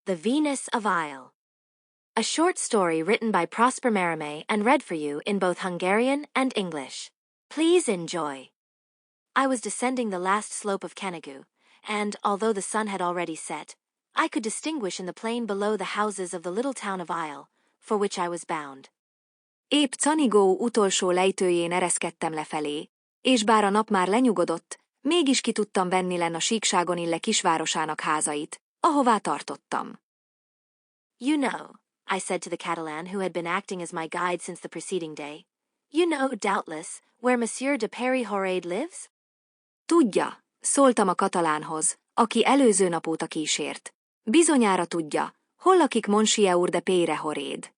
The Venus of Ille. A short story written by Prosper Mérimée and read for you in both Hungarian and English. Please enjoy. I was descending the last slope of Canigou, and, although the sun had already set, I could distinguish in the plain below the houses of the little town of Ille, for which I was bound. Épp Canigou utolsó lejtőjén ereszkedtem lefelé, és bár a nap már lenyugodott, mégis ki tudtam venni lenn a síkságon Ille kisvárosának házait, ahová tartottam. You know, I said to the Catalan who had been acting as my guide since the preceding day. You know, doubtless, where Monsieur de Périhorade lives? Tudja, szóltam a katalánhoz, aki előző nap óta kísért. Bizonyára tudja, hol lakik Monsieur de Périhorade.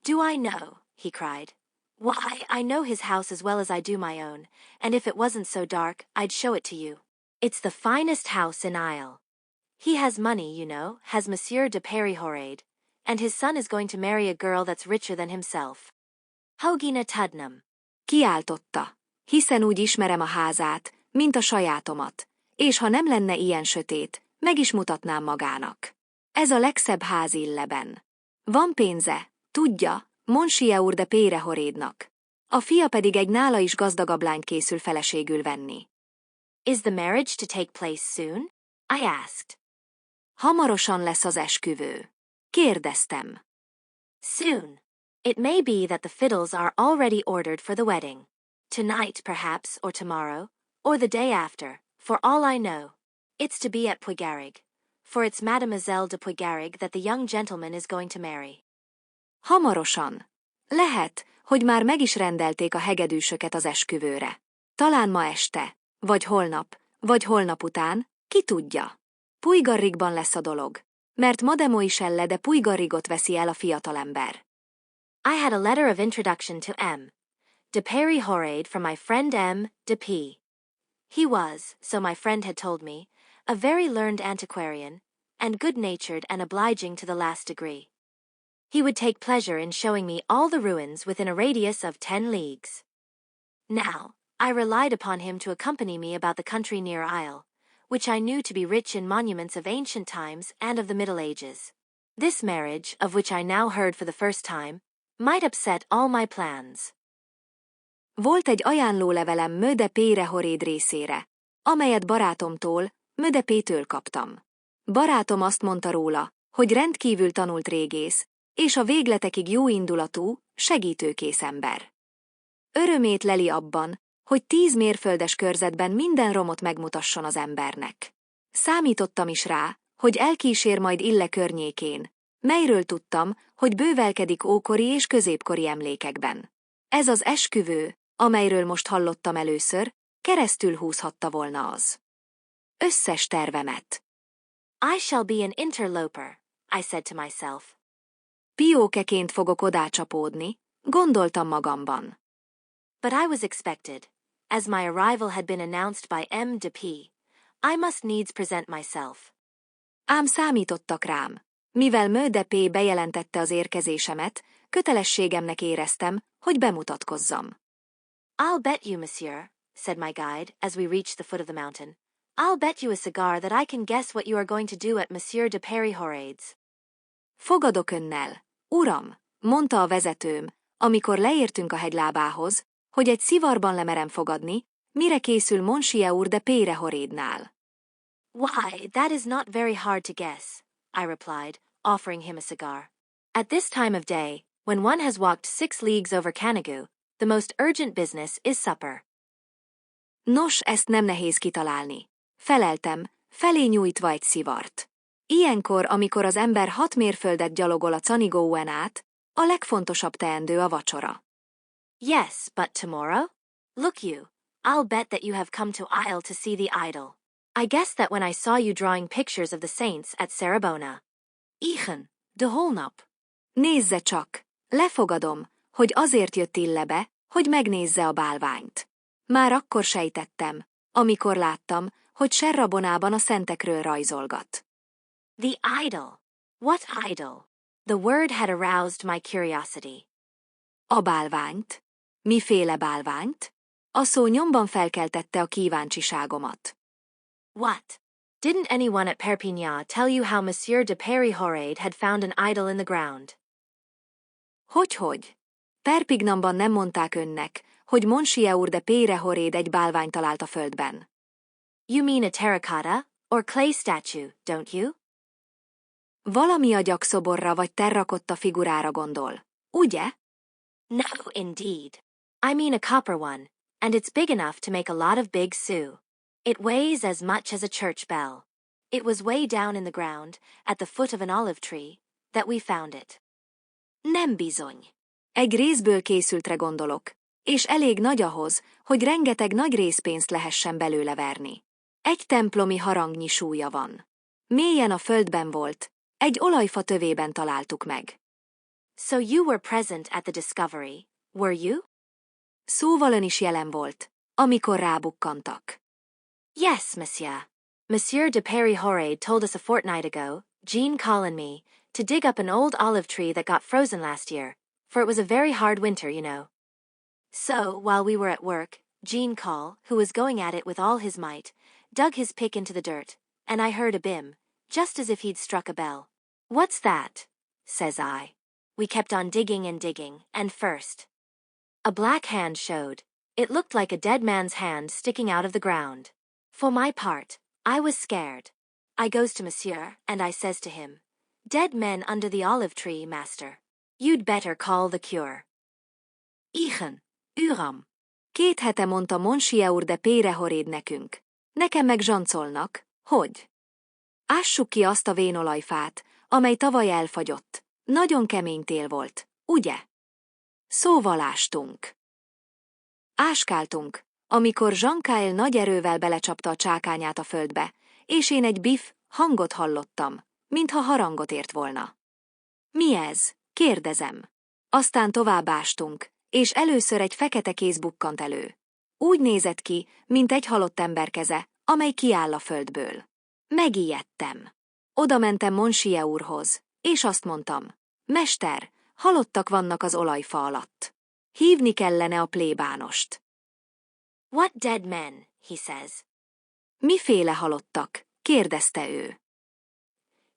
Do I know? He cried. Why, I know his house as well as I do my own, and if it wasn't so dark, I'd show it to you. It's the finest house in Ille. He has money, you know, has Monsieur de Périhorade, and his son is going to marry a girl that's richer than himself. Hogina tudnam. Kiáltotta, hiszen úgy ismerem a házát, mint a sajátomat, és ha nem lenne ilyen sötét, meg is mutatnám magának. Ez a legszebb ház Illeben. Van pénze, tudja, Monsieur de Périhorade-nak. A fia pedig egy nála is gazdagabb lányt készül feleségül venni. Is the marriage to take place soon? I asked. Hamarosan lesz az esküvő. Kérdeztem. Soon. It may be that the fiddles are already ordered for the wedding. Tonight, perhaps, or tomorrow, or the day after, for all I know. It's to be at Puigarig, for it's Mademoiselle de Puigarig that the young gentleman is going to marry. Hamarosan. Lehet, hogy már meg is rendelték a hegedűsöket az esküvőre. Talán ma este, vagy holnap után, ki tudja. Puigarrigban lesz a dolog, mert Mademoiselle Ille de Puigarrigot veszi el a fiatalember. I had a letter of introduction to M. de Périhorade from my friend M. de P. He was, so my friend had told me, a very learned antiquarian, and good-natured and obliging to the last degree. He would take pleasure in showing me all the ruins within a radius of 10 leagues. Now, I relied upon him to accompany me about the country near Ille, which I knew to be rich in monuments of ancient times and of the Middle Ages. This marriage, of which I now heard for the first time, might upset all my plans. Volt egy ajánlólevelem Monsieur de Périhorade részére, amelyet barátomtól, Monsieur de P-től kaptam. Barátom azt mondta róla, hogy rendkívül tanult régész, és a végletekig jóindulatú, segítőkész ember. Örömét leli abban, hogy 10 mérföldes körzetben minden romot megmutasson az embernek. Számítottam is rá, hogy elkísér majd Ille környékén, melyről tudtam, hogy bővelkedik ókori és középkori emlékekben. Ez az esküvő, amelyről most hallottam először, keresztül húzhatta volna az összes tervemet. I shall be an interloper, I said to myself. Piókeként fogok odácsapódni, gondoltam magamban. But I was expected. As my arrival had been announced by M. de P., I must needs present myself. Ám számítottak rám. Mivel Monsieur de P. bejelentette az érkezésemet, kötelességemnek éreztem, hogy bemutatkozzam. I'll bet you, monsieur, said my guide, as we reached the foot of the mountain. I'll bet you a cigar that I can guess what you are going to do at Monsieur de Périhorade's. Fogadok önnel, uram, mondta a vezetőm, amikor leértünk a hegylábához, hogy egy szivarban lemerem fogadni, mire készül Monsieur de Périhorade-nál. Why, that is not very hard to guess, I replied, offering him a cigar. At this time of day, when one has walked 6 leagues over Canigou, the most urgent business is supper. Nos, ezt nem nehéz kitalálni. Feleltem, felé nyújtva egy szivart. Ilyenkor, amikor az ember 6 mérföldet gyalogol a Canigouen át, a legfontosabb teendő a vacsora. Yes, but tomorrow? Look you, I'll bet that you have come to Ille to see the idol. I guessed that when I saw you drawing pictures of the saints at Sarabona. Igen, de holnap. Nézze csak, lefogadom, hogy azért jött Illebe, hogy megnézze a bálványt. Már akkor sejtettem, amikor láttam, hogy Sarabonában a szentekről rajzolgat. The idol. What idol? The word had aroused my curiosity. A bálványt? Miféle bálványt? A szó nyomban felkeltette a kíváncsiságomat. What? Didn't anyone at Perpignan tell you how Monsieur de Périhorade had found an idol in the ground? Hogy? Perpignanban nem mondták önnek, hogy Monsieur de Périhorade egy bálványt talált a földben. You mean a terracotta, or clay statue, don't you? Valami agyakszoborra vagy terrakotta figurára gondol, ugye? No, indeed. I mean a copper one, and it's big enough to make a lot of big sous. It weighs as much as a church bell. It was way down in the ground, at the foot of an olive tree, that we found it. Nem bizony. Egy rézből készültre gondolok, és elég nagy ahhoz, hogy rengeteg nagy részpénzt lehessen belőle verni. Egy templomi harangnyi súlya van. Mélyen a földben volt, egy olajfa tövében találtuk meg. So you were present at the discovery, were you? Szóval ön is jelen volt, amikor rábukkantak. Yes, monsieur. Monsieur de Périhorade told us a fortnight ago, Jean Call and me, to dig up an old olive tree that got frozen last year, for it was a very hard winter, you know. So, while we were at work, Jean Call, who was going at it with all his might, dug his pick into the dirt, and I heard a bim, just as if he'd struck a bell. What's that? Says I. We kept on digging, and first, a black hand showed. It looked like a dead man's hand sticking out of the ground. For my part, I was scared. I goes to Monsieur, and I says to him, "Dead men under the olive tree, master. You'd better call the cure." Igen, uram. 2 hete mondta Monsieur de Périhorade nekünk. Nekem meg zsancolnak, hogy ássuk ki azt a vénolajfát, amely tavaly elfagyott. Nagyon kemény tél volt, ugye? Szóval ástunk. Áskáltunk, amikor Jean-Kyle nagy erővel belecsapta a csákányát a földbe, és én egy biff hangot hallottam, mintha harangot ért volna. Mi ez? Kérdezem. Aztán tovább ástunk, és először egy fekete kéz bukkant elő. Úgy nézett ki, mint egy halott ember keze, amely kiáll a földből. Megijedtem. Oda mentem Monsieur úrhoz, és azt mondtam, mester, halottak vannak az olajfa alatt. Hívni kellene a plébánost. What dead men? He says. Miféle halottak? Kérdezte ő.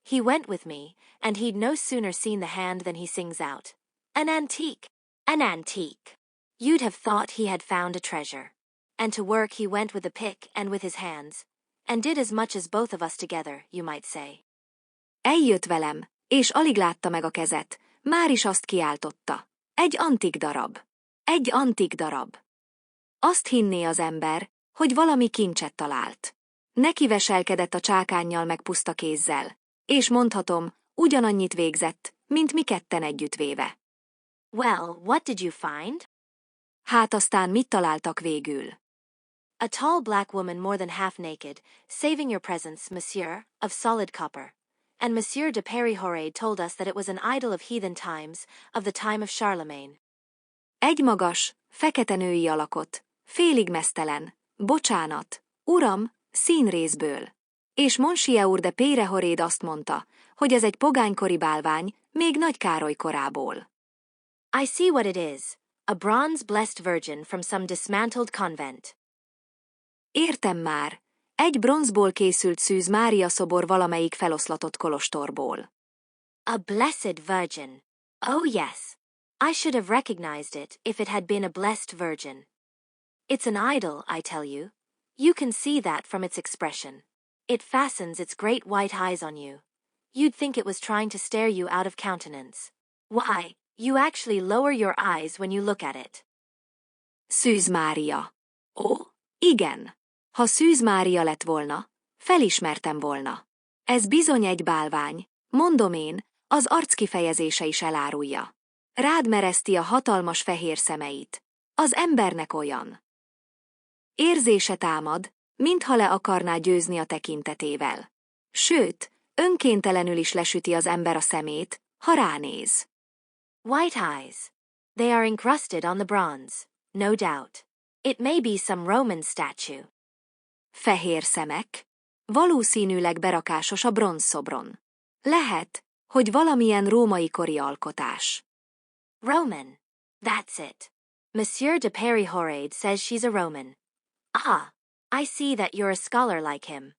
He went with me, and he'd no sooner seen the hand than he sings out, "An antique! An antique!" You'd have thought he had found a treasure. And to work he went with a pick and with his hands, and did as much as both of us together, you might say. Eljött velem, és alig látta meg a kezet, már is azt kiáltotta. Egy antik darab. Egy antik darab. Azt hinné az ember, hogy valami kincset talált. Neki veselkedett a csákánnyal meg puszta kézzel, és mondhatom, ugyanannyit végzett, mint mi ketten együttvéve. Well, what did you find? Hát aztán mit találtak végül? A tall black woman more than half naked, saving your presence, monsieur, of solid copper. And Monsieur de Périhorade told us that it was an idol of heathen times, of the time of Charlemagne. Egy magas, fekete női alakot, félig meztelen, bocsánat, uram, színrészből. És Monsieur de Périhorade azt mondta, hogy ez egy pogánykori bálvány, még Nagy Károly korából. I see what it is, a bronze blessed virgin from some dismantled convent. Értem már, egy bronzból készült Szűz Mária szobor valamelyik feloszlatott kolostorból. A blessed virgin. Oh yes. I should have recognized it if it had been a blessed virgin. It's an idol, I tell you. You can see that from its expression. It fastens its great white eyes on you. You'd think it was trying to stare you out of countenance. Why, you actually lower your eyes when you look at it. Szűz Mária. Ó, igen. Ha Szűz Mária lett volna, felismertem volna. Ez bizony egy bálvány, mondom én, az arckifejezése is elárulja. Rád mereszti a hatalmas fehér szemeit. Az embernek olyan érzése támad, mintha le akarná győzni a tekintetével. Sőt, önkéntelenül is lesüti az ember a szemét, ha ránéz. White eyes. They are encrusted on the bronze, no doubt. It may be some Roman statue. Fehér szemek? Valószínűleg berakásos a bronzszobron. Lehet, hogy valamilyen római kori alkotás. Roman. That's it. Monsieur de Périhorade says she's a Roman. Ah, I see that you're a scholar like him.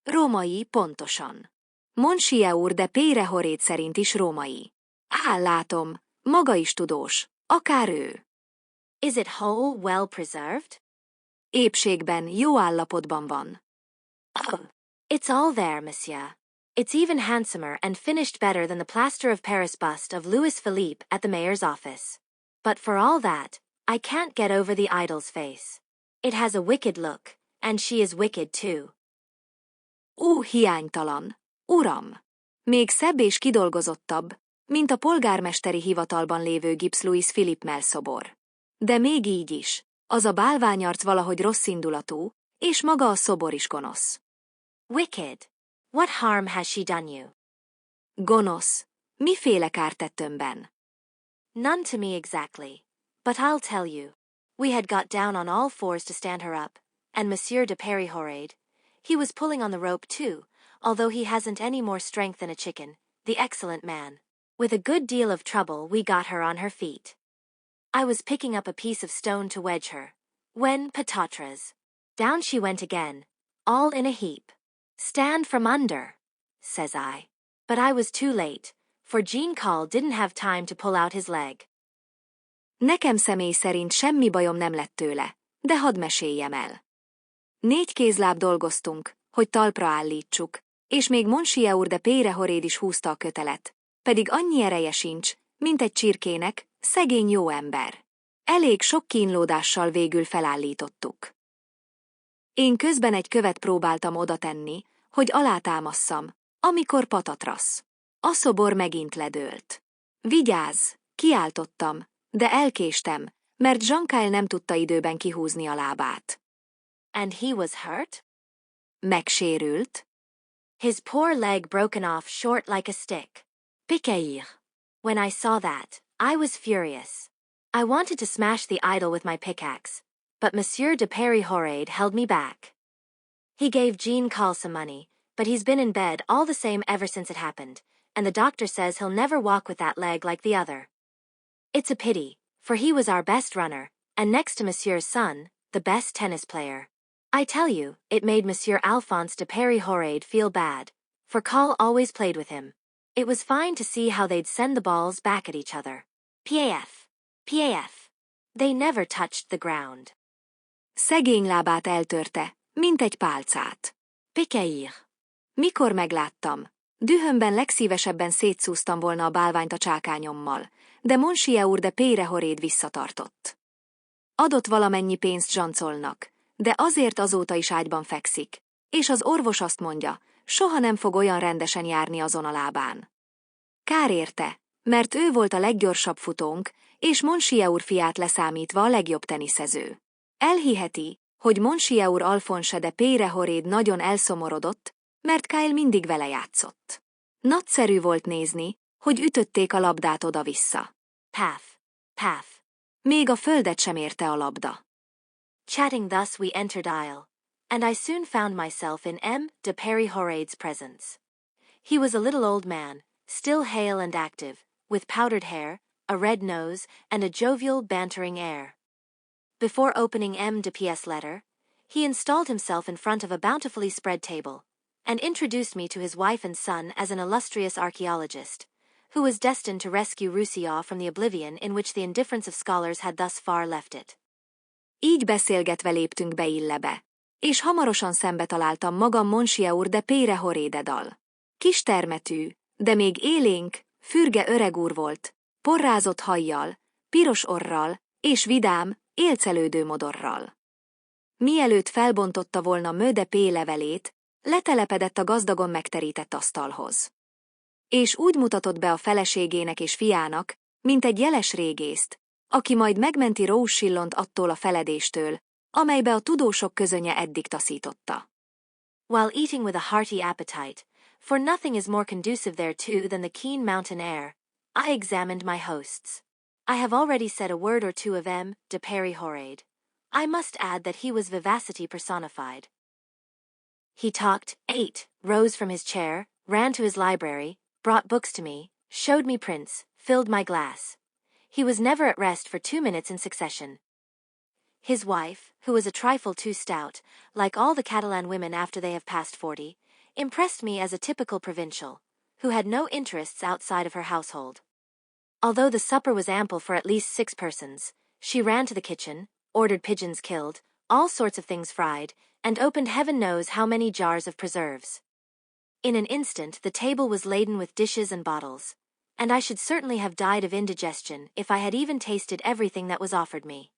Római pontosan. Monsieur de Peyrehoréd szerint is római. Látom, maga is tudós, akár ő. Is it whole, well preserved? Épségben, jó állapotban van. Oh, it's all there, monsieur. It's even handsomer and finished better than the plaster of Paris bust of Louis Philippe at the mayor's office. But for all that, I can't get over the idol's face. It has a wicked look, and she is wicked too. Hiánytalan. Uram! Még szebb és kidolgozottabb, mint a polgármesteri hivatalban lévő Gibbs Louis Philippe melszobor. De még így is, az a bálványarc valahogy rosszindulatú, és maga a szobor is gonosz. Wicked. What harm has she done you? Gonosz. Miféle kárt tett önben? None to me exactly. But I'll tell you. We had got down on all fours to stand her up, and Monsieur de Peyrehoréd, he was pulling on the rope too, although he hasn't any more strength than a chicken, the excellent man. With a good deal of trouble we got her on her feet. I was picking up a piece of stone to wedge her, when, patatres, down she went again, all in a heap. Stand from under, says I. But I was too late, for Jean Call didn't have time to pull out his leg. Nekem személy szerint semmi bajom nem lett tőle, de hadd meséljem el. 4 kézláb dolgoztunk, hogy talpra állítsuk, és még Monsieur de Peyrehoréd is húzta a kötelet, pedig annyi ereje sincs, mint egy csirkének, szegény jó ember. Elég sok kínlódással végül felállítottuk. Én közben egy követ próbáltam oda tenni, hogy alátámasszam, amikor patatrasz. A szobor megint ledőlt. Vigyázz, kiáltottam, de elkéstem, mert Jean-Kyle nem tudta időben kihúzni a lábát. And he was hurt? Megsérült. His poor leg broken off short like a stick. Piqueir. When I saw that, I was furious. I wanted to smash the idol with my pickaxe, but Monsieur de Peyrehoréd held me back. He gave Jean Call some money, but he's been in bed all the same ever since it happened, and the doctor says he'll never walk with that leg like the other. It's a pity, for he was our best runner, and next to Monsieur's son, the best tennis player. I tell you, it made Monsieur Alphonse de Peyrehoréd feel bad, for Call always played with him. It was fine to see how they'd send the balls back at each other. PAF. PAF. They never touched the ground. Szegény lábát eltörte, mint egy pálcát. Piqueir. Mikor megláttam, dühömben legszívesebben szétszúztam volna a bálványt a csákányommal, de Monsieur de Peyrehoréd visszatartott. Adott valamennyi pénzt zsancolnak, de azért azóta is ágyban fekszik, és az orvos azt mondja, soha nem fog olyan rendesen járni azon a lábán. Kár érte, mert ő volt a leggyorsabb futónk, és Monsieur fiát leszámítva a legjobb teniszező. Elhiheti, hogy Monsieur Alphonse de Peyrehoréd nagyon elszomorodott, mert Kyle mindig vele játszott. Nagyszerű volt nézni, hogy ütötték a labdát oda-vissza. Paf. Paf. Még a földet sem érte a labda. Chatting thus we entered aisle, and I soon found myself in M. de Peyrehoréd's presence. He was a little old man, still hale and active, with powdered hair, a red nose, and a jovial, bantering air. Before opening M. de P.'s letter, he installed himself in front of a bountifully spread table, and introduced me to his wife and son as an illustrious archaeologist, who was destined to rescue Roussillon from the oblivion in which the indifference of scholars had thus far left it. Így beszélgetve léptünk be Illebe, és hamarosan szembe találtam magam Monsieur de Peyrehoréddal. Kis termetű, de még élénk, fürge öreg úr volt, porrázott hajjal, piros orral, és vidám, élcelődő modorral. Mielőtt felbontotta volna Monsieur de P. levelét, letelepedett a gazdagon megterített asztalhoz. És úgy mutatott be a feleségének és fiának, mint egy jeles régészt, aki majd megmenti Roussillont attól a feledéstől, amelybe a tudósok közönye eddig taszította. While eating with a hearty appetite, for nothing is more conducive thereto than the keen mountain air, I examined my hosts. I have already said a word or two of M. de Peyrehoréd. I must add that he was vivacity personified. He talked, ate, rose from his chair, ran to his library, brought books to me, showed me prints, filled my glass. He was never at rest for 2 minutes in succession. His wife, who was a trifle too stout, like all the Catalan women after they have passed 40, impressed me as a typical provincial, who had no interests outside of her household. Although the supper was ample for at least 6 persons, she ran to the kitchen, ordered pigeons killed, all sorts of things fried, and opened heaven knows how many jars of preserves. In an instant the table was laden with dishes and bottles, and I should certainly have died of indigestion if I had even tasted everything that was offered me.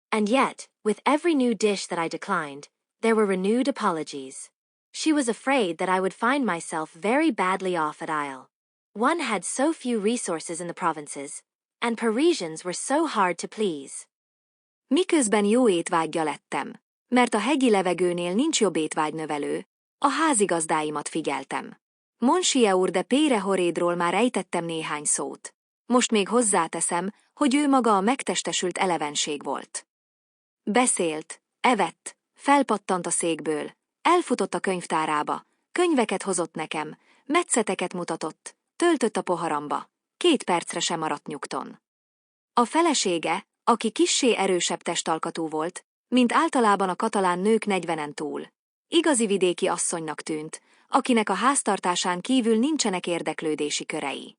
And yet, with every new dish that I declined, there were renewed apologies. She was afraid that I would find myself very badly off at Ille. One had so few resources in the provinces, and Parisians were so hard to please. Miközben jó étvágya lettem, mert a hegyi levegőnél nincs jobb étvágynövelő, a házigazdáimat figyeltem. Monsieur de Pérehorédról már ejtettem néhány szót. Most még hozzáteszem, hogy ő maga a megtestesült elevenség volt. Beszélt, evett, felpattant a székből, elfutott a könyvtárába, könyveket hozott nekem, metszeteket mutatott, töltött a poharamba, 2 percre sem maradt nyugton. A felesége, aki kissé erősebb testalkatú volt, mint általában a katalán nők 40-en túl. Igazi vidéki asszonynak tűnt, akinek a háztartásán kívül nincsenek érdeklődési körei.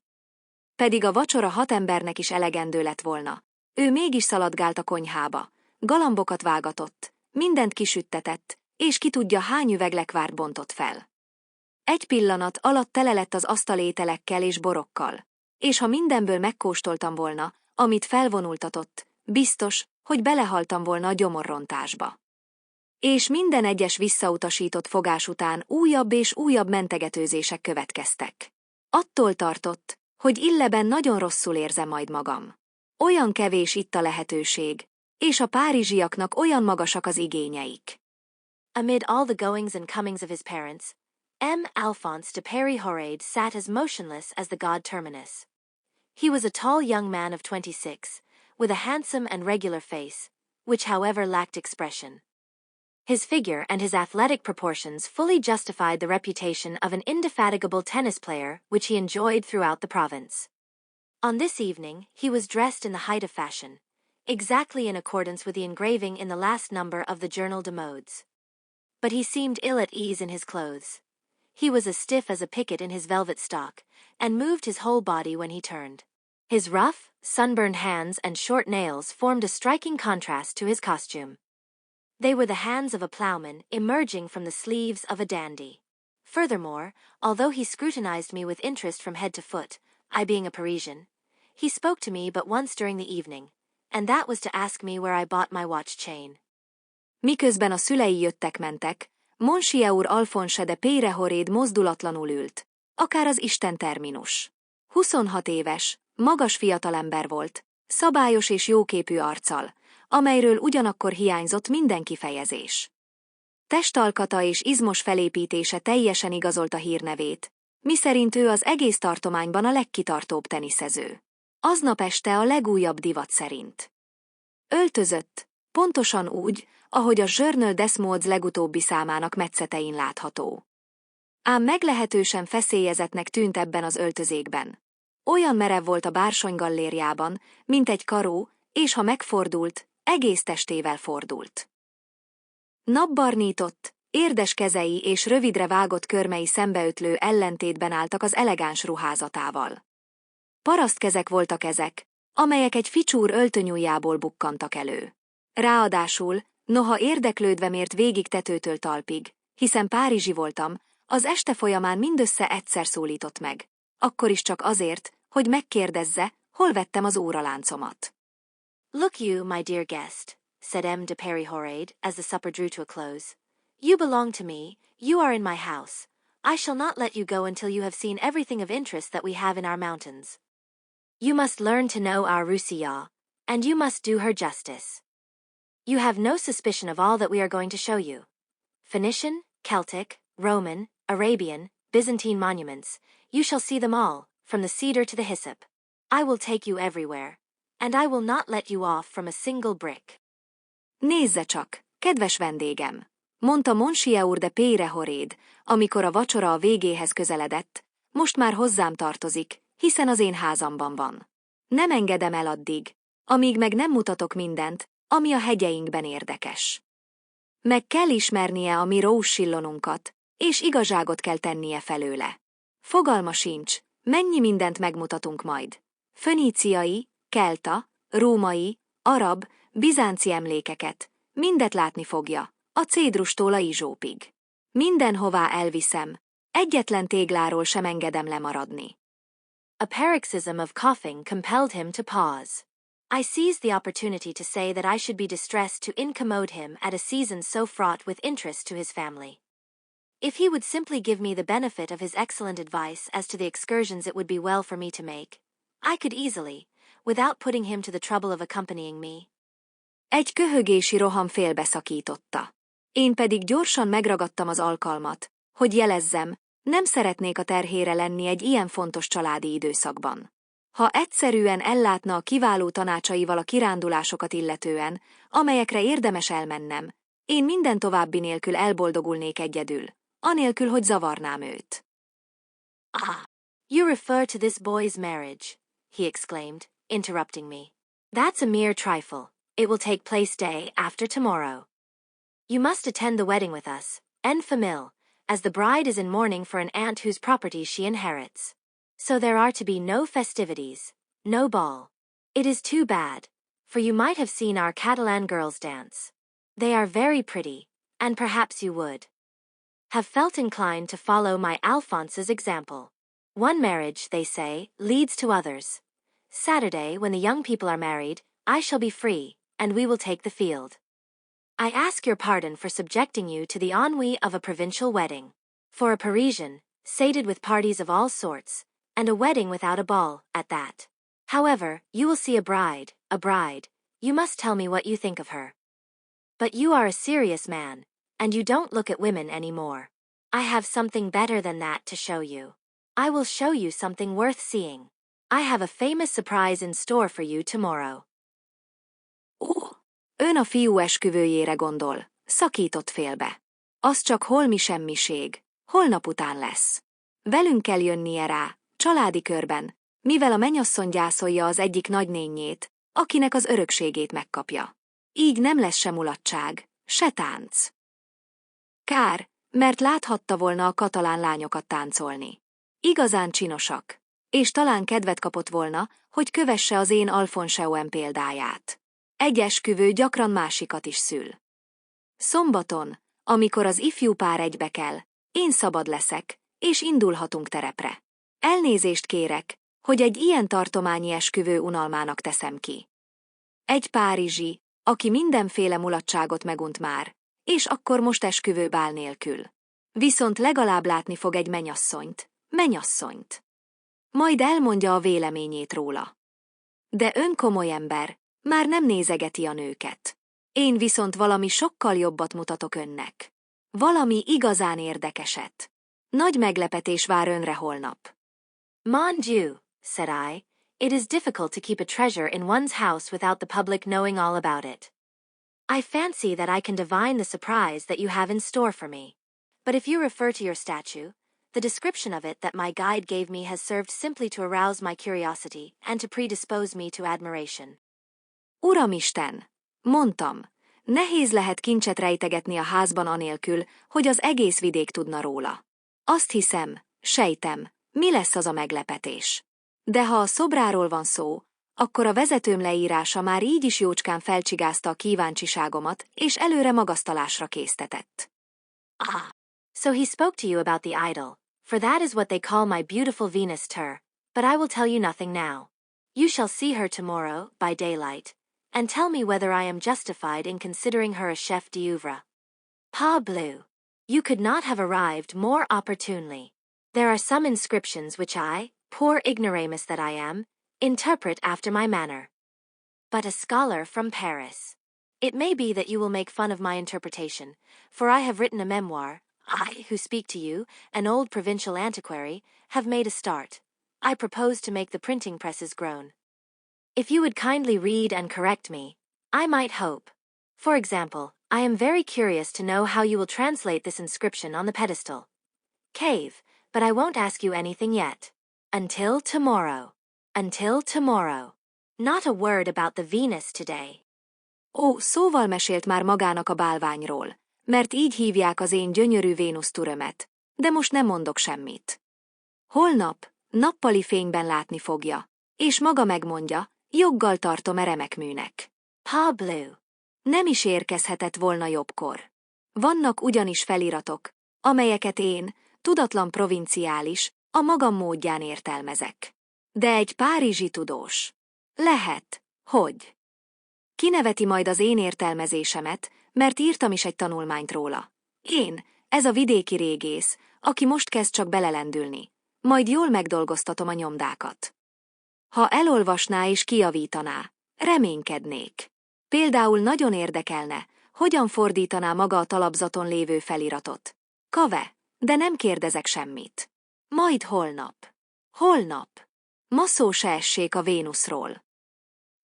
Pedig a vacsora 6 embernek is elegendő lett volna. Ő mégis szaladgált a konyhába, galambokat vágatott, mindent kisüttetett, és ki tudja hány üveg lekvárt bontott fel. Egy pillanat alatt tele lett az asztal ételekkel és borokkal, és ha mindenből megkóstoltam volna, amit felvonultatott, biztos, hogy belehaltam volna a gyomorrontásba. És minden egyes visszautasított fogás után újabb és újabb mentegetőzések következtek. Attól tartott, hogy Illeben nagyon rosszul érzem majd magam. Olyan kevés itt a lehetőség, és a párizsiaknak olyan magasak az igényeik. Amid all the goings and comings of his parents, M. Alphonse de Pérehoréd sat as motionless as the god Terminus. He was a tall young man of 26, with a handsome and regular face, which however lacked expression. His figure and his athletic proportions fully justified the reputation of an indefatigable tennis player which he enjoyed throughout the province. On this evening, he was dressed in the height of fashion, exactly in accordance with the engraving in the last number of the Journal de Modes. But he seemed ill at ease in his clothes. He was as stiff as a picket in his velvet stock, and moved his whole body when he turned. His rough, sunburned hands and short nails formed a striking contrast to his costume. They were the hands of a ploughman emerging from the sleeves of a dandy. Furthermore, although he scrutinized me with interest from head to foot, I being a Parisian, he spoke to me but once during the evening, and that was to ask me where I bought my watch chain. Miközben a szülei jöttek-mentek, Monsieur Alphonse de Pérehoréd mozdulatlanul ült, akár az Isten terminus. 26 éves, magas fiatalember volt, szabályos és jóképű arccal, amelyről ugyanakkor hiányzott minden kifejezés. Testalkata és izmos felépítése teljesen igazolta hírnevét, miszerint ő az egész tartományban a legkitartóbb teniszező. Aznap este a legújabb divat szerint. Öltözött, pontosan úgy, ahogy a Journal des Modes legutóbbi számának metszetein látható. Ám meglehetősen feszélyezetnek tűnt ebben az öltözékben. Olyan merev volt a bársonygallériában, mint egy karó, és ha megfordult, egész testével fordult. Napbarnított, érdes kezei és rövidre vágott körmei szembeötlő ellentétben álltak az elegáns ruházatával. Parasztkezek voltak ezek, amelyek egy ficsúr öltönyújjából bukkantak elő. Ráadásul, noha érdeklődve mért végig tetőtől talpig, hiszen párizsi voltam, az este folyamán mindössze egyszer szólított meg, akkor is csak azért, hogy megkérdezze, hol vettem az óraláncomat. Look you, my dear guest, said M. de Pérehoréd, as the supper drew to a close. You belong to me, you are in my house. I shall not let you go until you have seen everything of interest that we have in our mountains. You must learn to know our Roussillon, and you must do her justice. You have no suspicion of all that we are going to show you. Phoenician, Celtic, Roman, Arabian, Byzantine monuments, you shall see them all, from the cedar to the hyssop. I will take you everywhere, and I will not let you off from a single brick. Nézze csak, kedves vendégem, mondta Monsieur de Pérehoréd, amikor a vacsora a végéhez közeledett, most már hozzám tartozik, hiszen az én házamban van. Nem engedem el addig, amíg meg nem mutatok mindent, ami a hegyeinkben érdekes. Meg kell ismernie a mi Roussillonunkat, és igazságot kell tennie felőle. Fogalma sincs, mennyi mindent megmutatunk majd. Föníciai, kelta, római, arab, bizánci emlékeket, mindet látni fogja, a cédrustól a izsópig. Mindenhová elviszem, egyetlen tégláról sem engedem lemaradni. A paroxysm of coughing compelled him to pause. I seized the opportunity to say that I should be distressed to incommode him at a season so fraught with interest to his family. If he would simply give me the benefit of his excellent advice as to the excursions it would be well for me to make, I could easily, without putting him to the trouble of accompanying me. Egy köhögési roham félbeszakította. Én pedig gyorsan megragadtam az alkalmat, hogy jelezzem, nem szeretnék a terhére lenni egy ilyen fontos családi időszakban. Ha egyszerűen ellátna a kiváló tanácsaival a kirándulásokat illetően, amelyekre érdemes elmennem, én minden további nélkül elboldogulnék egyedül, anélkül, hogy zavarnám őt. Ah, you refer to this boy's marriage, he exclaimed, interrupting me. That's a mere trifle. It will take place day after tomorrow. You must attend the wedding with us, en famille, as the bride is in mourning for an aunt whose property she inherits. So there are to be no festivities, no ball. It is too bad, for you might have seen our Catalan girls dance. They are very pretty, and perhaps you would have felt inclined to follow my Alphonse's example. One marriage, they say, leads to others. Saturday, when the young people are married, I shall be free, and we will take the field. I ask your pardon for subjecting you to the ennui of a provincial wedding. For a Parisian, sated with parties of all sorts, and a wedding without a ball, at that. However, you will see a bride, you must tell me what you think of her. But you are a serious man, and you don't look at women any more. I have something better than that to show you. I will show you something worth seeing. I have a famous surprise in store for you tomorrow. Ön a fiú esküvőjére gondol, szakított félbe. Az csak holmi semmiség, holnap után lesz. Velünk kell jönnie rá, családi körben, mivel a mennyasszony gyászolja az egyik nagynénjét, akinek az örökségét megkapja. Így nem lesz se mulatság, se tánc. Kár, mert láthatta volna a katalán lányokat táncolni. Igazán csinosak, és talán kedvet kapott volna, hogy kövesse az én Alfonseoem példáját. Egy esküvő gyakran másikat is szül. Szombaton, amikor az ifjú pár egybe kell, én szabad leszek, és indulhatunk terepre. Elnézést kérek, hogy egy ilyen tartományi esküvő unalmának teszem ki. Egy párizsi, aki mindenféle mulatságot megunt már, és akkor most esküvőbál nélkül. Viszont legalább látni fog egy mennyasszonyt. Majd elmondja a véleményét róla. De ön komoly ember, már nem nézegeti a nőket. Én viszont valami sokkal jobbat mutatok önnek. Valami igazán érdekeset. Nagy meglepetés vár önre holnap. Mon Dieu, said I, it is difficult to keep a treasure in one's house without the public knowing all about it. I fancy that I can divine the surprise that you have in store for me. But if you refer to your statue, the description of it that my guide gave me has served simply to arouse my curiosity and to predispose me to admiration. Uramisten, mondtam, nehéz lehet kincset rejtegetni a házban anélkül, hogy az egész vidék tudna róla. Azt hiszem, sejtem, mi lesz az a meglepetés. De ha a szobráról van szó, akkor a vezetőm leírása már így is jócskán felcsigázta a kíváncsiságomat, és előre magasztalásra késztetett. Ah, so he spoke to you about the idol, for that is what they call my beautiful Venus to her, but I will tell you nothing now. You shall see her tomorrow, by daylight, and tell me whether I am justified in considering her a chef d'oeuvre. Parbleu! You could not have arrived more opportunely. There are some inscriptions which I, poor ignoramus that I am, interpret after my manner. But a scholar from Paris. It may be that you will make fun of my interpretation, for I have written a memoir. I, who speak to you, an old provincial antiquary, have made a start. I propose to make the printing presses groan. If you would kindly read and correct me, I might hope. For example, I am very curious to know how you will translate this inscription on the pedestal. Cave, but I won't ask you anything yet. Until tomorrow. Until tomorrow. Not a word about the Venus today. Ó, szóval mesélt már magának a bálványról, mert így hívják az én gyönyörű Vénusz türömet, de most nem mondok semmit. Holnap, nappali fényben látni fogja, és maga megmondja, joggal tartom remek műnek. Pablo. Nem is érkezhetett volna jobbkor. Vannak ugyanis feliratok, amelyeket én, tudatlan provinciális, a magam módján értelmezek. De egy párizsi tudós. Lehet, hogy. Kineveti majd az én értelmezésemet, mert írtam is egy tanulmányt róla. Én, ez a vidéki régész, aki most kezd csak belelendülni. Majd jól megdolgoztatom a nyomdákat. Ha elolvasná és kijavítaná, reménykednék. Például nagyon érdekelne, hogyan fordítaná maga a talapzaton lévő feliratot. Kave, de nem kérdezek semmit. Majd holnap. Holnap. Ma szó se essék a Vénuszról.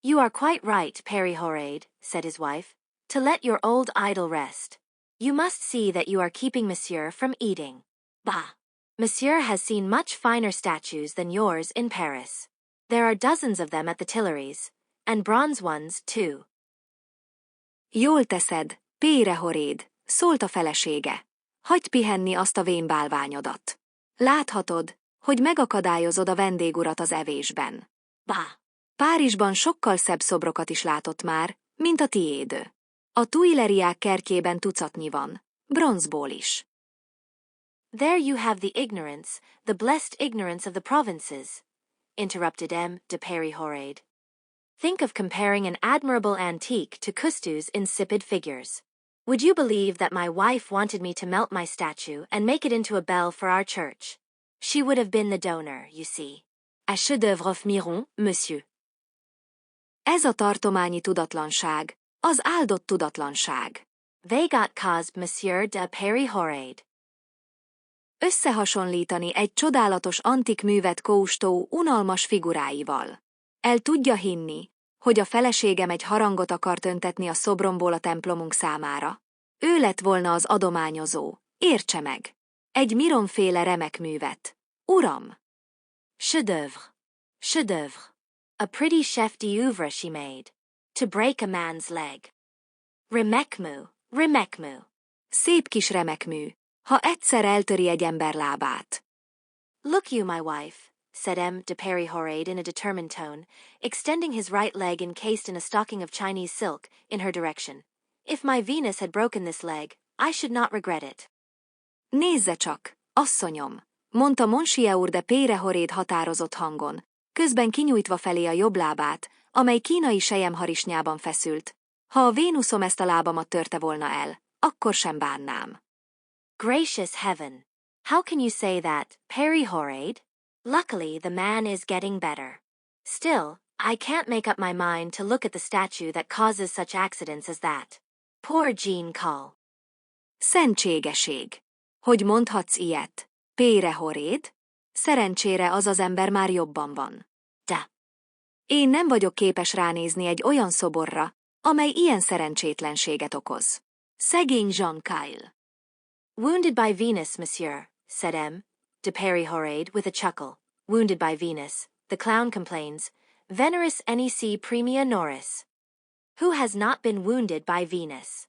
You are quite right, Peri Horaid, said his wife, to let your old idol rest. You must see that you are keeping Monsieur from eating. Bah! Monsieur has seen much finer statues than yours in Paris. There are dozens of them at the Tuileries, and bronze ones, too. Jól teszed, Pére Horaid, szólt a felesége. Hagyd pihenni azt a vén bálványodat. Láthatod, hogy megakadályozod a vendégurat az evésben. Bah! Párizsban sokkal szebb szobrokat is látott már, mint a tiéd. A Tuileriák kertjében tucatnyi van, bronzból is. There you have the blessed ignorance of the provinces, interrupted M. de Peri Horaid. Think of comparing an admirable antique to Cousteau's insipid figures. Would you believe that my wife wanted me to melt my statue and make it into a bell for our church? She would have been the donor, you see. A chef-d'œuvre of Miron, monsieur. Ez a tartományi tudatlanság, az áldott tudatlanság. They got caused Monsieur de Peri Horaid. Összehasonlítani egy csodálatos antik művet kóstó unalmas figuráival. El tudja hinni, hogy a feleségem egy harangot akart öntetni a szobromból a templomunk számára. Ő lett volna az adományozó, értse meg. Egy Miron-féle remek művet. Uram! Chef-d'œuvre. Chef-d'œuvre. A pretty chef d'oeuvre she made. To break a man's leg. Remekmű, remekmű. Szép kis remekmű, ha egyszer eltöri egy ember lábát. Look you, my wife, said M. de Peri Horaid in a determined tone, extending his right leg encased in a stocking of Chinese silk in her direction. If my Venus had broken this leg, I should not regret it. Nézze csak, asszonyom, mondta Monsieur de Peri Horaid határozott hangon, közben kinyújtva felé a jobb lábát, amely kínai selyemharisnyában feszült. Ha a Vénuszom ezt a lábamat törte volna el, akkor sem bánnám. Gracious heaven! How can you say that, Peri Horaid? Luckily, the man is getting better. Still, I can't make up my mind to look at the statue that causes such accidents as that. Poor Jean Call. Szentségeség! Hogy mondhatsz ilyet? Pére Horaid? Szerencsére az ember már jobban van. De. Én nem vagyok képes ránézni egy olyan szoborra, amely ilyen szerencsétlenséget okoz. Szegény Jean Kyle. Wounded by Venus, monsieur, said M. de Peri Horaid with a chuckle. Wounded by Venus, the clown complains, veneris nec premia noris. Who has not been wounded by Venus?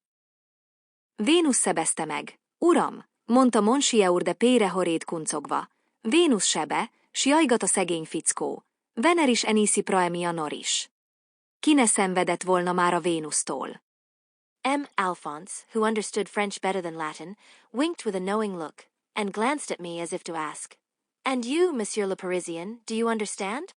Vénusz szebezte meg, uram, mondta Monsieur de Peri Horaid kuncogva. Vénusz sebe, s jajgat a szegény fickó. Veneris nec premia noris. Ki ne szenvedett volna már a Vénusztól? M. Alphonse, who understood French better than Latin, winked with a knowing look, and glanced at me as if to ask, And you, Monsieur le Parisien, do you understand?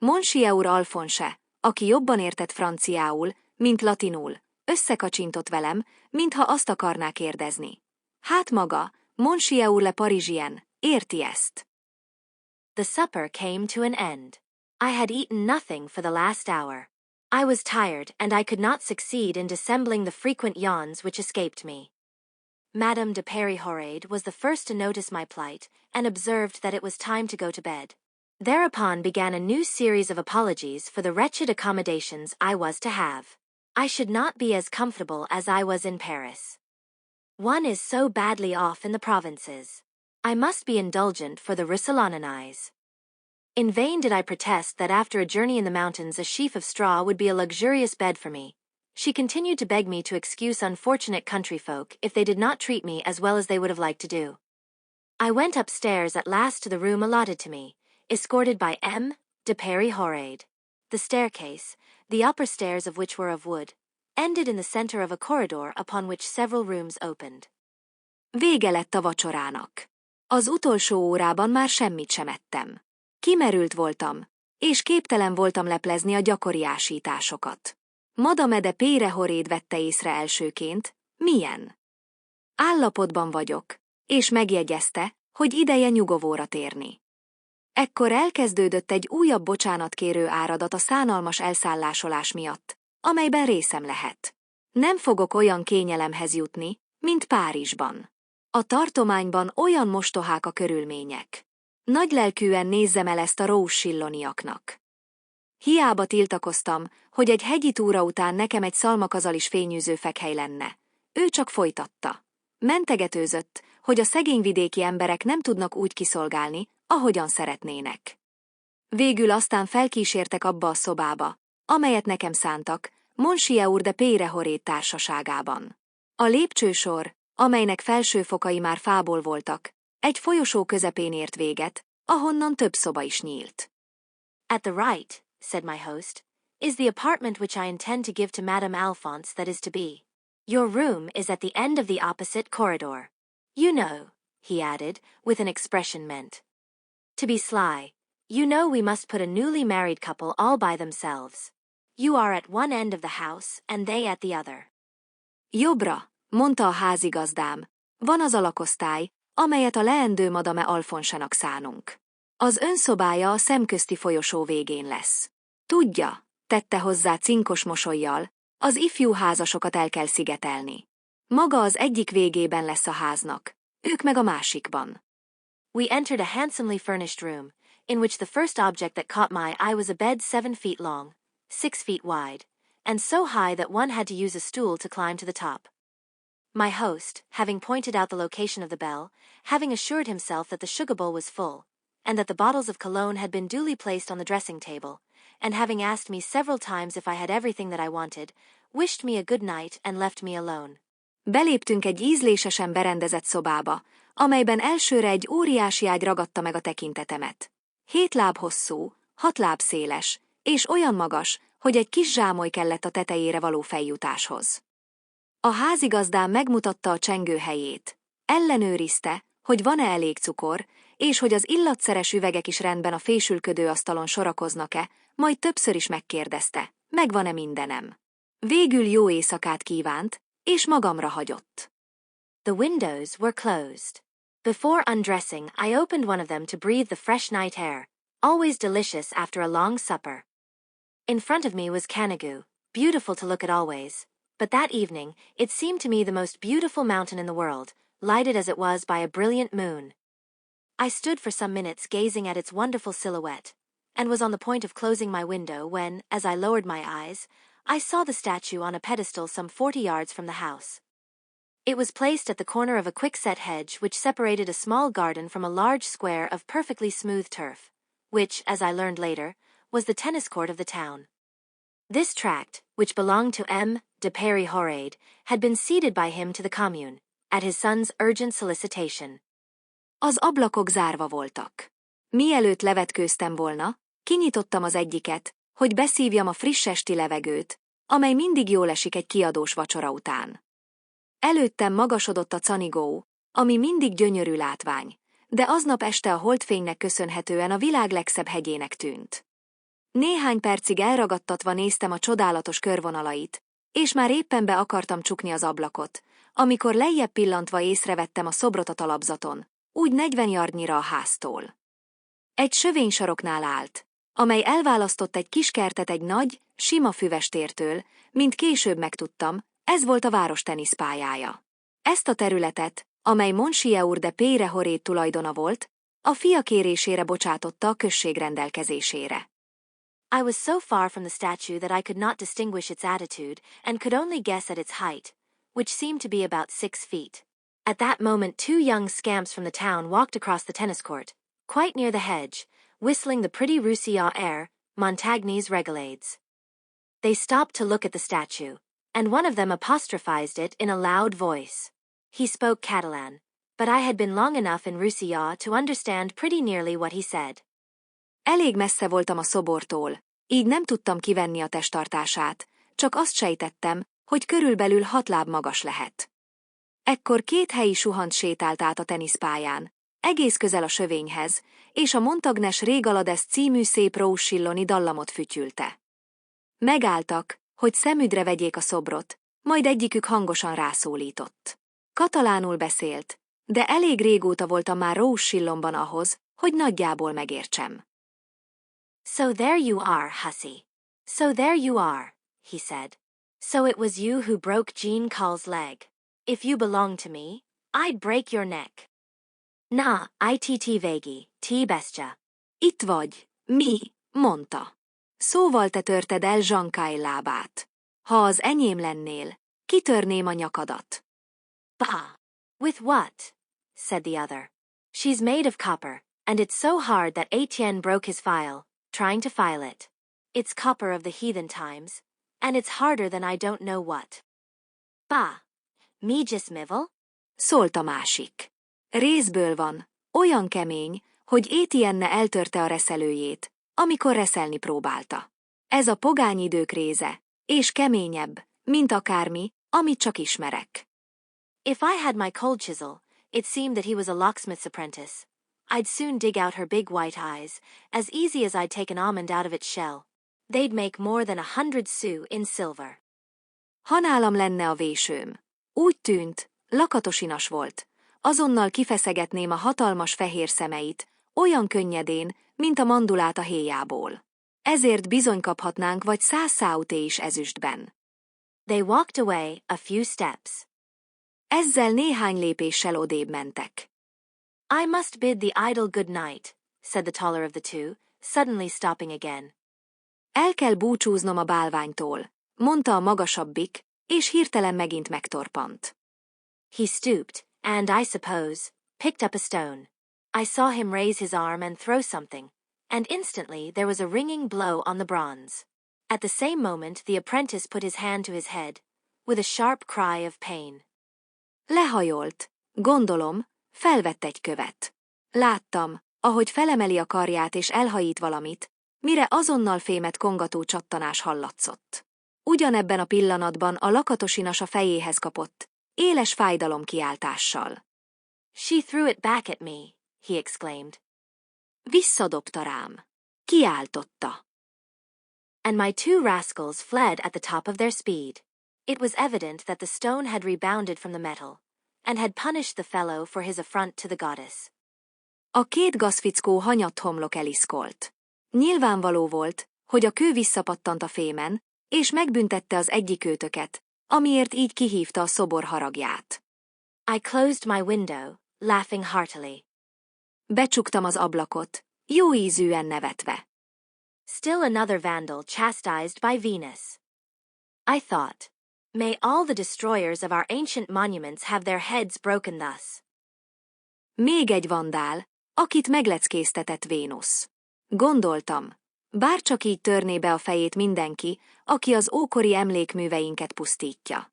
Monsieur Alphonse, aki jobban értett franciául, mint latinul, összekacsintott velem, mintha azt akarná kérdezni. Hát maga, Monsieur le Parisien, érti ezt? The supper came to an end. I had eaten nothing for the last hour. I was tired, and I could not succeed in dissembling the frequent yawns which escaped me. Madame de Peri Horaid was the first to notice my plight, and observed that it was time to go to bed. Thereupon began a new series of apologies for the wretched accommodations I was to have. I should not be as comfortable as I was in Paris. One is so badly off in the provinces. I must be indulgent for the Rissolanoan eyes. In vain did I protest that after a journey in the mountains a sheaf of straw would be a luxurious bed for me. She continued to beg me to excuse unfortunate country folk if they did not treat me as well as they would have liked to do. I went upstairs at last to the room allotted to me, escorted by M. de Péry-Horade. The staircase, the upper stairs of which were of wood, ended in the center of a corridor upon which several rooms opened. Vége lett a vacsorának. Az utolsó órában már semmit sem ettem. Kimerült voltam, és képtelen voltam leplezni a gyakori ásításokat. Madame de Péry-Horade vette észre elsőként, milyen állapotban vagyok, és megjegyezte, hogy ideje nyugovóra térni. Ekkor elkezdődött egy újabb bocsánatkérő áradat a szánalmas elszállásolás miatt, amelyben részem lehet. Nem fogok olyan kényelemhez jutni, mint Párizsban. A tartományban olyan mostohák a körülmények. Nagylelkűen nézzem el ezt a rózsilloniaknak. Hiába tiltakoztam, hogy egy hegyi túra után nekem egy szalmakazal is fényűző fekhely lenne. Ő csak folytatta. Mentegetőzött, hogy a szegény vidéki emberek nem tudnak úgy kiszolgálni, ahogyan szeretnének. Végül aztán felkísértek abba a szobába, amelyet nekem szántak, Monsieur de Péry-Horade társaságában. A lépcsősor, amelynek felső fokai már fából voltak, egy folyosó közepén ért véget, ahonnan több szoba is nyílt. At the right, said my host, is the apartment which I intend to give to Madame Alphonse that is to be. Your room is at the end of the opposite corridor. You know, he added, with an expression meant to be sly, you know we must put a newly married couple all by themselves. You are at one end of the house, and they at the other. Jobbra, mondta a házigazdám, van az alakosztály, amelyet a leendő Madame Alphonse-nak szánunk. Az önszobája a szemközti folyosó végén lesz. Tudja, tette hozzá cinkos mosollyal, az ifjú házasokat el kell szigetelni. Maga az egyik végében lesz a háznak, ők meg a másikban. We entered a handsomely furnished room, in which the first object that caught my eye was a bed 7 feet long, 6 feet wide, and so high that one had to use a stool to climb to the top. My host, having pointed out the location of the bell, having assured himself that the sugar bowl was full, and that the bottles of cologne had been duly placed on the dressing table, and having asked me several times if I had everything that I wanted, wished me a good night and left me alone. Beléptünk egy ízlésesen berendezett szobába, amelyben elsőre egy óriási ágy ragadta meg a tekintetemet. 7 láb hosszú, 6 láb széles, és olyan magas, hogy egy kis zsámoly kellett a tetejére való feljutáshoz. A házigazdám megmutatta a csengő helyét, ellenőrizte, hogy van-e elég cukor, és hogy az illatszeres üvegek is rendben a fésülködő asztalon sorakoznak-e, majd többször is megkérdezte, megvan-e mindenem. Végül jó éjszakát kívánt, és magamra hagyott. The windows were closed. Before undressing, I opened one of them to breathe the fresh night air, always delicious after a long supper. In front of me was Canigou, beautiful to look at always, but that evening it seemed to me the most beautiful mountain in the world, lighted as it was by a brilliant moon. I stood for some minutes gazing at its wonderful silhouette, and was on the point of closing my window when, as I lowered my eyes, I saw the statue on a pedestal some 40 yards from the house. It was placed at the corner of a quickset hedge which separated a small garden from a large square of perfectly smooth turf, which, as I learned later, was the tennis court of the town. This tract, which belonged to M. de Péry-Horade, had been ceded by him to the commune, at his son's urgent solicitation. Az ablakok zárva voltak. Mielőtt levetkőztem volna, kinyitottam az egyiket, hogy beszívjam a friss esti levegőt, amely mindig jól esik egy kiadós vacsora után. Előttem magasodott a canigó, ami mindig gyönyörű látvány, de aznap este a holdfénynek köszönhetően a világ legszebb hegyének tűnt. Néhány percig elragadtatva néztem a csodálatos körvonalait, és már éppen be akartam csukni az ablakot, amikor lejjebb pillantva észrevettem a szobrot a talapzaton, úgy 40 yardnyira a háztól. Egy sövénysaroknál állt, amely elválasztott egy kis kertet egy nagy, sima füvestértől, mint később megtudtam, ez volt a város teniszpályája. Ezt a területet, amely Monsieur de Péry-Horade tulajdona volt, a fia kérésére bocsátotta a község rendelkezésére. I was so far from the statue that I could not distinguish its attitude and could only guess at its height, which seemed to be about 6 feet. At that moment 2 young scamps from the town walked across the tennis court, quite near the hedge, whistling the pretty Roussillon air, Montagny's Regalades. They stopped to look at the statue, and one of them apostrophized it in a loud voice. He spoke Catalan, but I had been long enough in Roussillon to understand pretty nearly what he said. Elég messze voltam a szobortól, így nem tudtam kivenni a testtartását, csak azt sejtettem, hogy körülbelül 6 láb magas lehet. Ekkor 2 helyi suhant sétált át a teniszpályán, egész közel a sövényhez, és a Montagnes Régalades című szép Roussilloni dallamot fütyülte. Megálltak, hogy szemügyre vegyék a szobrot, majd egyikük hangosan rászólított. Katalánul beszélt, de elég régóta voltam már Roussillonban ahhoz, hogy nagyjából megértsem. So there you are, hussy. So there you are, he said. So it was you who broke Jean Call's leg. If you belonged to me, I'd break your neck. Na, itt vegi, ti bestia. Itt vagy, mi, mondta. Szóval te törted el Zsankály lábát. Ha az enyém lennél, kitörném a nyakadat. Bah! With what? Said the other. She's made of copper, and it's so hard that Etienne broke his file, trying to file it. It's copper of the heathen times, and it's harder than I don't know what. Bah! Mi gismivel? Szólt a másik. Rézből van, olyan kemény, hogy Etienne eltörte a reszelőjét, amikor reszelni próbálta. Ez a pogány idők réze, és keményebb, mint akármi, amit csak ismerek. If I had my cold chisel, it seemed that he was a locksmith's apprentice. I'd soon dig out her big white eyes, as easy as I'd take an almond out of its shell. They'd make more than 100 sous in silver. Ha nálam lenne a vésőm. Úgy tűnt, lakatosinas volt. Azonnal kifeszegetném a hatalmas fehér szemeit, olyan könnyedén, mint a mandulát a héjából. Ezért bizony kaphatnánk vagy 100 sauté is ezüstben. They walked away a few steps. Ezzel néhány lépéssel odébb mentek. I must bid the idol good night, said the taller of the two, suddenly stopping again. El kell búcsúznom a bálványtól, mondta a magasabbik, és hirtelen megint megtorpant. He stooped, and I suppose, picked up a stone. I saw him raise his arm and throw something, and instantly there was a ringing blow on the bronze. At the same moment the apprentice put his hand to his head, with a sharp cry of pain. Lehajolt, gondolom, felvett egy követ. Láttam, ahogy felemeli a karját és elhajít valamit, mire azonnal fémet kongató csattanás hallatszott. Ugyanebben a pillanatban a lakatosinas a fejéhez kapott, éles fájdalomkiáltással. She threw it back at me, he exclaimed. Visszadobta rám. Kiáltotta. And my 2 rascals fled at the top of their speed. It was evident that the stone had rebounded from the metal, and had punished the fellow for his affront to the goddess. A 2 gazfickó hanyatt homlok eliszkolt. Nyilvánvaló volt, hogy a kő visszapattant a fémen, és megbüntette az egyik őtöket, amiért így kihívta a szobor haragját. I closed my window, laughing heartily. Becsuktam az ablakot, jó ízűen nevetve. Still another vandal chastised by Venus. I thought, may all the destroyers of our ancient monuments have their heads broken thus. Még egy vandál, akit megleckéztetett Vénusz. Gondoltam, bárcsak így törné be a fejét mindenki, aki az ókori emlékműveinket pusztítja.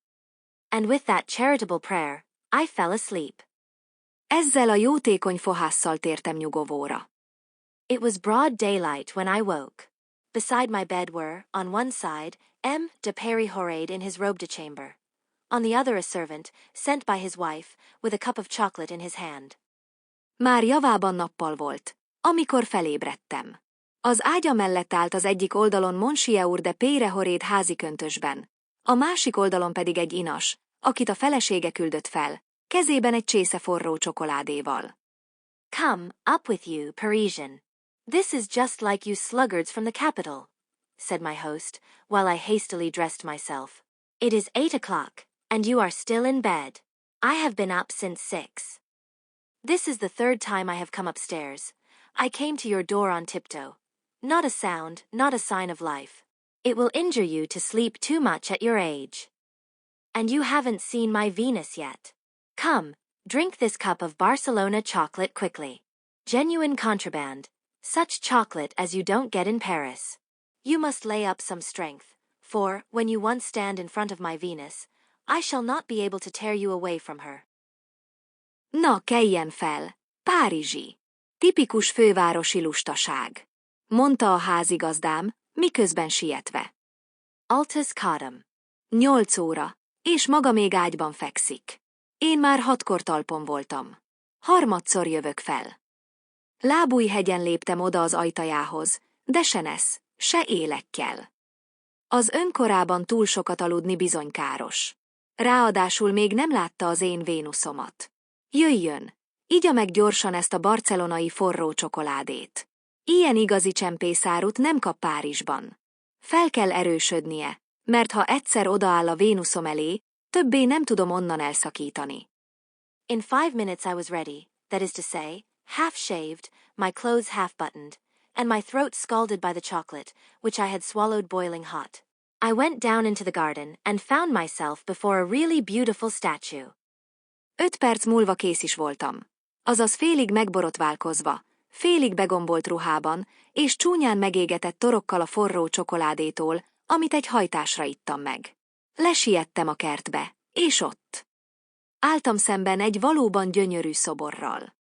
And with that charitable prayer, I fell asleep. Ezzel a jótékony fohásszal tértem nyugovóra. It was broad daylight when I woke. Beside my bed were, on one side, M. de Peri-Horade in his robe de chamber. On the other a servant, sent by his wife, with a cup of chocolate in his hand. Már javában nappal volt, amikor felébredtem. Az ágya mellett állt az egyik oldalon Monsieur de Peri-Horade háziköntösben, a másik oldalon pedig egy inas, akit a felesége küldött fel, kezében egy csésze forró csokoládéval. Come, up with you, Parisian. This is just like you sluggards from the capital, said my host, while I hastily dressed myself. It is 8 o'clock, and you are still in bed. I have been up since 6. This is the 3rd time I have come upstairs. I came to your door on tiptoe. Not a sound, not a sign of life. It will injure you to sleep too much at your age. And you haven't seen my Venus yet. Come, drink this cup of Barcelona chocolate quickly. Genuine contraband. Such chocolate as you don't get in Paris. You must lay up some strength, for, when you once stand in front of my Venus, I shall not be able to tear you away from her. Na, keljen fel, párizsi! Tipikus fővárosi lustaság, mondta a házigazdám, miközben sietve. Altus Kadam. 8 óra, és maga még ágyban fekszik. Én már 6-kor talpon voltam. Harmadszor jövök fel. Lábújhegyen léptem oda az ajtajához, de se nesz, se élekkel. Az önkorában túl sokat aludni bizony káros. Ráadásul még nem látta az én Vénuszomat. Jöjjön, igya meg gyorsan ezt a barcelonai forró csokoládét. Ilyen igazi csempészárut nem kap Párizsban. Fel kell erősödnie, mert ha egyszer odaáll a Vénuszom elé, többé nem tudom onnan elszakítani. In 5 minutes I was ready, that is to say, half shaved, my clothes half buttoned, and my throat scalded by the chocolate, which I had swallowed boiling hot. I went down into the garden and found myself before a really beautiful statue. 5 perc múlva kész is voltam. Azaz félig megborotválkozva, félig begombolt ruhában, és csúnyán megégetett torokkal a forró csokoládétól, amit egy hajtásra ittam meg. Lesiettem a kertbe, és ott álltam szemben egy valóban gyönyörű szoborral.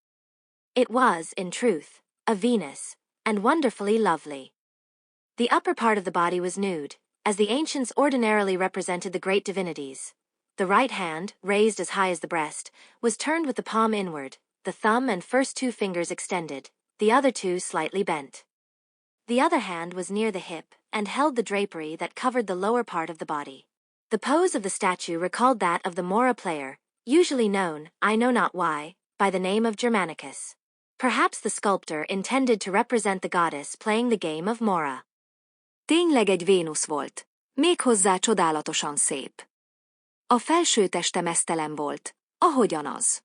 It was, in truth, a Venus, and wonderfully lovely. The upper part of the body was nude, as the ancients ordinarily represented the great divinities. The right hand, raised as high as the breast, was turned with the palm inward, the thumb and first 2 fingers extended, the other 2 slightly bent. The other hand was near the hip and held the drapery that covered the lower part of the body. The pose of the statue recalled that of the Mora player, usually known, I know not why, by the name of Germanicus. Perhaps the sculptor intended to represent the goddess playing the game of Mora. Tényleg egy Vénusz volt, méghozzá csodálatosan szép. A felső teste meztelen volt, ahogyan az.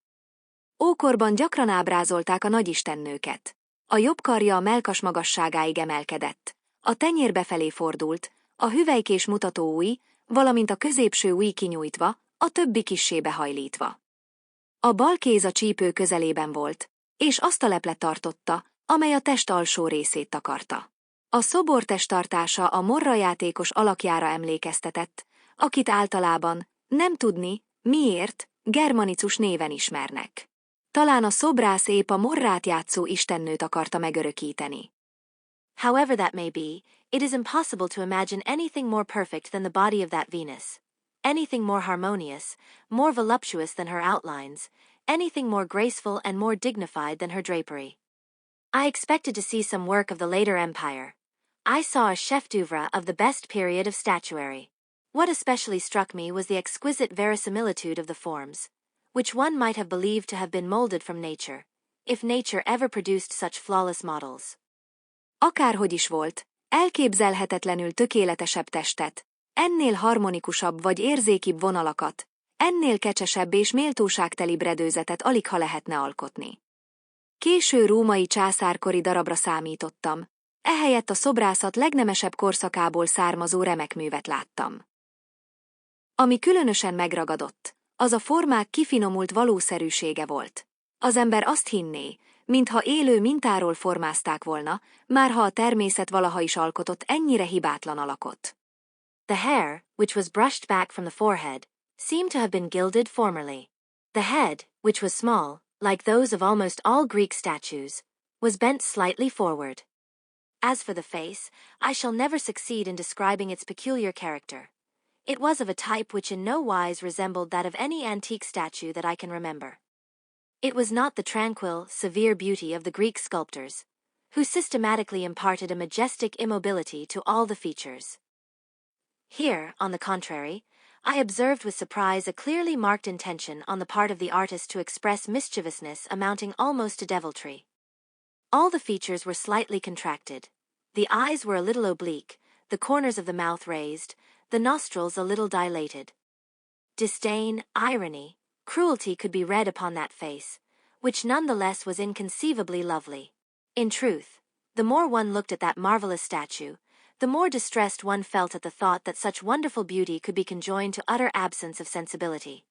Ókorban gyakran ábrázolták a nagyistennőket. A jobb karja a mellkas magasságáig emelkedett, a tenyér befelé fordult, a hüvelykés mutató ujj, valamint a középső ujj kinyújtva, a többi kissé behajlítva. A bal kéz a csípő közelében volt, és azt a leplet tartotta, amely a test alsó részét takarta. A szobor testtartása a morra játékos alakjára emlékeztetett, akit általában, nem tudni, miért, Germanicus néven ismernek. Talán a szobrász épp a morrát játszó istennőt akarta megörökíteni. However that may be, it is impossible to imagine anything more perfect than the body of that Venus, anything more harmonious, more voluptuous than her outlines, anything more graceful and more dignified than her drapery. I expected to see some work of the later empire. I saw a chef d'oeuvre of the best period of statuary. What especially struck me was the exquisite verisimilitude of the forms, which one might have believed to have been molded from nature, if nature ever produced such flawless models. Akárhogy is volt, elképzelhetetlenül tökéletesebb testet, ennél harmonikusabb vagy érzékibb vonalakat, ennél kecsesebb és méltóságtelibb redőzetet aligha lehetne alkotni. Késő római császárkori darabra számítottam, ehelyett a szobrászat legnemesebb korszakából származó remek művet láttam. Ami különösen megragadott, az a formák kifinomult valószerűsége volt. Az ember azt hinné, mintha élő mintáról formázták volna, márha a természet valaha is alkotott ennyire hibátlan alakot. The hair, which was brushed back from the forehead, seemed to have been gilded formerly. The head, which was small, like those of almost all Greek statues, was bent slightly forward. As for the face, I shall never succeed in describing its peculiar character. It was of a type which in no wise resembled that of any antique statue that I can remember. It was not the tranquil, severe beauty of the Greek sculptors, who systematically imparted a majestic immobility to all the features. Here, on the contrary, I observed with surprise a clearly marked intention on the part of the artist to express mischievousness amounting almost to deviltry. All the features were slightly contracted. The eyes were a little oblique, the corners of the mouth raised, the nostrils a little dilated. Disdain, irony, cruelty could be read upon that face, which none the less was inconceivably lovely. In truth, the more one looked at that marvelous statue, the more distressed one felt at the thought that such wonderful beauty could be conjoined to utter absence of sensibility.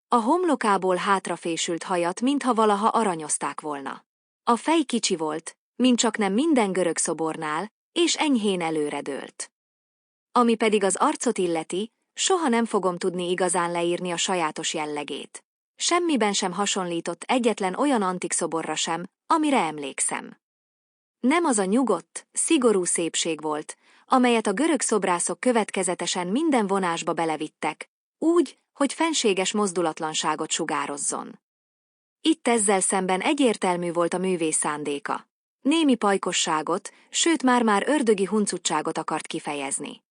A homlokából hátrafésült hajat, mintha valaha aranyozták volna. A fej kicsi volt, mint csaknem minden görög szobornál, és enyhén előredőlt. Ami pedig az arcot illeti, soha nem fogom tudni igazán leírni a sajátos jellegét. Semmiben sem hasonlított egyetlen olyan antik szoborra sem, amire emlékszem. Nem az a nyugodt, szigorú szépség volt, amelyet a görög szobrászok következetesen minden vonásba belevittek, úgy, hogy fenséges mozdulatlanságot sugározzon. Itt ezzel szemben egyértelmű volt a művész szándéka. Némi pajkosságot, sőt már-már ördögi huncutságot akart kifejezni.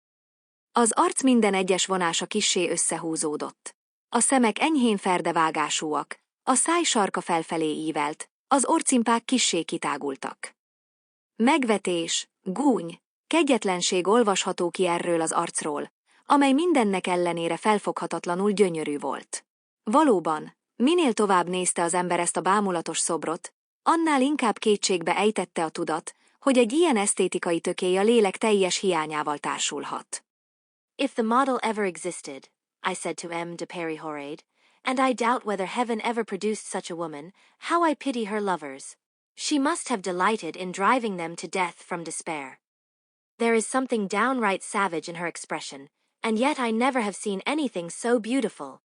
Az arc minden egyes vonása kissé összehúzódott. A szemek enyhén ferdevágásúak, a száj sarka felfelé ívelt, az orcimpák kissé kitágultak. Megvetés, gúny, kegyetlenség olvasható ki erről az arcról, amely mindennek ellenére felfoghatatlanul gyönyörű volt. Valóban, minél tovább nézte az ember ezt a bámulatos szobrot, annál inkább kétségbe ejtette a tudat, hogy egy ilyen esztétikai tökély a lélek teljes hiányával társulhat. If the model ever existed, I said to M. de Périhorade, and I doubt whether heaven ever produced such a woman, how I pity her lovers. She must have delighted in driving them to death from despair. There is something downright savage in her expression, and yet I never have seen anything so beautiful.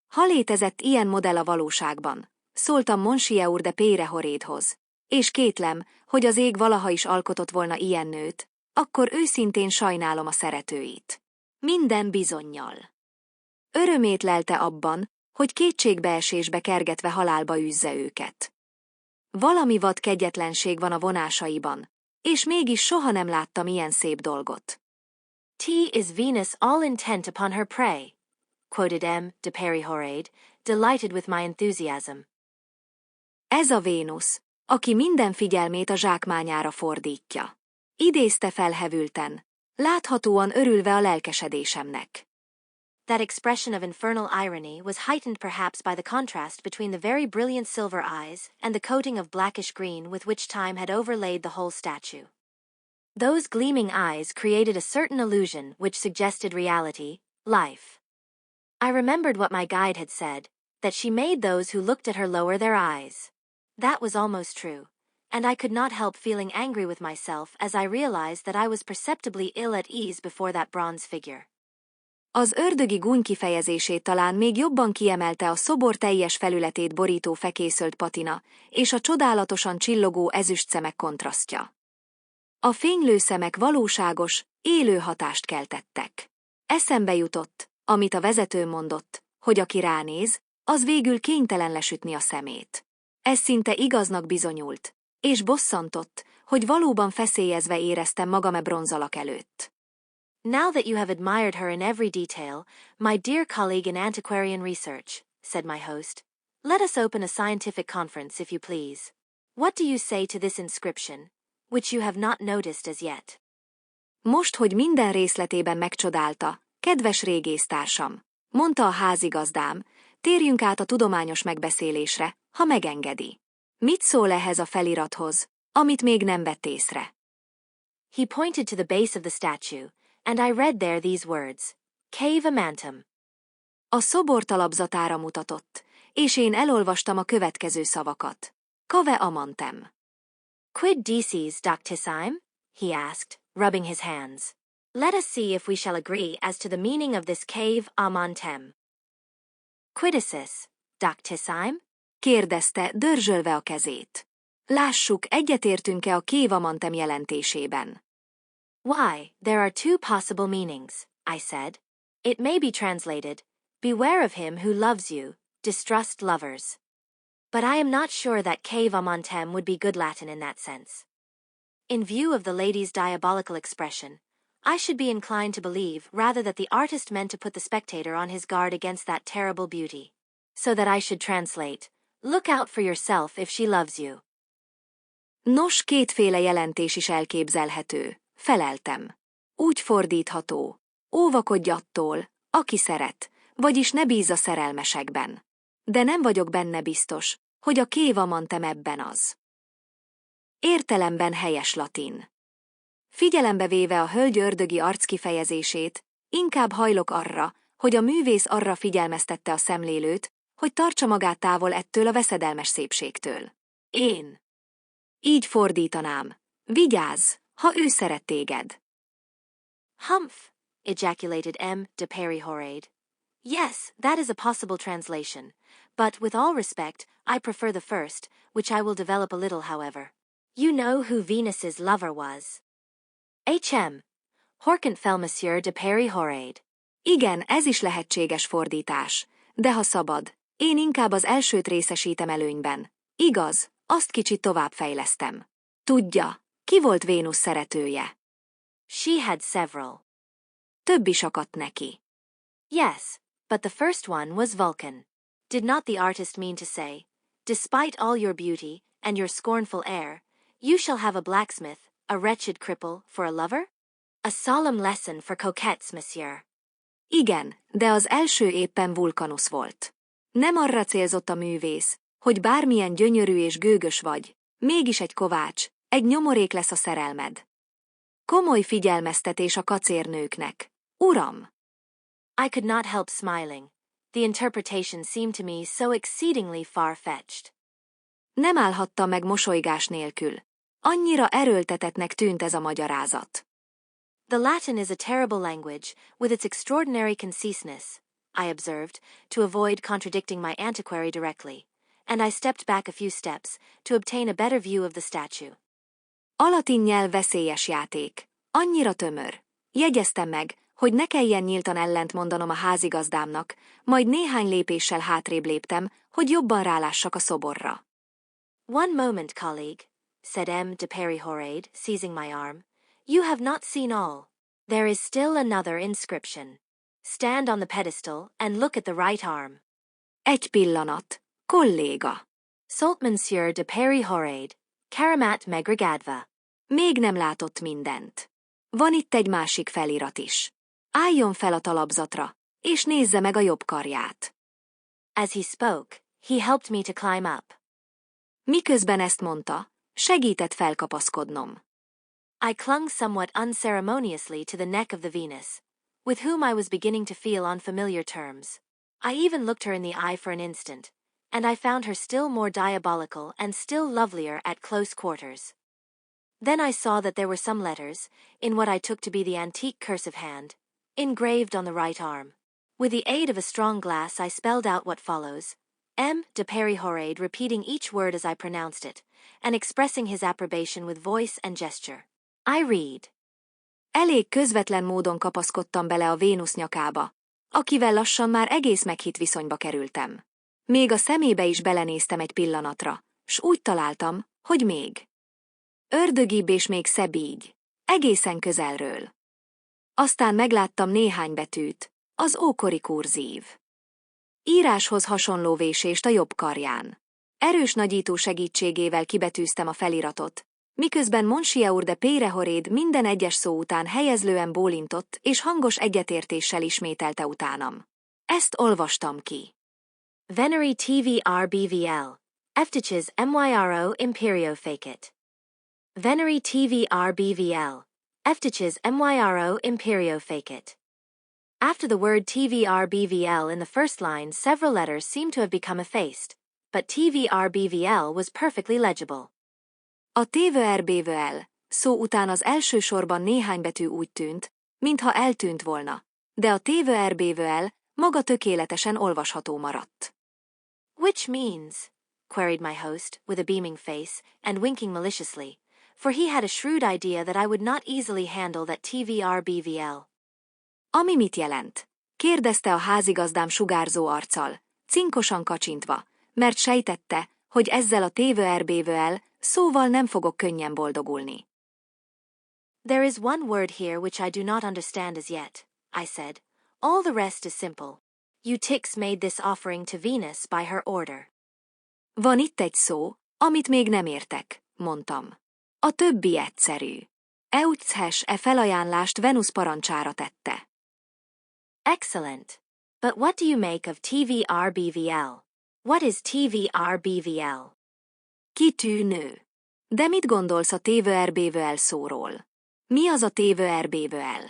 Ha létezett ilyen modell a valóságban, szóltam Monsieur de Pérehorédhoz, és kétlem, hogy az ég valaha is alkotott volna ilyen nőt, akkor őszintén sajnálom a szeretőit. Minden bizonnyal. Örömét lelte abban, hogy kétségbeesésbe kergetve halálba űzze őket. Valami vad kegyetlenség van a vonásaiban, és mégis soha nem láttam ilyen szép dolgot. T is Venus all intent upon her prey, quoted M. de Périhorade, delighted with my enthusiasm. Ez a Vénusz, aki minden figyelmét a zsákmányára fordítja. Idézte felhevülten, láthatóan örülve a lelkesedésemnek. That expression of infernal irony was heightened perhaps by the contrast between the very brilliant silver eyes and the coating of blackish green with which time had overlaid the whole statue. Those gleaming eyes created a certain illusion which suggested reality, life. I remembered what my guide had said, that she made those who looked at her lower their eyes. That was almost true, and I could not help feeling angry with myself as I realized that I was perceptibly ill at ease before that bronze figure. Az ördögi gúny kifejezését talán még jobban kiemelte a szobor teljes felületét borító fekészölt patina és a csodálatosan csillogó ezüst szemek kontrasztja. A fénylő szemek valóságos, élő hatást keltettek. Eszembe jutott, amit a vezető mondott, hogy aki ránéz, az végül kénytelen lesütni a szemét. Ez szinte igaznak bizonyult, és bosszantott, hogy valóban feszélyezve éreztem magam e bronzalak előtt. Now that you have admired her in every detail, my dear colleague in antiquarian research, said my host, let us open a scientific conference if you please. What do you say to this inscription, which you have not noticed as yet? Most, hogy minden részletében megcsodálta, kedves régésztársam, mondta a házigazdám, térjünk át a tudományos megbeszélésre, ha megengedi. Mit szól ehhez a felirathoz, amit még nem vett észre? He pointed to the base of the statue, and I read there these words, Cave Amantum. A szobor talapzatára mutatott, és én elolvastam a következő szavakat. Cave Amantem. Quid dices, doctissime? He asked, rubbing his hands. Let us see if we shall agree as to the meaning of this cave Amantem. Quidicis, doctissime? Kérdezte, dörzsölve a kezét. Lássuk, egyetértünk-e a Cave Amantem jelentésében. Why, there are two possible meanings, I said. It may be translated, beware of him who loves you, distrust lovers. But I am not sure that cave amantem would be good Latin in that sense. In view of the lady's diabolical expression, I should be inclined to believe rather that the artist meant to put the spectator on his guard against that terrible beauty. So that I should translate, look out for yourself if she loves you. Nos, kétféle jelentés is elképzelhető, feleltem. Úgy fordítható, óvakodj attól, aki szeret, vagyis ne bízz a szerelmesekben. De nem vagyok benne biztos, hogy a cave amantem ebben az. Értelemben helyes latin. Figyelembe véve a hölgy ördögi arc kifejezését, inkább hajlok arra, hogy a művész arra figyelmeztette a szemlélőt, hogy tartsa magát távol ettől a veszedelmes szépségtől. Én. Így fordítanám. Vigyázz, ha ő szeret téged. Humph! Ejaculated M. de Périhorade. Yes, that is a possible translation, but with all respect, I prefer the first, which I will develop a little, however. You know who Venus's lover was. H.M. Horkant fel Monsieur de Périhorade. Igen, ez is lehetséges fordítás, de ha szabad, én inkább az elsőt részesítem előnyben. Igaz, azt kicsit továbbfejlesztem. Tudja, ki volt Vénusz szeretője? She had several. Több is akadt neki. Yes, but the first one was Vulcan. Did not the artist mean to say, despite all your beauty and your scornful air, you shall have a blacksmith, a wretched cripple, for a lover? A solemn lesson for coquettes, monsieur. Igen, de az első éppen Vulkanusz volt. Nem arra célzott a művész, hogy bármilyen gyönyörű és gőgös vagy, mégis egy kovács, egy nyomorék lesz a szerelmed. Komoly figyelmeztetés a kacérnőknek. Uram! I could not help smiling. The interpretation seemed to me so exceedingly far-fetched. Nem állhattam meg mosolygás nélkül. Annyira erőltetettnek tűnt ez a magyarázat. The Latin is a terrible language, with its extraordinary conciseness, I observed, to avoid contradicting my antiquary directly, and I stepped back a few steps to obtain a better view of the statue. A latin nyelv veszélyes játék. Annyira tömör. Jegyeztem meg, hogy ne kelljen nyíltan ellent mondanom a házigazdámnak, majd néhány lépéssel hátrébb léptem, hogy jobban rálássak a szoborra. One moment, colleague, said M. de Périhorade, seizing my arm. You have not seen all. There is still another inscription. Stand on the pedestal and look at the right arm. Egy pillanat, kolléga. Szólt Monsieur de Périhorade, Karamat megregadva. Még nem látott mindent. Van itt egy másik felirat is. Álljon fel a talapzatra, és nézze meg a jobb karját. As he spoke, he helped me to climb up. Miközben ezt mondta, segített felkapaszkodnom. I clung somewhat unceremoniously to the neck of the Venus, with whom I was beginning to feel on familiar terms. I even looked her in the eye for an instant, and I found her still more diabolical and still lovelier at close quarters. Then I saw that there were some letters, in what I took to be the antique cursive hand, engraved on the right arm. With the aid of a strong glass I spelled out what follows, M. de Périhorade repeating each word as I pronounced it, and expressing his approbation with voice and gesture. I read. Elég közvetlen módon kapaszkodtam bele a Vénusz nyakába, akivel lassan már egész meghitt viszonyba kerültem. Még a szemébe is belenéztem egy pillanatra, s úgy találtam, hogy még ördögibb és még szebb így, egészen közelről. Aztán megláttam néhány betűt, az ókori kurzív. Íráshoz hasonló vésést a jobb karján. Erős nagyító segítségével kibetűztem a feliratot, miközben Monsieur de Périhorade minden egyes szó után helyezlően bólintott és hangos egyetértéssel ismételte utánam. Ezt olvastam ki. Venere TVRBVL. Eftiches MYRO Imperio Facit. Venere TVRBVL. Eftiches MYRO Imperio Facit. After the word TVRBVL in the first line, several letters seemed to have become effaced, but TVRBVL was perfectly legible. A TVRBVL szó után az első sorban néhány betű úgy tűnt, mintha eltűnt volna, de a TVRBVL maga tökéletesen olvasható maradt. Which means, queried my host, with a beaming face, and winking maliciously, for he had a shrewd idea that I would not easily handle that TVRBVL. Ami mit jelent? Kérdezte a házigazdám sugárzó arccal, cinkosan kacsintva, mert sejtette, hogy ezzel a TVRBVL szóval nem fogok könnyen boldogulni. There is one word here which I do not understand as yet, I said. All the rest is simple. You ticks made this offering to Venus by her order. Van itt egy szó, amit még nem értek, mondtam. A többi egyszerű. Euches felajánlást Venusz parancsára tette. Excellent. But what do you make of TVRBVL? What is TVRBVL? Kitűnő. De mit gondolsz a TVRBVL szóról? Mi az a TVRBVL?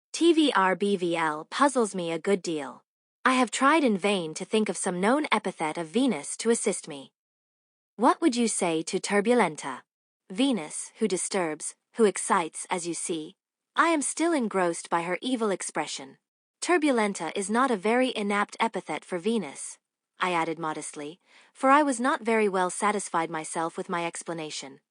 TVRBVL puzzles me a good deal. I have tried in vain to think of some known epithet of Venus to assist me. What would you say to turbulenta? Venus, who disturbs, who excites, as you see. I am still engrossed by her evil expression. Turbulenta is not a very inapt epithet for Venus, I added modestly, for I was not very well satisfied myself with my explanation.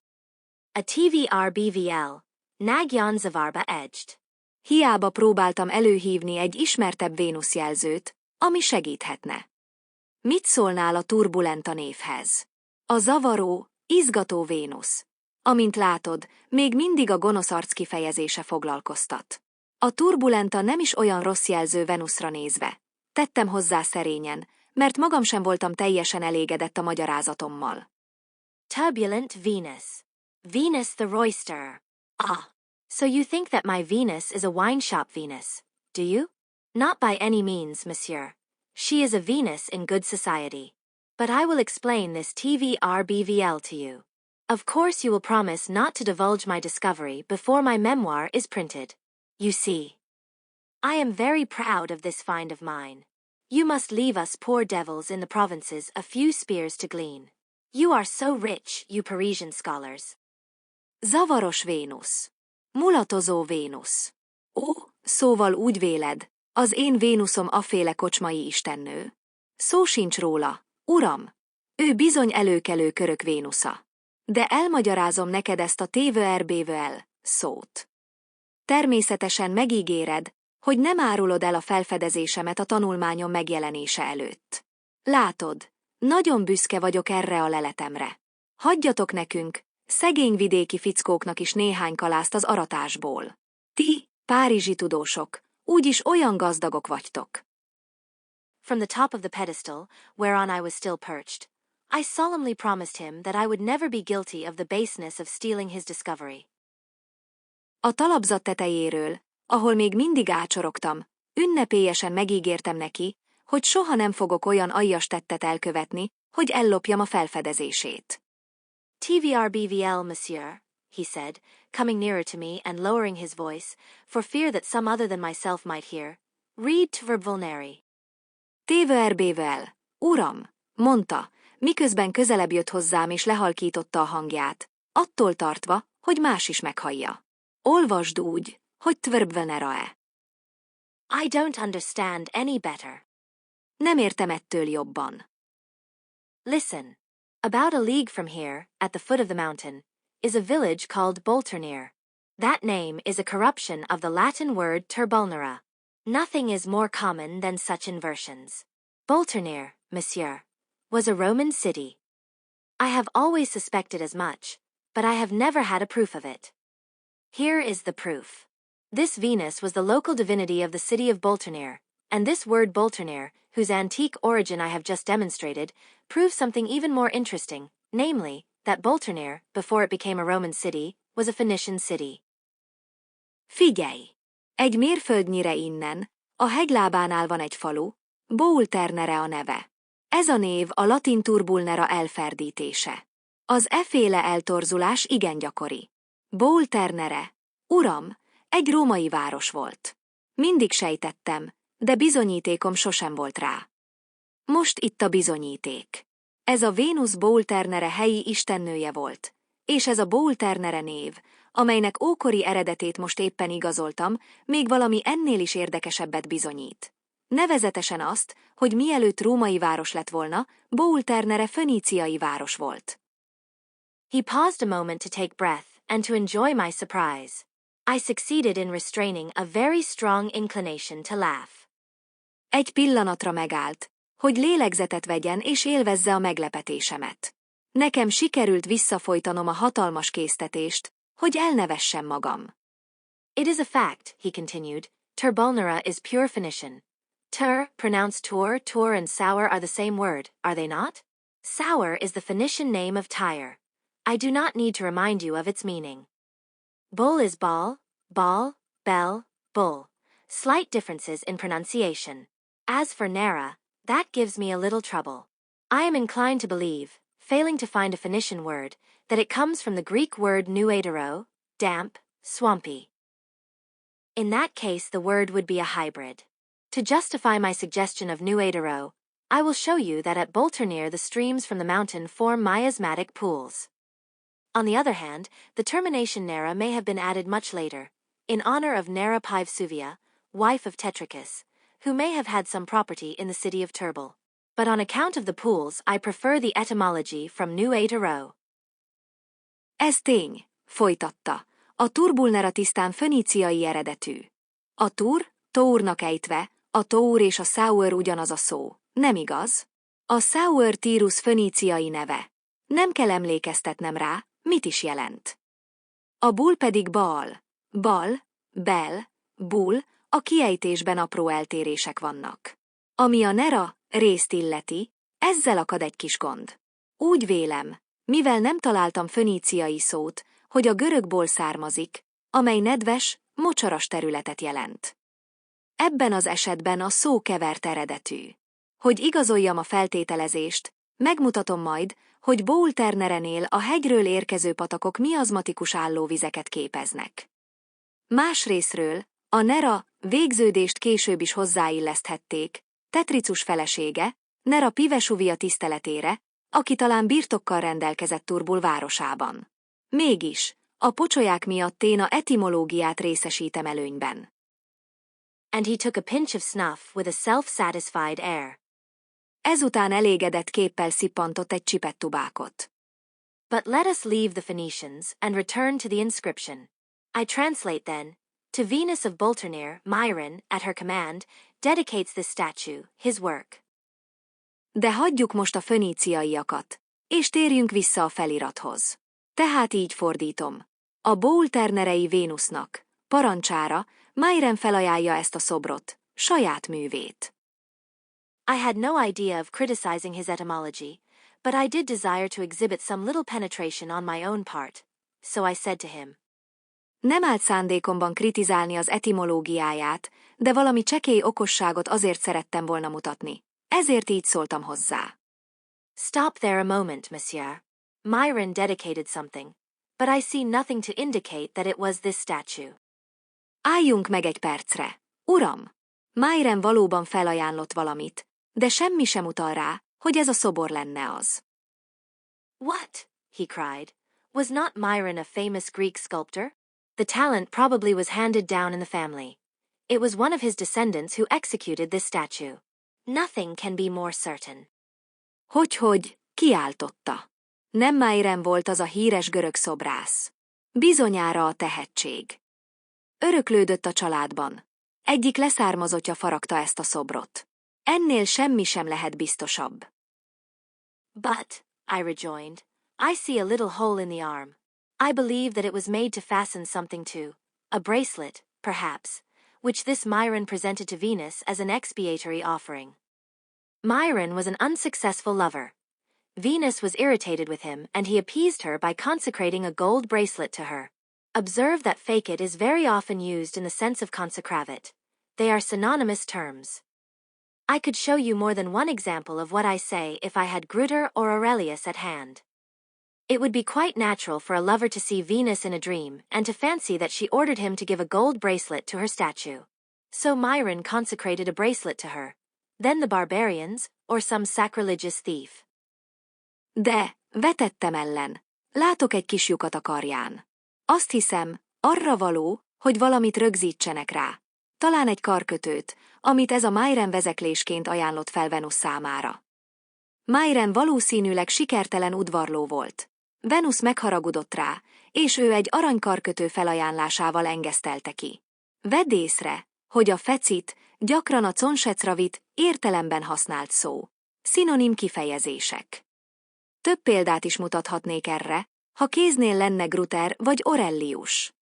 A TVRBVL, Nagyan zavarba edged. Hiába próbáltam előhívni egy ismertebb Vénusz jelzőt, ami segíthetne. Mit szólnál a turbulenta névhez? A zavaró, izgató Vénusz. Amint látod, még mindig a gonosz arc kifejezése foglalkoztat. A turbulenta nem is olyan rossz jelző Venuszra nézve. Tettem hozzá szerényen, mert magam sem voltam teljesen elégedett a magyarázatommal. Turbulent Venus. Venus the roisterer. Ah, so you think that my Venus is a wine shop Venus, do you? Not by any means, monsieur. She is a Venus in good society. But I will explain this TVRBVL to you. Of course you will promise not to divulge my discovery before my memoir is printed. You see. I am very proud of this find of mine. You must leave us poor devils in the provinces a few spears to glean. You are so rich, you Parisian scholars. Zavaros Vénusz. Mulatozó Vénusz. Ó, szóval úgy véled, az én Vénuszom aféle kocsmai istennő. Szó sincs róla, uram. Ő bizony előkelő körök Vénusza. De elmagyarázom neked ezt a TVRBVL szót. Természetesen megígéred, hogy nem árulod el a felfedezésemet a tanulmányom megjelenése előtt. Látod, nagyon büszke vagyok erre a leletemre. Hagyjatok nekünk, szegény vidéki fickóknak is néhány kalászt az aratásból. Ti, párizsi tudósok, úgyis olyan gazdagok vagytok. From the top of the pedestal, whereon I was still perched, I solemnly promised him that I would never be guilty of the baseness of stealing his discovery. A talapzat tetejéről, ahol még mindig ácsorogtam, ünnepélyesen megígértem neki, hogy soha nem fogok olyan aljas tettet elkövetni, hogy ellopjam a felfedezését. TVRBVL, monsieur, he said, coming nearer to me and lowering his voice, for fear that some other than myself might hear. Read TVRBVL. TVRBVL, uram, mondta, miközben közelebb jött hozzám és lehalkította a hangját, attól tartva, hogy más is meghallja. Olvasd úgy, hogy TVRBVL-e. I don't understand any better. Nem értem ettől jobban. Listen. About a league from here, at the foot of the mountain, is a village called Bolterneer. That name is a corruption of the Latin word turbulnera. Nothing is more common than such inversions. Bolterneer, monsieur, was a Roman city. I have always suspected as much, but I have never had a proof of it. Here is the proof. This Venus was the local divinity of the city of Bolterneer, and this word Bolterneer, whose antique origin I have just demonstrated, proves something even more interesting, namely, that Bolterneer, before it became a Roman city, was a Phoenician city. Figyelj! Egy mérföldnyire innen, a hegylábánál van egy falu, Bolternere a neve. Ez a név a latin turbulnera elferdítése. Az efféle eltorzulás igen gyakori. Bolternere, uram, egy római város volt. Mindig sejtettem, de bizonyítékom sosem volt rá. Most itt a bizonyíték. Ez a Vénusz Bolternere helyi istennője volt, és ez a Bolternere név, amelynek ókori eredetét most éppen igazoltam, még valami ennél is érdekesebbet bizonyít. Nevezetesen azt, hogy mielőtt római város lett volna, Bolternere föníciai város volt. He paused a moment to take breath and to enjoy my surprise. I succeeded in restraining a very strong inclination to laugh. Egy pillanatra megállt, hogy lélegzetet vegyen és élvezze a meglepetésemet. Nekem sikerült visszafolytanom a hatalmas késztetést, hogy elnevessem magam. It is a fact, he continued, turbulnera is pure Phoenician. Pronounced tur and sour are the same word, are they not? Sour is the Phoenician name of Tyre. I do not need to remind you of its meaning. Bull is ball, bell, bull. Slight differences in pronunciation. As for Nera, that gives me a little trouble. I am inclined to believe, failing to find a Phoenician word, that it comes from the Greek word nuaidero, damp, swampy. In that case the word would be a hybrid. To justify my suggestion of nuaidero, I will show you that at Bolterneer the streams from the mountain form miasmatic pools. On the other hand, the termination Nera may have been added much later, in honor of Narrated, wife of Tetricus, who may have had some property in the city of Tubal. But on account of the pools, I prefer the etymology from New A to Rho. Ez tény, folytatta. A turbulnera tisztán föníciai eredetű. A tur, tournak ejtve, a tour és a saur ugyanaz a szó, nem igaz? A saur Tírus föníciai neve. Nem kell emlékeztetnem rá, mit is jelent. A bull pedig Baal. Bal, bel, bull, a kiejtésben apró eltérések vannak. Ami a nera részt illeti, ezzel akad egy kis gond. Úgy vélem, mivel nem találtam föníciai szót, hogy a görögból származik, amely nedves, mocsaras területet jelent. Ebben az esetben a szó kevert eredetű. Hogy igazoljam a feltételezést, megmutatom majd, hogy Boulternerenél a hegyről érkező patakok miazmatikus állóvizeket képeznek. Másrészről, a Nera végződést később is hozzáilleszthették, Tetricus felesége, Nera Pivesuvia tiszteletére, aki talán birtokkal rendelkezett Turbul városában. Mégis, a pocsolyák miatt én a etimológiát részesítem előnyben. And he took a pinch of snuff with a self-satisfied air. Ezután elégedett képpel szippantott egy csipet tubákot. But let us leave the Phoenicians and return to the inscription. I translate then, to Venus of Bolterneer, Myron, at her command, dedicates this statue, his work. De hagyjuk most a föníciaiakat, és térjünk vissza a felirathoz. Tehát így fordítom. A Boulternerei Vénusznak, parancsára, Myron felajánlja ezt a szobrot, saját művét. I had no idea of criticizing his etymology, but I did desire to exhibit some little penetration on my own part, so I said to him. Nem állt szándékomban kritizálni az etimológiáját, de valami csekély okosságot azért szerettem volna mutatni. Ezért így szóltam hozzá. Stop there a moment, monsieur. Myron dedicated something, but I see nothing to indicate that it was this statue. Álljunk meg egy percre. Uram! Myron valóban felajánlott valamit, de semmi sem utal rá, hogy ez a szobor lenne az. What? He cried. Was not Myron a famous Greek sculptor? The talent probably was handed down in the family. It was one of his descendants who executed this statue. Nothing can be more certain. Hogy, kiáltotta. Nem Myron volt az a híres görög szobrász. Bizonyára a tehetség. Öröklődött a családban. Egyik leszármazottja faragta ezt a szobrot. Ennél semmi sem lehet biztosabb. But, I rejoined, I see a little hole in the arm. I believe that it was made to fasten something to, a bracelet, perhaps, which this Myron presented to Venus as an expiatory offering. Myron was an unsuccessful lover. Venus was irritated with him and he appeased her by consecrating a gold bracelet to her. Observe that facet is very often used in the sense of consecravit. They are synonymous terms. I could show you more than one example of what I say if I had Grutter or Aurelius at hand. It would be quite natural for a lover to see Venus in a dream and to fancy that she ordered him to give a gold bracelet to her statue. So Myron consecrated a bracelet to her. Then the barbarians, or some sacrilegious thief. De, vetettem ellen. Látok egy kis lyukat a karján. Azt hiszem, arra való, hogy valamit rögzítsenek rá. Talán egy karkötőt, amit ez a Myron vezeklésként ajánlott fel Venus számára. Myron valószínűleg sikertelen udvarló volt. Venus megharagudott rá, és ő egy aranykarkötő felajánlásával engesztelte ki. Vedd észre, hogy a fecit gyakran a consecravit értelemben használt szó. Szinonim kifejezések. Több példát is mutathatnék erre, ha kéznél lenne Grutter vagy Aurelius.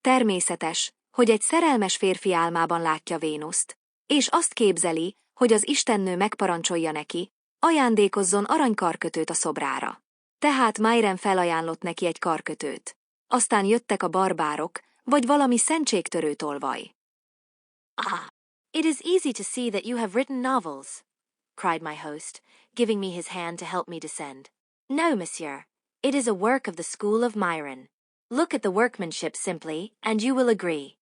Természetes, hogy egy szerelmes férfi álmában látja Vénuszt, és azt képzeli, hogy az istennő megparancsolja neki, ajándékozzon aranykarkötőt a szobrára. Tehát Myron felajánlott neki egy karkötőt. Aztán jöttek a barbárok, vagy valami szentségtörő tolvaj. Ah, it is easy to see that you have written novels, cried my host, giving me his hand to help me descend. No, monsieur, it is a work of the school of Myron. Look at the workmanship simply, and you will agree.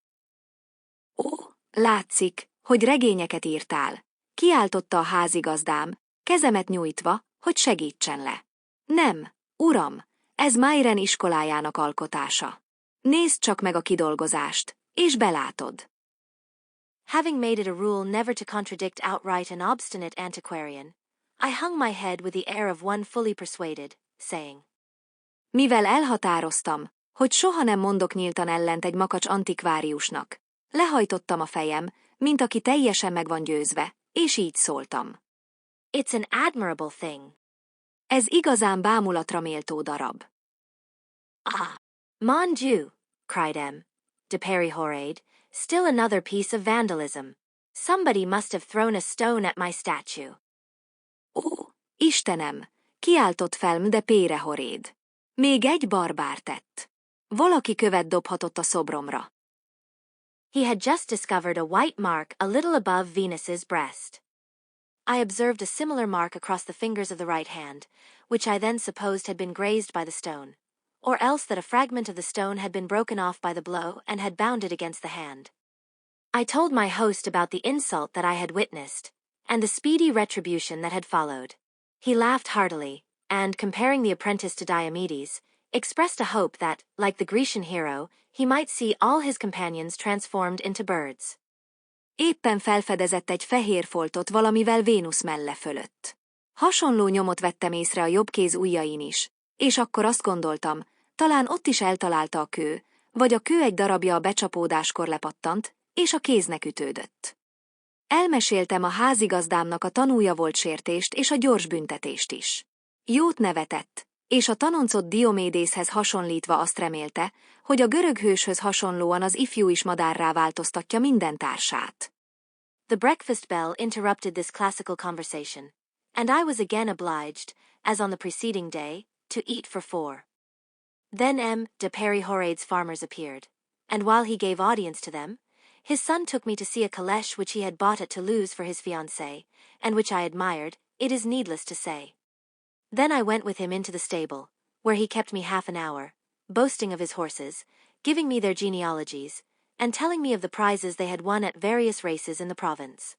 Ó, látszik, hogy regényeket írtál. Kiáltotta a házigazdám, kezemet nyújtva, hogy segítsen le. Nem, uram, ez Myron iskolájának alkotása. Nézd csak meg a kidolgozást, és belátod. Having made it a rule never to contradict outright an obstinate antiquarian, I hung my head with the air of one fully persuaded, saying, Mivel elhatároztam, hogy soha nem mondok nyíltan ellent egy makacs antikváriusnak, lehajtottam a fejem, mint aki teljesen meg van győzve, és így szóltam. It's an admirable thing. Ez igazán bámulatra méltó darab. Ah, mon Dieu, cried M. de Périhorade, still another piece of vandalism. Somebody must have thrown a stone at my statue. Ó, Istenem, kiáltott fel M. de Périhorade. Még egy barbár tett. Valaki követ dobhatott a szobromra. He had just discovered a white mark a little above Venus's breast. I observed a similar mark across the fingers of the right hand, which I then supposed had been grazed by the stone, or else that a fragment of the stone had been broken off by the blow and had bounded against the hand. I told my host about the insult that I had witnessed, and the speedy retribution that had followed. He laughed heartily, and, comparing the apprentice to Diomedes, expressed a hope that, like the Grecian hero, he might see all his companions transformed into birds. Éppen felfedezett egy fehér foltot valamivel Vénusz melle fölött. Hasonló nyomot vettem észre a jobb kéz ujjain is, és akkor azt gondoltam, talán ott is eltalálta a kő, vagy a kő egy darabja a becsapódáskor lepattant, és a kéznek ütődött. Elmeséltem a házigazdámnak a tanúja volt sértést és a gyors büntetést is. Jót nevetett, és a tanoncot Diomédészhez hasonlítva azt remélte, hogy a görög hőshöz hasonlóan az ifjú is madárrá változtatja minden társát. The breakfast bell interrupted this classical conversation, and I was again obliged, as on the preceding day, to eat for 4. Then M. de Périhorade's farmers appeared, and while he gave audience to them, his son took me to see a calèche which he had bought at Toulouse for his fiancée, and which I admired, it is needless to say. Then I went with him into the stable, where he kept me half an hour, boasting of his horses, giving me their genealogies, and telling me of the prizes they had won at various races in the province.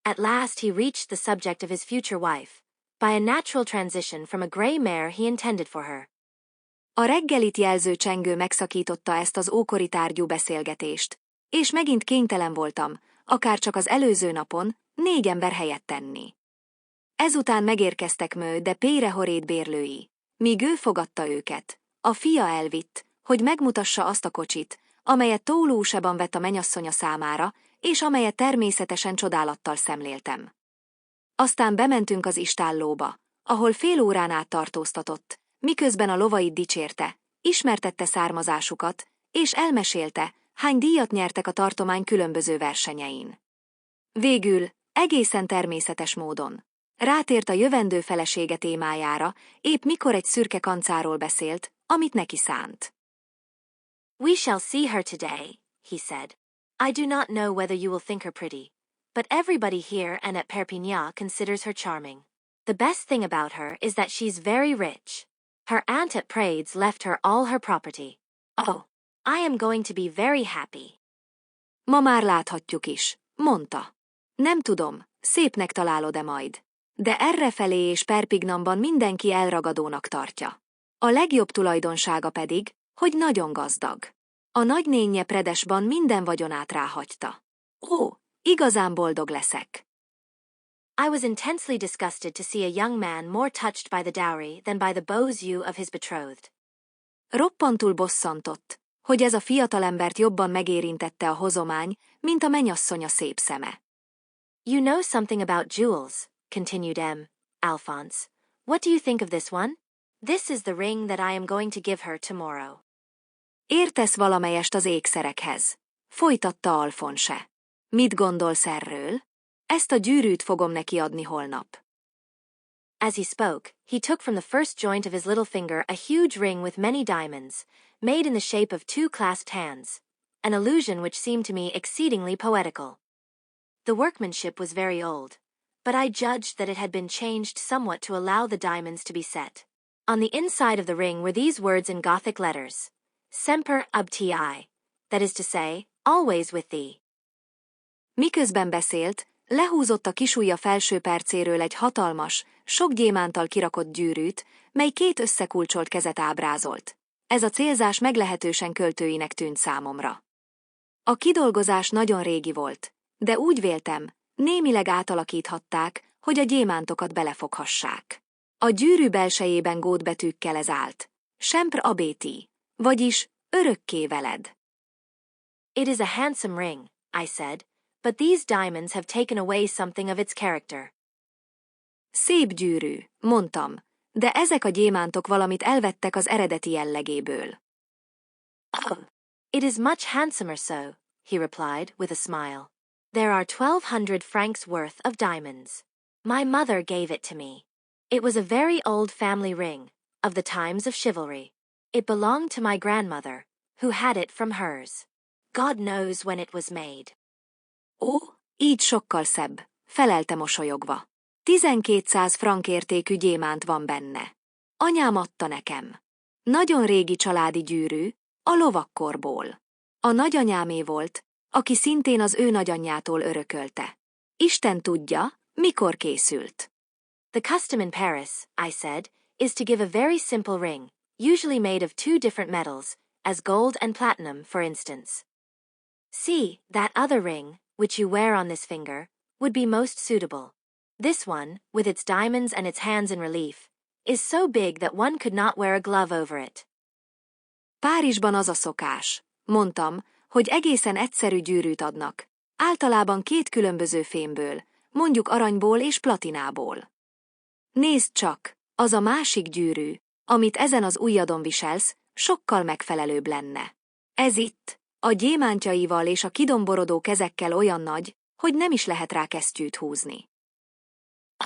At last he reached the subject of his future wife, by a natural transition from a grey mare he intended for her. A reggelit jelző csengő megszakította ezt az ókori tárgyú beszélgetést, és megint kénytelen voltam, akárcsak az előző napon, 4 ember helyett tenni. Ezután megérkeztek M. de Périhorade bérlői, míg ő fogadta őket. A fia elvitt, hogy megmutassa azt a kocsit, amelyet Toulouse-ban vett a menyasszonya számára, és amelyet természetesen csodálattal szemléltem. Aztán bementünk az istállóba, ahol fél órán át tartóztatott, miközben a lovait dicsérte, ismertette származásukat, és elmesélte, hány díjat nyertek a tartomány különböző versenyein. Végül, egészen természetes módon, rátért a jövendő felesége témájára, épp mikor egy szürke kancáról beszélt, amit neki szánt. We shall see her today, he said. I do not know whether you will think her pretty, but everybody here and at Perpignan considers her charming. The best thing about her is that she's very rich. Her aunt at Prades left her all her property. Oh, I am going to be very happy. Ma már láthatjuk is, mondta. Nem tudom, szépnek találod-e majd. De errefelé és Perpignanban mindenki elragadónak tartja. A legjobb tulajdonsága pedig, hogy nagyon gazdag. A nagynénje Predesban minden vagyonát ráhagyta. Ó, igazán boldog leszek. I was intensely disgusted to see a young man more touched by the dowry than by the beaux yeux of his betrothed. Roppantul bosszantott, hogy ez a fiatalembert jobban megérintette a hozomány, mint a menyasszonya szép szeme. You know something about jewels, continued M. Alphonse. What do you think of this one? This is the ring that I am going to give her tomorrow. Értesz valamelyest az ékszerekhez, folytatta Alfonse. Mit gondolsz erről? Ezt a gyűrűt fogom neki adni holnap. As he spoke, he took from the first joint of his little finger a huge ring with many diamonds, made in the shape of 2 clasped hands, an allusion which seemed to me exceedingly poetical. The workmanship was very old, but I judged that it had been changed somewhat to allow the diamonds to be set. On the inside of the ring were these words in Gothic letters, Semper ab ti, that is to say, always with thee. Miközben beszélt, lehúzott a kisujja felső percéről egy hatalmas, sok gyémántal kirakott gyűrűt, mely 2 összekulcsolt kezet ábrázolt. Ez a célzás meglehetősen költőinek tűnt számomra. A kidolgozás nagyon régi volt, de úgy véltem, némileg átalakíthatták, hogy a gyémántokat belefoghassák. A gyűrű belsejében gótbetűkkel ez állt. Sempr abéti, vagyis örökké veled. It is a handsome ring, I said, but these diamonds have taken away something of its character. Szép gyűrű, mondtam, de ezek a gyémántok valamit elvettek az eredeti jellegéből. Oh, it is much handsomer so, he replied with a smile. There are 1,200 francs worth of diamonds. My mother gave it to me. It was a very old family ring, of the times of chivalry. It belonged to my grandmother, who had it from hers. God knows when it was made. Ó, így sokkal szebb, felelte mosolyogva. 1200 frank értékű gyémánt van benne. Anyám adta nekem. Nagyon régi családi gyűrű, a lovakkorból. A nagyanyámé volt, aki szintén az ő nagyanyjától örökölte. Isten tudja, mikor készült. The custom in Paris, I said, is to give a very simple ring, usually made of 2 different metals, as gold and platinum, for instance. See, that other ring, which you wear on this finger, would be most suitable. This one, with its diamonds and its hands in relief, is so big that one could not wear a glove over it. Párizsban az a szokás, mondtam, hogy egészen egyszerű gyűrűt adnak, általában 2 különböző fémből, mondjuk aranyból és platinából. Nézd csak, az a másik gyűrű, amit ezen az ujjadon viselsz, sokkal megfelelőbb lenne. Ez itt, a gyémántjaival és a kidomborodó kezekkel olyan nagy, hogy nem is lehet rá kesztyűt húzni.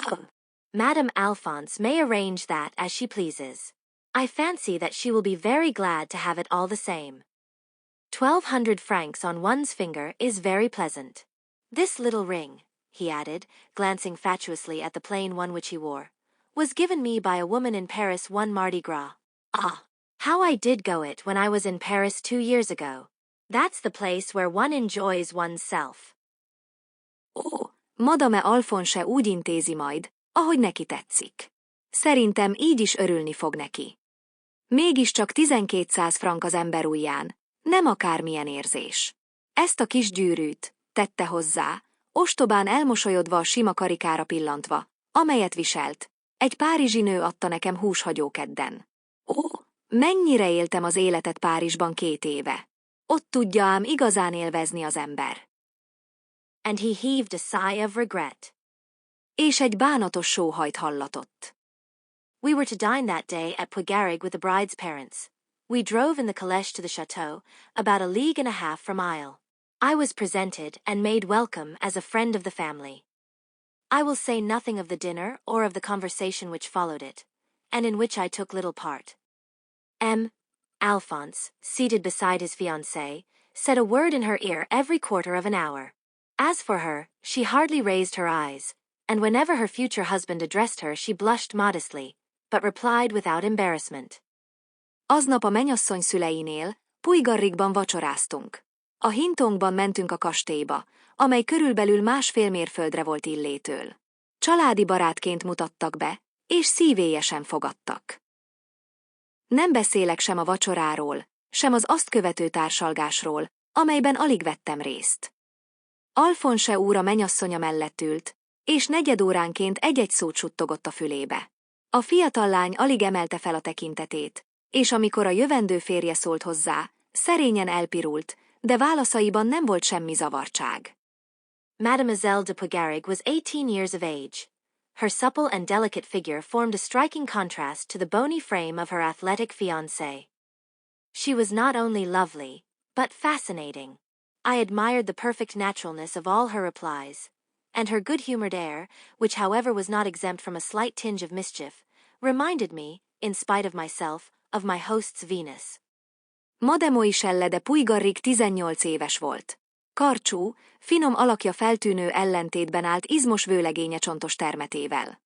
Oh, Madame Alphonse may arrange that as she pleases. I fancy that she will be very glad to have it all the same. 1,200 francs on one's finger is very pleasant. This little ring, he added, glancing fatuously at the plain one which he wore, was given me by a woman in Paris one Mardi Gras. Ah, how I did go it when I was in Paris 2 years ago. That's the place where one enjoys oneself. Ó, Madame Alphonse úgy intézi majd, ahogy neki tetszik. Szerintem így is örülni fog neki. Mégiscsak 1200 frank az ember ujján, nem akármilyen érzés. Ezt a kis gyűrűt, tette hozzá, ostobán elmosolyodva a sima karikára pillantva, amelyet viselt, egy párizsi nő adta nekem húshagyókedden. Ó, mennyire éltem az életet Párizsban 2 éve. Ott tudja ám igazán élvezni az ember. And he heaved a sigh of regret. És egy bánatos sóhajt hallatott. We were to dine that day at Puigarig with the bride's parents. We drove in the calèche to the chateau, about a league and a half from Ille. I was presented and made welcome as a friend of the family. I will say nothing of the dinner or of the conversation which followed it, and in which I took little part. Alphonse, seated beside his fiancée, said a word in her ear every quarter of an hour. As for her, she hardly raised her eyes, and whenever her future husband addressed her she blushed modestly, but replied without embarrassment. Aznap a menyasszony szüleinél, Puigarrigban vacsoráztunk. A hintónkban mentünk a kastélyba, amely körülbelül 1,5 mérföldre volt Illétől. Családi barátként mutattak be, és szívélyesen fogadtak. Nem beszélek sem a vacsoráról, sem az azt követő társalgásról, amelyben alig vettem részt. Alphonse úr a menyasszonya mellett ült, és 4 óránként egy-egy szót suttogott a fülébe. A fiatal lány alig emelte fel a tekintetét, és amikor a jövendő férje szólt hozzá, szerényen elpirult, de válaszaiban nem volt semmi zavartság. Mademoiselle de Puigarig was 18 years of age. Her supple and delicate figure formed a striking contrast to the bony frame of her athletic fiancé. She was not only lovely, but fascinating. I admired the perfect naturalness of all her replies, and her good-humored air, which however was not exempt from a slight tinge of mischief, reminded me, in spite of myself, of my host's Venus. Merimee Ille de Puigarrig 18 éves volt. Karcsú, finom alakja feltűnő ellentétben állt izmos vőlegénye csontos termetével.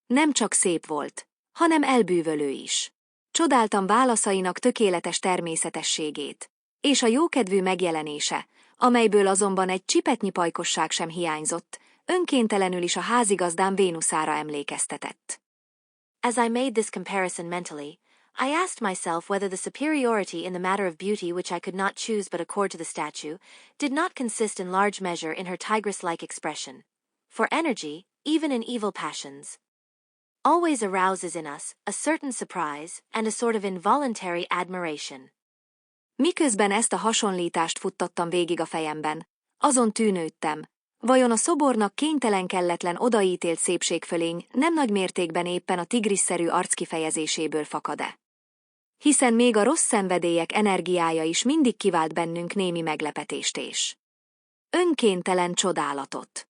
Nem csak szép volt, hanem elbűvölő is. Csodáltam válaszainak tökéletes természetességét, és a jókedvű megjelenése, amelyből azonban egy csipetnyi pajkosság sem hiányzott, önkéntelenül is a házigazdám Vénuszára emlékeztetett. As I made this comparison mentally, I asked myself whether the superiority in the matter of beauty which I could not choose but accord to the statue did not consist in large measure in her tigress-like expression. For energy, even in evil passions, always arouses in us a certain surprise and a sort of involuntary admiration. Miközben ezt a hasonlítást futtattam végig a fejemben, azon tűnődtem, vajon a szobornak kénytelen-kelletlen odaítélt szépségfölény nem nagy mértékben éppen a tigrisszerű arckifejezéséből fakad-e? Hiszen még a rossz szenvedélyek energiája is mindig kivált bennünk némi meglepetést és önkéntelen csodálatot.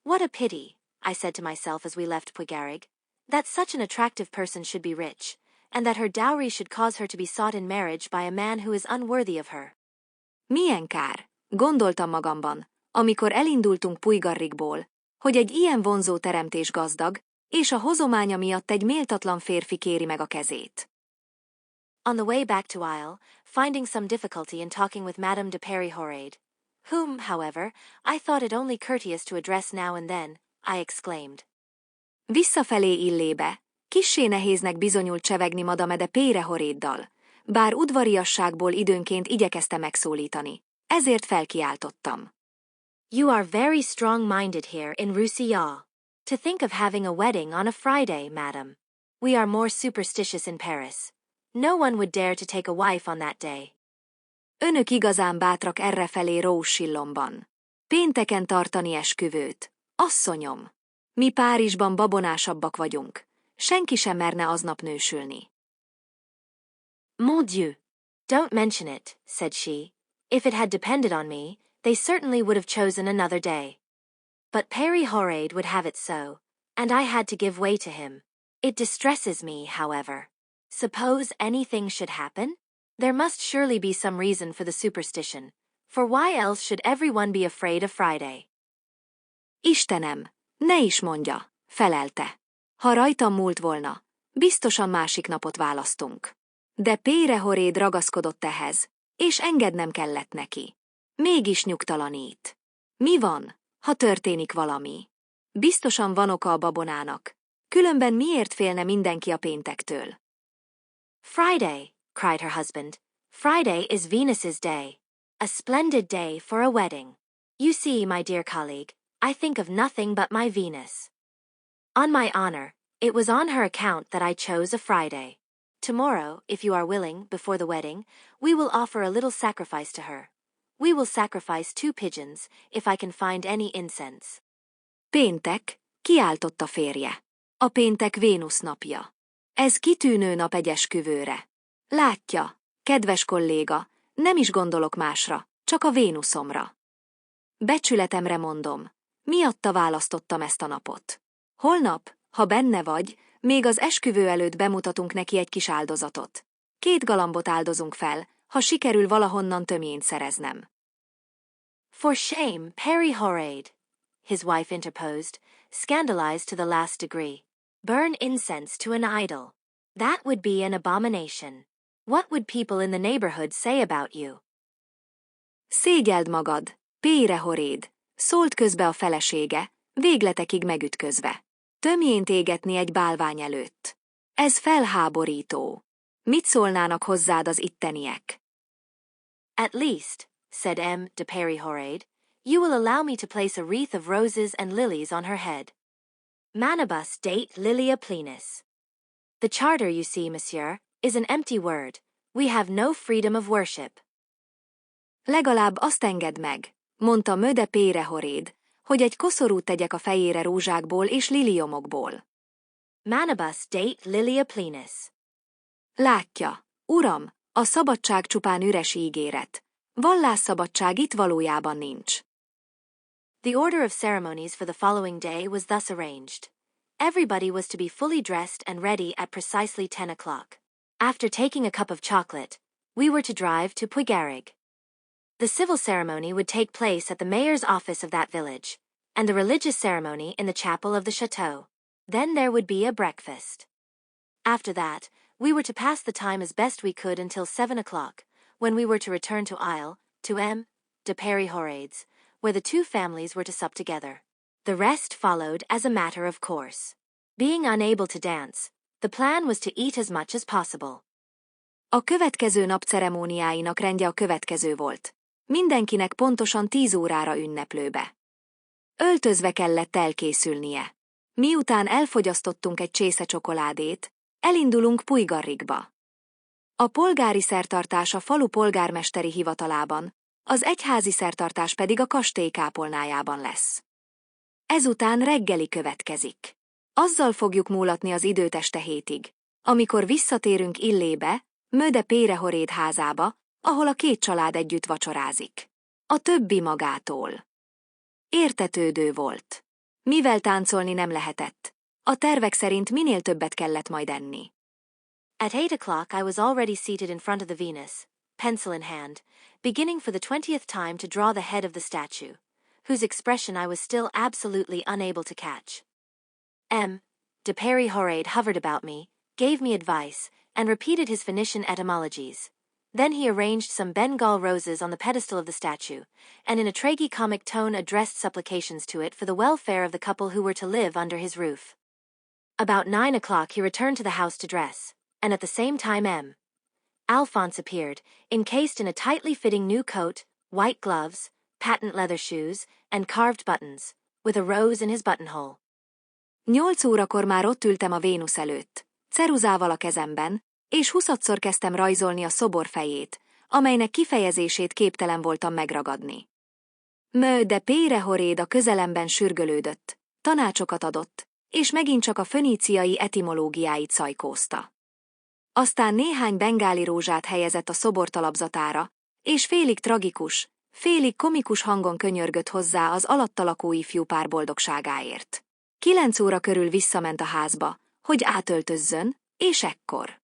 What a pity, I said to myself as we left Puigarig, that such an attractive person should be rich, and that her dowry should cause her to be sought in marriage by a man who is unworthy of her. Milyen kár, gondoltam magamban, amikor elindultunk Puigarrigból, hogy egy ilyen vonzó teremtés gazdag, és a hozománya miatt egy méltatlan férfi kéri meg a kezét. On the way back to Ille, finding some difficulty in talking with Madame de Peri-Horade, whom, however, I thought it only courteous to address now and then, I exclaimed. Visszafelé Illébe, kissé nehéznek bizonyult csevegni Madame de Peri-Horaddal, bár udvariasságból időnként igyekezte megszólítani, ezért felkiáltottam. You are very strong-minded here in Roussillon. To think of having a wedding on a Friday, madam. We are more superstitious in Paris. No one would dare to take a wife on that day. Önök igazán bátrak errefelé Roussillonban. Pénteken tartani esküvőt. Asszonyom! Mi Párizsban babonásabbak vagyunk. Senki sem merne aznap nősülni. Mon Dieu! Don't mention it, said she. If it had depended on me, they certainly would have chosen another day. But Peri-Horade would have it so, and I had to give way to him. It distresses me, however. Suppose anything should happen? There must surely be some reason for the superstition, for why else should everyone be afraid of Friday? Istenem, ne is mondja, felelte. Ha rajtam múlt volna, biztosan másik napot választunk. De Peri-Horade ragaszkodott ehhez, és engednem kellett neki. Mégis nyugtalanít. Mi van, ha történik valami? Biztosan van oka a babonának. Különben miért félne mindenki a péntektől? Friday, cried her husband. Friday is Venus's day. A splendid day for a wedding. You see, my dear colleague, I think of nothing but my Venus. On my honor, it was on her account that I chose a Friday. Tomorrow, if you are willing, before the wedding, we will offer a little sacrifice to her. We will sacrifice 2 pigeons, if I can find any incense. Péntek, kiáltotta férje. A péntek Vénusz napja. Ez kitűnő nap egy esküvőre. Látja, kedves kolléga, nem is gondolok másra, csak a Vénuszomra. Becsületemre mondom, miatta választottam ezt a napot. Holnap, ha benne vagy, még az esküvő előtt bemutatunk neki egy kis áldozatot. 2 galambot áldozunk fel, ha sikerül valahonnan tömjént szereznem. For shame, Peri-Horade, his wife interposed, scandalized to the last degree. Burn incense to an idol. That would be an abomination. What would people in the neighborhood say about you? Szégyeld magad, Peri-Horade, szólt közbe a felesége, végletekig megütközve. Tömjént égetni egy bálvány előtt. Ez felháborító. Mit szólnának hozzád az itteniek? At least, said M. de Peri-Horade, you will allow me to place a wreath of roses and lilies on her head. Manibus date lilia plenis. The charter, you see, monsieur, is an empty word. We have no freedom of worship. Legalább azt engedd meg, mondta M. de Peri-Horade, hogy egy koszorút tegyek a fejére rózsákból és liliomokból. Manibus date lilia plenis. Látja, uram, a szabadság csupán üres ígéret. Vallásszabadság itt valójában nincs. The order of ceremonies for the following day was thus arranged. Everybody was to be fully dressed and ready at precisely 10 o'clock. After taking a cup of chocolate, we were to drive to Puigarig. The civil ceremony would take place at the mayor's office of that village, and the religious ceremony in the chapel of the chateau. Then there would be a breakfast. After that, we were to pass the time as best we could until 7 o'clock, when we were to return to Ille, to M. de Peri-Horade's, where the 2 families were to sup together. The rest followed as a matter of course. Being unable to dance, The plan was to eat as much as possible. A következő nap ceremóniáinak rendje a következő volt. Mindenkinek pontosan 10 órára ünneplőbe. Öltözve kellett elkészülnie. Miután elfogyasztottunk egy csésze csokoládét, elindulunk Puigarrigba. A polgári szertartás a falu polgármesteri hivatalában, az egyházi szertartás pedig a kastély kápolnájában lesz. Ezután reggeli következik. Azzal fogjuk múlatni az időt este hétig, amikor visszatérünk Illébe, Möde Pérehoréd házába, ahol a két család együtt vacsorázik. A többi magától. Értetődő volt. Mivel táncolni nem lehetett, a tervek szerint minél többet kellett majd enni. At 8 o'clock I was already seated in front of the Venus, pencil in hand, beginning for the 20th time to draw the head of the statue, whose expression I was still absolutely unable to catch. De Pérehoréd hovered about me, gave me advice, and repeated his Phoenician etymologies. Then he arranged some Bengal roses on the pedestal of the statue, and in a tragi-comic tone addressed supplications to it for the welfare of the couple who were to live under his roof. About 9 o'clock he returned to the house to dress, and at the same time Alphonse appeared, encased in a tightly fitting new coat, white gloves, patent leather shoes, and carved buttons, with a rose in his buttonhole. 8 órakor már ott ültem a Vénusz előtt, ceruzával a kezemben, és 20-szor kezdtem rajzolni a szobor fejét, amelynek kifejezését képtelen voltam megragadni. De Pérehoréd a közelemben sürgölődött, tanácsokat adott, és megint csak a föníciai etimológiáit szajkózta. Aztán néhány bengáli rózsát helyezett a szobor talapzatára, és félig tragikus, félig komikus hangon könyörgött hozzá az alatta lakó ifjúpár boldogságáért. 9 óra körül visszament a házba, hogy átöltözzön, és ekkor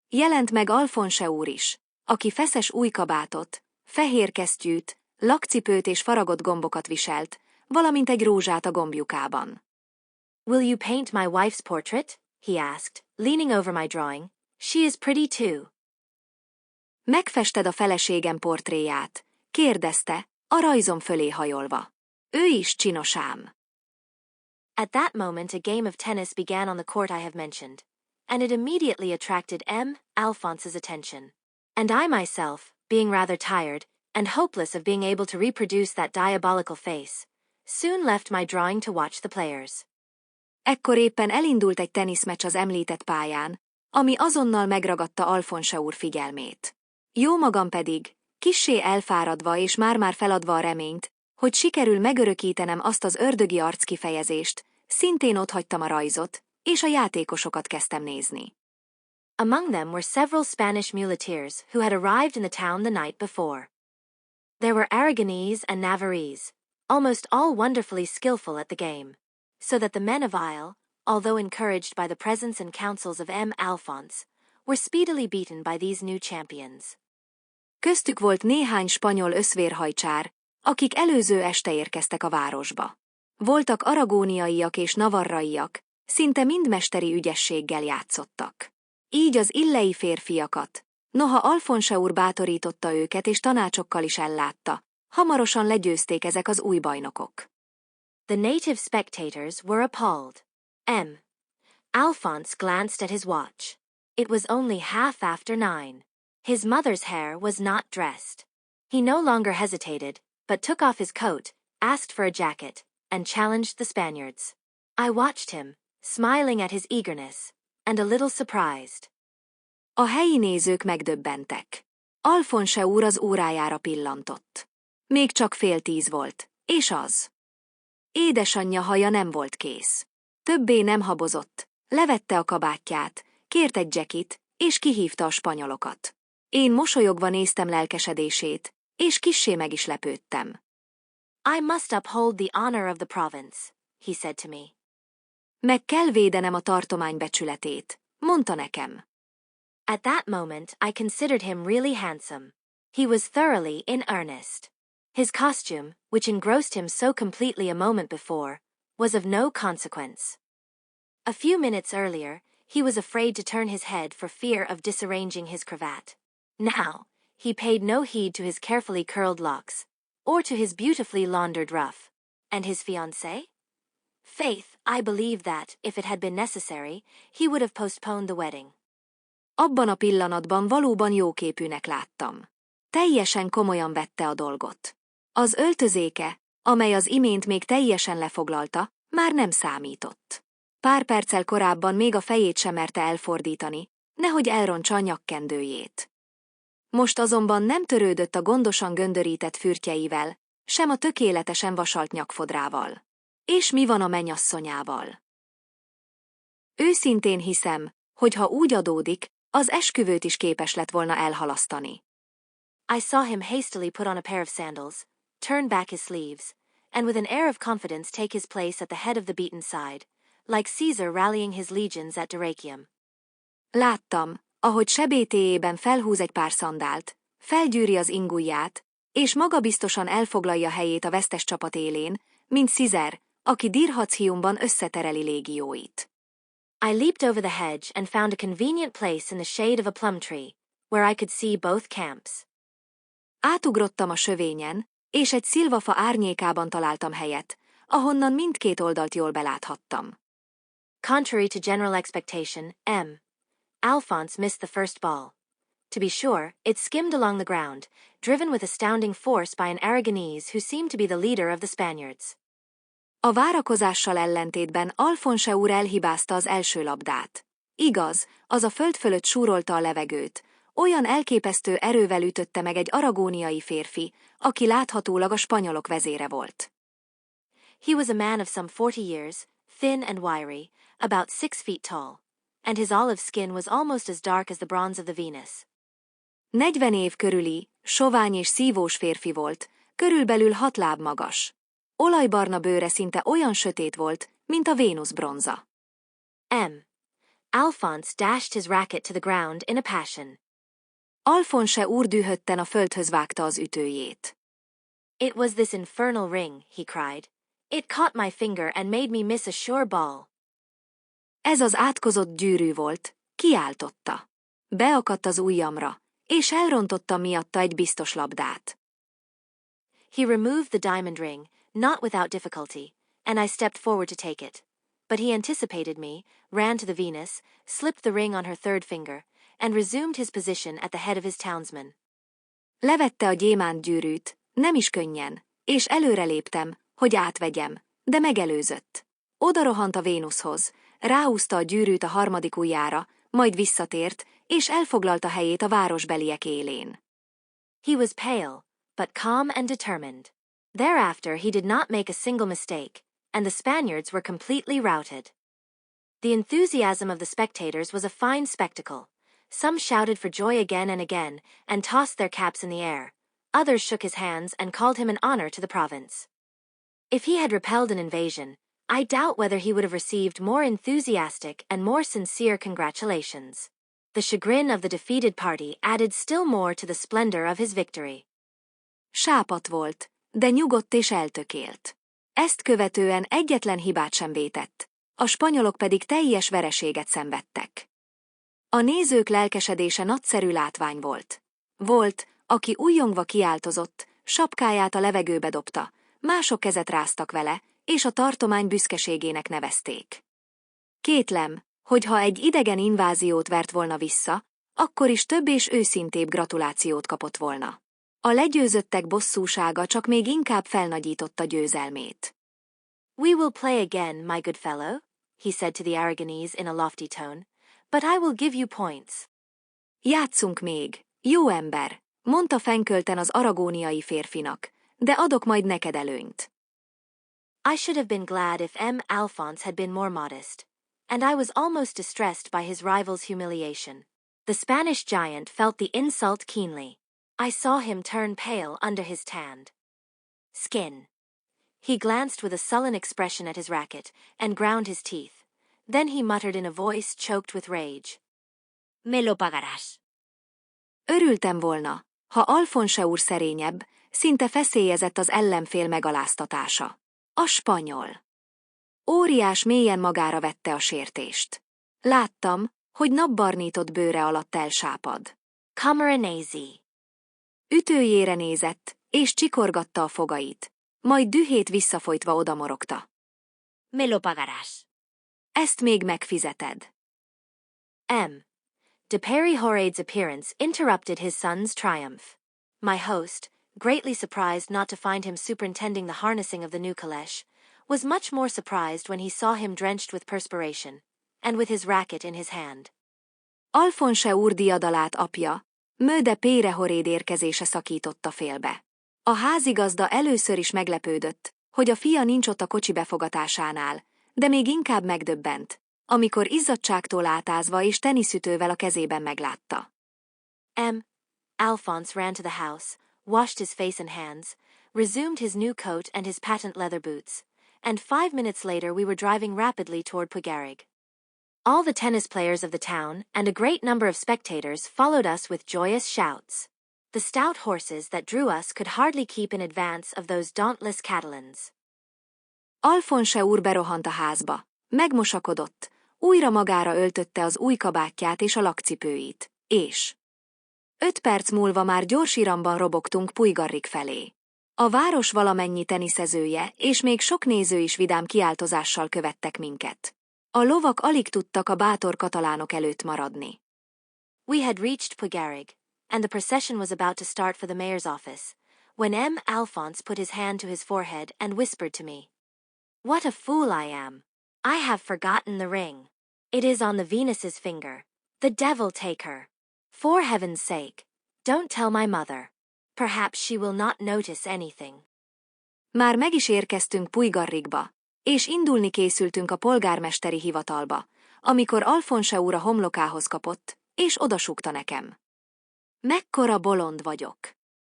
jelent meg Alphonse úr is, aki feszes új kabátot, fehér kesztyűt, lakcipőt és faragott gombokat viselt, valamint egy rózsát a gombjukában. Will you paint my wife's portrait? He asked, leaning over my drawing. She is pretty too. Megfested a feleségem portréját, kérdezte, a rajzom fölé hajolva. Ő is csinos ám. At that moment a game of tennis began on the court I have mentioned, and it immediately attracted Alphonse's attention. And I myself, being rather tired, and hopeless of being able to reproduce that diabolical face, soon left my drawing to watch the players. Ekkor éppen elindult egy teniszmeccs az említett pályán, ami azonnal megragadta Alphonse úr figyelmét. Jó magam pedig, kissé elfáradva és már-már feladva a reményt, hogy sikerül megörökítenem azt az ördögi arckifejezést, szintén otthagytam a rajzot, és a játékosokat kezdtem nézni. Among them were several Spanish muleteers who had arrived in the town the night before. There were Aragonese and Navarrese, almost all wonderfully skillful at the game, so that the men of Ille, although encouraged by the presence and counsels of Alphonse, were speedily beaten by these new champions. Köztük volt néhány spanyol öszvérhajcsár, akik előző este érkeztek a városba. Voltak aragóniaiak és navarraiak, szinte mind mesteri ügyességgel játszottak. Így az illei férfiakat, noha Alphonse úr bátorította őket és tanácsokkal is ellátta, hamarosan legyőzték ezek az új bajnokok. The native spectators were appalled. Alphonse glanced at his watch. It was only 9:30. His mother's hair was not dressed. He no longer hesitated, but took off his coat, asked for a jacket, and challenged the Spaniards. I watched him, smiling at his eagerness, and a little surprised. A helyi nézők megdöbbentek. Alphonse úr az órájára pillantott. Még csak 9:30 volt, és az. Édesanyja haja nem volt kész. Többé nem habozott, levette a kabátját, kért egy jackit, és kihívta a spanyolokat. Én mosolyogva néztem lelkesedését, és kissé meg is lepődtem. I must uphold the honor of the province, he said to me. Meg kell védenem a tartomány becsületét, mondta nekem. At that moment I considered him really handsome. He was thoroughly in earnest. His costume, which engrossed him so completely a moment before, was of no consequence. A few minutes earlier, he was afraid to turn his head for fear of disarranging his cravat. Now, he paid no heed to his carefully curled locks, or to his beautifully laundered ruff. And his fiancée? Faith, I believe that, if it had been necessary, he would have postponed the wedding. Abban a pillanatban valóban jóképűnek láttam. Teljesen komolyan vette a dolgot. Az öltözéke, amely az imént még teljesen lefoglalta, már nem számított. Pár perccel korábban még a fejét sem merte elfordítani, nehogy elrontsa a nyakkendőjét. Most azonban nem törődött a gondosan göndörített fürtjeivel, sem a tökéletesen vasalt nyakfodrával. És mi van a mennyasszonyával? Őszintén hiszem, hogy ha úgy adódik, az esküvőt is képes lett volna elhalasztani. I saw him hastily put on a pair of sandals, turn back his sleeves, and with an air of confidence take his place at the head of the beaten side, like Caesar rallying his legions at Dyrrhachium. Láttam, ahogy sebétéjében felhúz egy pár szandált, felgyűri az ingujját, és magabiztosan elfoglalja helyét a vesztes csapat élén, mint Caesar, aki Dyrrhachiumban összetereli légióit. I leaped over the hedge and found a convenient place in the shade of a plum tree, where I could see both camps. Átugrottam a sövényen, és egy szilvafa árnyékában találtam helyet, ahonnan mindkét oldalt jól beláthattam. Contrary to general expectation, Alphonse missed the first ball. To be sure, it skimmed along the ground, driven with astounding force by an Aragonese who seemed to be the leader of the Spaniards. A várakozással ellentétben Alfonse úr elhibázta az első labdát. Igaz, az a föld fölött súrolta a levegőt, olyan elképesztő erővel ütötte meg egy aragóniai férfi, aki láthatólag a spanyolok vezére volt. He was a man of some 40 years, thin and wiry, about 6 feet tall, and his olive skin was almost as dark as the bronze of the Venus. 40 év körüli, sovány és szívós férfi volt, körülbelül 6 láb magas. Olajbarna bőre szinte olyan sötét volt, mint a Vénusz bronza. Alphonse dashed his racket to the ground in a passion. Alfonse úr dühötten a földhöz vágta az ütőjét. It was this infernal ring, he cried. It caught my finger and made me miss a sure ball. Ez az átkozott gyűrű volt, kiáltotta. Beakadt az ujjamra, és elrontotta miatta egy biztos labdát. He removed the diamond ring, not without difficulty, and I stepped forward to take it. But he anticipated me, ran to the Venus, slipped the ring on her third finger, and resumed his position at the head of his townsmen. Levette a gyémánt gyűrűt, nem is könnyen, és előreléptem, hogy átvegyem, de megelőzött. Odarohant a Vénuszhoz, ráhúzta a gyűrűt a harmadik ujjára, majd visszatért, és elfoglalta helyét a városbeliek élén. He was pale, but calm and determined. Thereafter he did not make a single mistake, and the Spaniards were completely routed. The enthusiasm of the spectators was a fine spectacle. Some shouted for joy again and again, and tossed their caps in the air. Others shook his hands and called him an honor to the province. If he had repelled an invasion, I doubt whether he would have received more enthusiastic and more sincere congratulations. The chagrin of the defeated party added still more to the splendor of his victory. Sápadt volt, de nyugodt és eltökélt. Ezt követően egyetlen hibát sem vétett, a spanyolok pedig teljes vereséget szenvedtek. A nézők lelkesedése nagyszerű látvány volt. Volt, aki újjongva kiáltozott, sapkáját a levegőbe dobta, mások kezet ráztak vele, és a tartomány büszkeségének nevezték. Kétlem, hogy ha egy idegen inváziót vert volna vissza, akkor is több és őszintébb gratulációt kapott volna. A legyőzöttek bosszúsága csak még inkább felnagyította győzelmét. We will play again, my good fellow, he said to the Aragonese in a lofty tone, but I will give you points. Játszunk még, jó ember, mondta fennkölten az aragóniai férfinak, de adok majd neked előnyt. I should have been glad if Alphonse had been more modest, and I was almost distressed by his rival's humiliation. The Spanish giant felt the insult keenly. I saw him turn pale under his tanned skin. He glanced with a sullen expression at his racket, and ground his teeth. Then he muttered in a voice choked with rage. Me lo pagarás. Örültem volna, ha Alfonse úr szerényebb, szinte feszélyezett az ellenfél megaláztatása. A spanyol. Óriás mélyen magára vette a sértést. Láttam, hogy napbarnított bőre alatt elsápad. Cameronese. Ütőjére nézett, és csikorgatta a fogait, majd dühét visszafolytva odamorogta. Me lo pagarás. Ezt még megfizeted. M. De Périhorade's appearance interrupted his son's triumph. My host, greatly surprised not to find him superintending the harnessing of the new caleche, was much more surprised when he saw him drenched with perspiration, and with his racket in his hand. Alfonse úr diadalát apja, de Périhorade érkezése szakította félbe. A házigazda először is meglepődött, hogy a fia nincs ott a kocsi befogatásánál, de még inkább megdöbbent, amikor izzadtságtól átázva és teniszütővel a kezében meglátta. Alphonse ran to the house, washed his face and hands, resumed his new coat and his patent leather boots, and 5 minutes later we were driving rapidly toward Pugarig. All the tennis players of the town and a great number of spectators followed us with joyous shouts. The stout horses that drew us could hardly keep in advance of those dauntless Catalans. Alfonse úr berohant a házba, megmosakodott, újra magára öltötte az új kabátját és a lakcipőit, és 5 perc múlva már gyors iramban robogtunk Puigarrig felé. A város valamennyi teniszezője és még sok néző is vidám kiáltozással követtek minket. A lovak alig tudtak a bátor katalánok előtt maradni. We had reached Pugarig, and the procession was about to start for the mayor's office, when Alphonse put his hand to his forehead and whispered to me, "What a fool I am! I have forgotten the ring. It is on the Venus's finger. The devil take her! For heaven's sake, don't tell my mother. Perhaps she will not notice anything." Már meg is érkeztünk Puigarrigba, és indulni készültünk a polgármesteri hivatalba, amikor Alfonse úr a homlokához kapott, és odasúgta nekem. Mekkora bolond vagyok!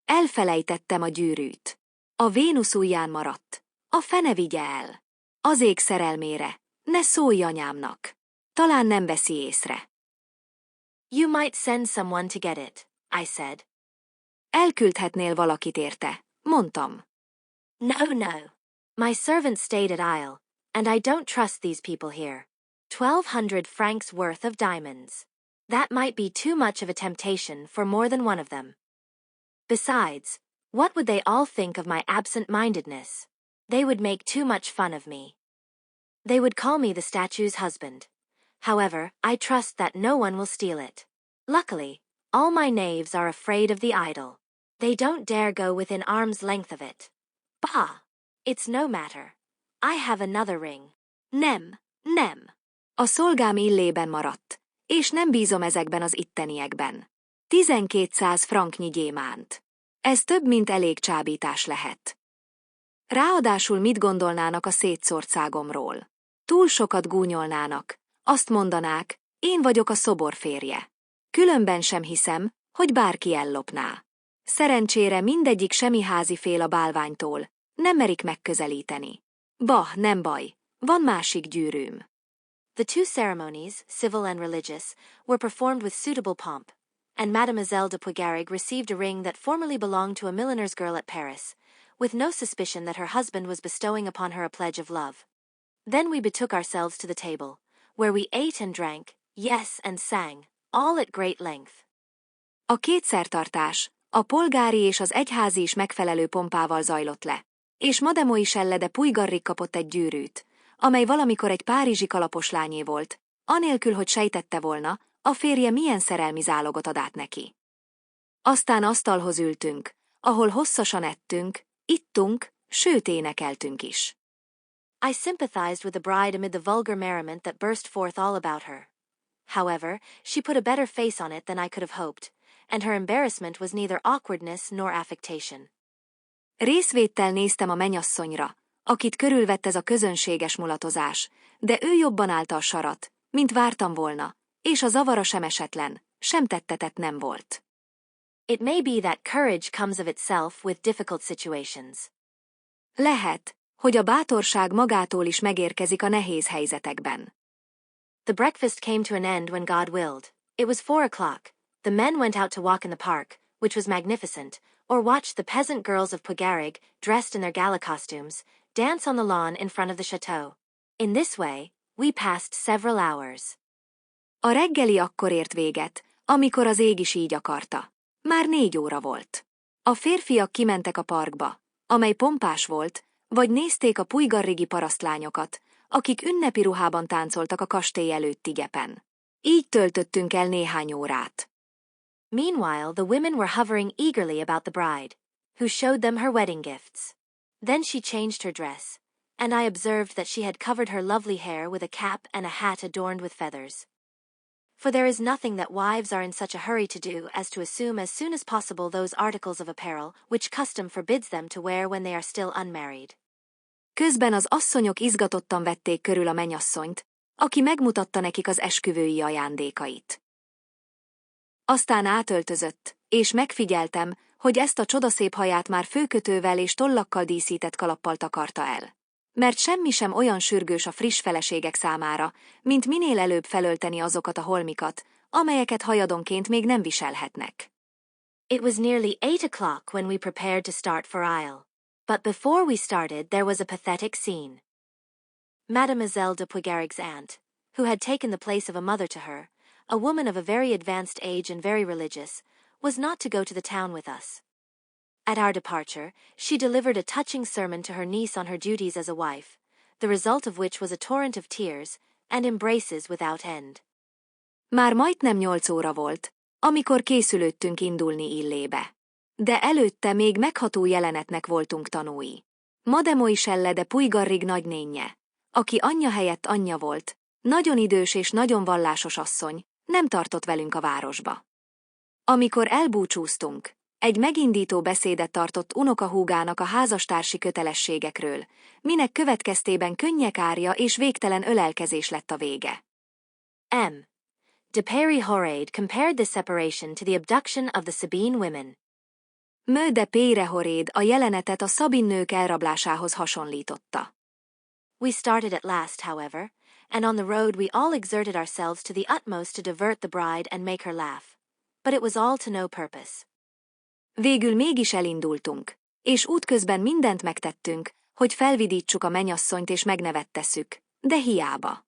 Elfelejtettem a gyűrűt. A Vénusz ujján maradt. A fene vigye el. Az ég szerelmére. Ne szólj anyámnak. Talán nem veszi észre. You might send someone to get it, I said. Elküldhetnél valakit érte, mondtam. No. My servant stayed at Ille, and I don't trust these people here. 1,200 francs worth of diamonds. That might be too much of a temptation for more than one of them. Besides, what would they all think of my absent-mindedness? They would make too much fun of me. They would call me the statue's husband. However, I trust that no one will steal it. Luckily, all my knaves are afraid of the idol. They don't dare go within arm's length of it. Bah! It's no matter. I have another ring. Nem. A szolgám Illében maradt, és nem bízom ezekben az itteniekben. 1200 franknyi gyémánt. Ez több, mint elég csábítás lehet. Ráadásul mit gondolnának a szétszórt szágomról? Túl sokat gúnyolnának. Azt mondanák, én vagyok a szobor férje. Különben sem hiszem, hogy bárki ellopná. Szerencsére mindegyik semiházi fél a bálványtól, nem merik megközelíteni. Nem baj, van másik gyűrűm. The 2 ceremonies, civil and religious, were performed with suitable pomp, and Mademoiselle de Pugarig received a ring that formerly belonged to a milliner's girl at Paris, with no suspicion that her husband was bestowing upon her a pledge of love. Then we betook ourselves to the table, where we ate and drank, yes, and sang, all at great length. A kétszertartás, a polgári és az egyházi is megfelelő pompával zajlott le, és Mademoiselle Ille de Puigarrig kapott egy gyűrűt, amely valamikor egy párizsi kalapos lányé volt, anélkül, hogy sejtette volna, a férje milyen szerelmi zálogot ad át neki. Aztán asztalhoz ültünk, ahol hosszasan ettünk, ittunk, sőt énekeltünk is. I sympathized with the bride amid the vulgar merriment that burst forth all about her. However, she put a better face on it than I could have hoped, and her embarrassment was neither awkwardness nor affectation. Részvéttel néztem a menyasszonyra, akit körülvett ez a közönséges mulatozás, de ő jobban állta a sarat, mint vártam volna, és a zavara sem esetlen, sem tettetett nem volt. It may be that courage comes of itself with difficult situations. Lehet, hogy a bátorság magától is megérkezik a nehéz helyzetekben. The breakfast came to an end when God willed. It was 4 o'clock. The men went out to walk in the park, which was magnificent, or watched the peasant girls of Pugarig, dressed in their gala costumes, dance on the lawn in front of the chateau. In this way, we passed several hours. A reggeli akkor ért véget, amikor az ég is így akarta. Már 4 óra volt. A férfiak kimentek a parkba, amely pompás volt, vagy nézték a puigarrigi parasztlányokat, akik ünnepi ruhában táncoltak a kastély előtti gyepen. Így töltöttünk el néhány órát. Meanwhile, the women were hovering eagerly about the bride, who showed them her wedding gifts. Then she changed her dress, and I observed that she had covered her lovely hair with a cap and a hat adorned with feathers. For there is nothing that wives are in such a hurry to do as to assume as soon as possible those articles of apparel which custom forbids them to wear when they are still unmarried. Közben az asszonyok izgatottan vették körül a menyasszonyt, aki megmutatta nekik az esküvői ajándékait. Aztán átöltözött, és megfigyeltem, hogy ezt a csodaszép haját már főkötővel és tollakkal díszített kalappal takarta el. Mert semmi sem olyan sürgős a friss feleségek számára, mint minél előbb felölteni azokat a holmikat, amelyeket hajadonként még nem viselhetnek. It was nearly 8 o'clock when we prepared to start for Ille. But before we started there was a pathetic scene. Mademoiselle de Puigarig's aunt, who had taken the place of a mother to her, a woman of a very advanced age and very religious, was not to go to the town with us. At our departure, she delivered a touching sermon to her niece on her duties as a wife, the result of which was a torrent of tears and embraces without end. Már majdnem 8 óra volt, amikor készülődtünk indulni Illébe. De előtte még megható jelenetnek voltunk tanúi. Merimee Ille de Puigarig nagynénje, aki anyja helyett anyja volt, nagyon idős és nagyon vallásos asszony, nem tartott velünk a városba. Amikor elbúcsúztunk, egy megindító beszédet tartott unokahúgának a házastársi kötelességekről, minek következtében könnyek árja és végtelen ölelkezés lett a vége. M. de Puigarig compared the separation to the abduction of the Sabine women. Merimee de Puigarig a jelenetet a szabin nők elrablásához hasonlította. We started at last, however, and on the road we all exerted ourselves to the utmost to divert the bride and make her laugh. But it was all to no purpose. Végül mégis elindultunk, és útközben mindent megtettünk, hogy felvidítsuk a menyasszonyt és megnevettesszük, de hiába.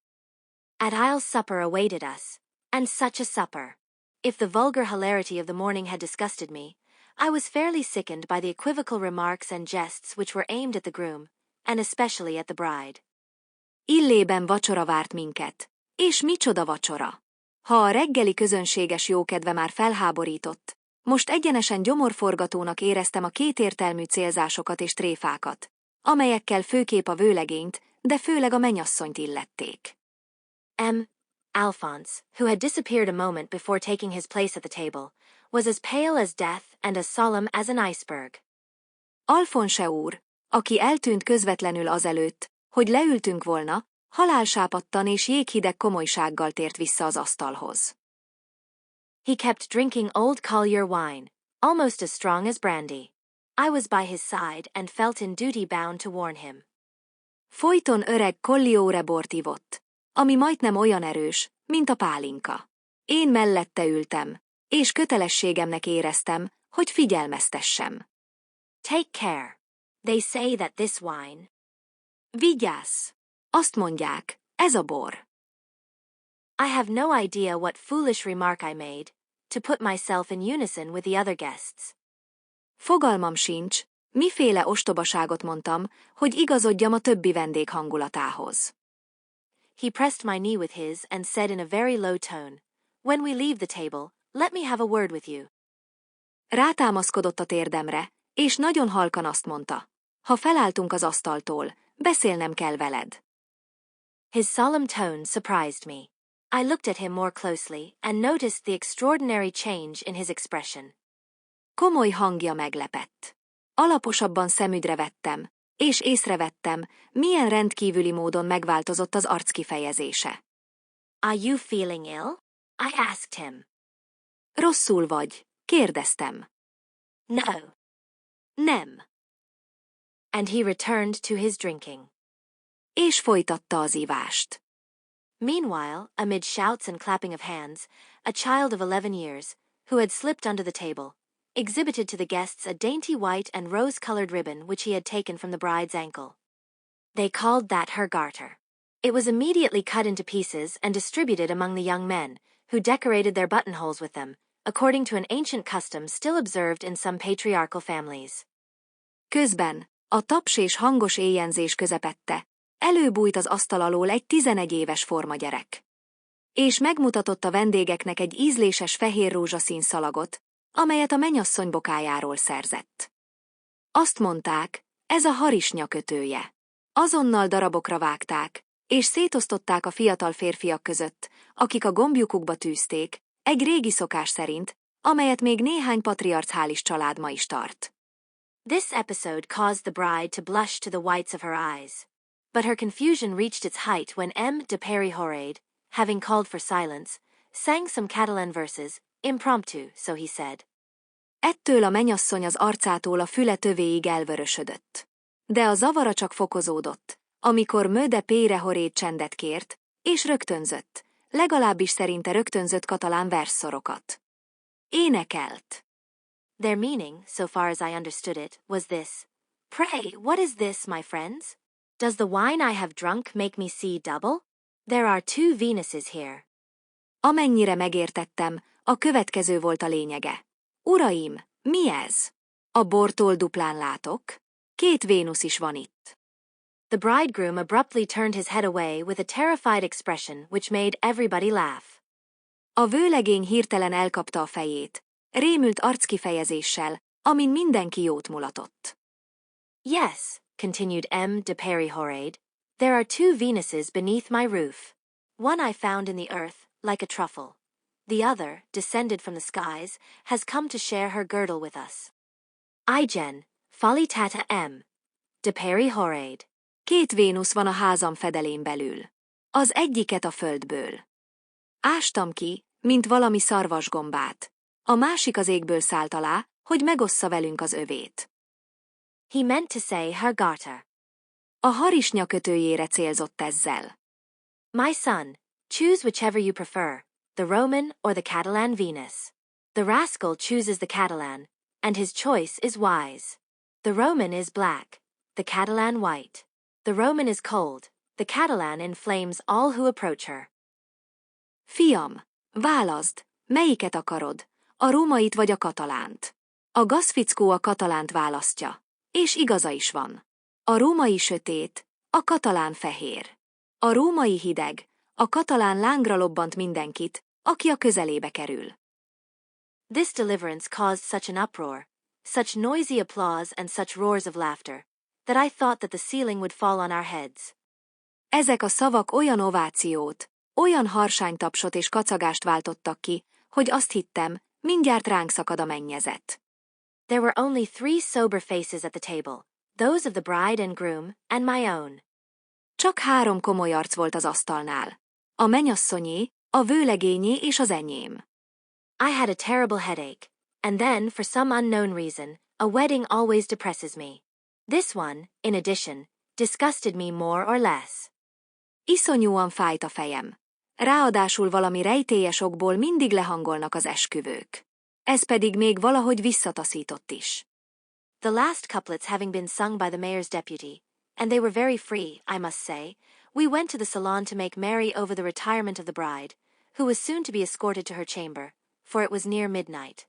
At Ille's supper awaited us, and such a supper! If the vulgar hilarity of the morning had disgusted me, I was fairly sickened by the equivocal remarks and jests which were aimed at the groom, and especially at the bride. Illében vacsora várt minket. És micsoda vacsora! Ha a reggeli közönséges jókedve már felháborított, most egyenesen gyomorforgatónak éreztem a kétértelmű célzásokat és tréfákat, amelyekkel főképp a vőlegényt, de főleg a menyasszonyt illették. M. Alphonse, who had disappeared a moment before taking his place at the table, was as pale as death and as solemn as an iceberg. Alphonse úr, aki eltűnt közvetlenül azelőtt, hogy leültünk volna, halálsápadtan és jéghideg komolysággal tért vissza az asztalhoz. He kept drinking old Collier wine, almost as strong as brandy. I was by his side and felt in duty bound to warn him. Folyton öreg Colliore bort ivott, ami majdnem olyan erős, mint a pálinka. Én mellette ültem, és kötelességemnek éreztem, hogy figyelmeztessem. Take care. They say that this wine. Vigyázz! Azt mondják, ez a bor. I have no idea what foolish remark I made, to put myself in unison with the other guests. Fogalmam sincs, miféle ostobaságot mondtam, hogy igazodjam a többi vendég hangulatához. He pressed my knee with his and said in a very low tone, "When we leave the table, let me have a word with you." Rátámaszkodott a térdemre, és nagyon halkan azt mondta, ha felálltunk az asztaltól, beszélnem kell veled. His solemn tone surprised me. I looked at him more closely and noticed the extraordinary change in his expression. Komoly hangja meglepett. Alaposabban szemügyre vettem, és észrevettem, milyen rendkívüli módon megváltozott az arckifejezése. Are you feeling ill? I asked him. Rosszul vagy? Kérdeztem. No. Nem. And he returned to his drinking. És folytatta az ivást. Meanwhile, amid shouts and clapping of hands, a child of 11 years, who had slipped under the table, exhibited to the guests a dainty white and rose-colored ribbon which he had taken from the bride's ankle. They called that her garter. It was immediately cut into pieces and distributed among the young men, who decorated their buttonholes with them, according to an ancient custom still observed in some patriarchal families. Közben, a taps és hangos éjjenzés közepette, előbújt az asztal alól egy 11 éves formagyerek. És megmutatott a vendégeknek egy ízléses fehér rózsaszín szalagot, amelyet a mennyasszony bokájáról szerzett. Azt mondták, ez a harisnya kötője. Azonnal darabokra vágták, és szétosztották a fiatal férfiak között, akik a gombjukukba tűzték, egy régi szokás szerint, amelyet még néhány patriarchális család ma is tart. This episode caused the bride to blush to the whites of her eyes. But her confusion reached its height when M. de Périhorade, having called for silence, sang some Catalan verses, impromptu, so he said. Ettől a mennyasszony az arcától a füle tövéig elvörösödött. De a zavara csak fokozódott, amikor M. de Périhorade csendet kért, és rögtönzött, legalábbis szerinte rögtönzött katalán versszorokat. Énekelt. Their meaning, so far as I understood it, was this. Pray, what is this, my friends? Does the wine I have drunk make me see double? There are 2 Venuses here. Amennyire megértettem, a következő volt a lényege. Uraim, mi ez? A bortól duplán látok? 2 Vénusz is van itt. The bridegroom abruptly turned his head away with a terrified expression which made everybody laugh. A vőlegény hirtelen elkapta a fejét, rémült arckifejezéssel, amin mindenki jót mulatott. Yes, continued M. de Périhorade, there are 2 Venuses beneath my roof. One I found in the earth, like a truffle. The other, descended from the skies, has come to share her girdle with us. Igen, falitata M. de Périhorade. 2 Vénusz van a házam fedelén belül. Az egyiket a földből. Ástam ki, mint valami szarvasgombát. A másik az égből szállt alá, hogy megossza velünk az övét. He meant to say her garter. A harisnya kötőjére célzott ezzel. My son, choose whichever you prefer, the Roman or the Catalan Venus. The rascal chooses the Catalan, and his choice is wise. The Roman is black, the Catalan white. The Roman is cold, the Catalan inflames all who approach her. Fiam, válaszd, melyiket akarod, a rómait vagy a katalánt. A gazfickó a katalánt választja, és igaza is van. A római sötét, a katalán fehér. A római hideg, a katalán lángra lobbant mindenkit, aki a közelébe kerül. This deliverance caused such an uproar, such noisy applause and such roars of laughter, that I thought that the ceiling would fall on our heads. Ezek a szavak olyan ovációt, olyan harsánytapsot és kacagást váltottak ki, hogy azt hittem, mindjárt ránk szakad a mennyezet. There were only 3 sober faces at the table, those of the bride and groom, and my own. Csak 3 komoly arc volt az asztalnál. A mennyasszonyé, a vőlegényé és az enyém. I had a terrible headache, and then, for some unknown reason, a wedding always depresses me. This one, in addition, disgusted me more or less. Iszonyúan fájt a fejem. Ráadásul valami rejtélyes okból mindig lehangolnak az esküvők. Ez pedig még valahogy visszataszított is. The last couplets having been sung by the mayor's deputy, and they were very free, I must say, we went to the salon to make merry over the retirement of the bride, who was soon to be escorted to her chamber, for it was near midnight.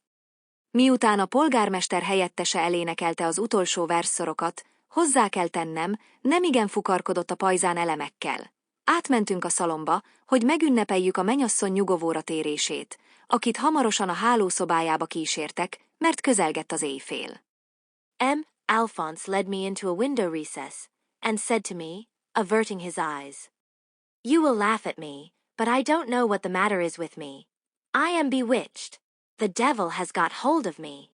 Miután a polgármester helyettese elénekelte az utolsó versszorokat, hozzá kell tennem, nemigen fukarkodott a pajzán elemekkel. Átmentünk a szalomba, hogy megünnepeljük a mennyasszony nyugovóra térését, akit hamarosan a hálószobájába kísértek, mert közelgett az éjfél. M. Alphonse led me into a window recess, and said to me, averting his eyes, You will laugh at me, but I don't know what the matter is with me. I am bewitched. The devil has got hold of me.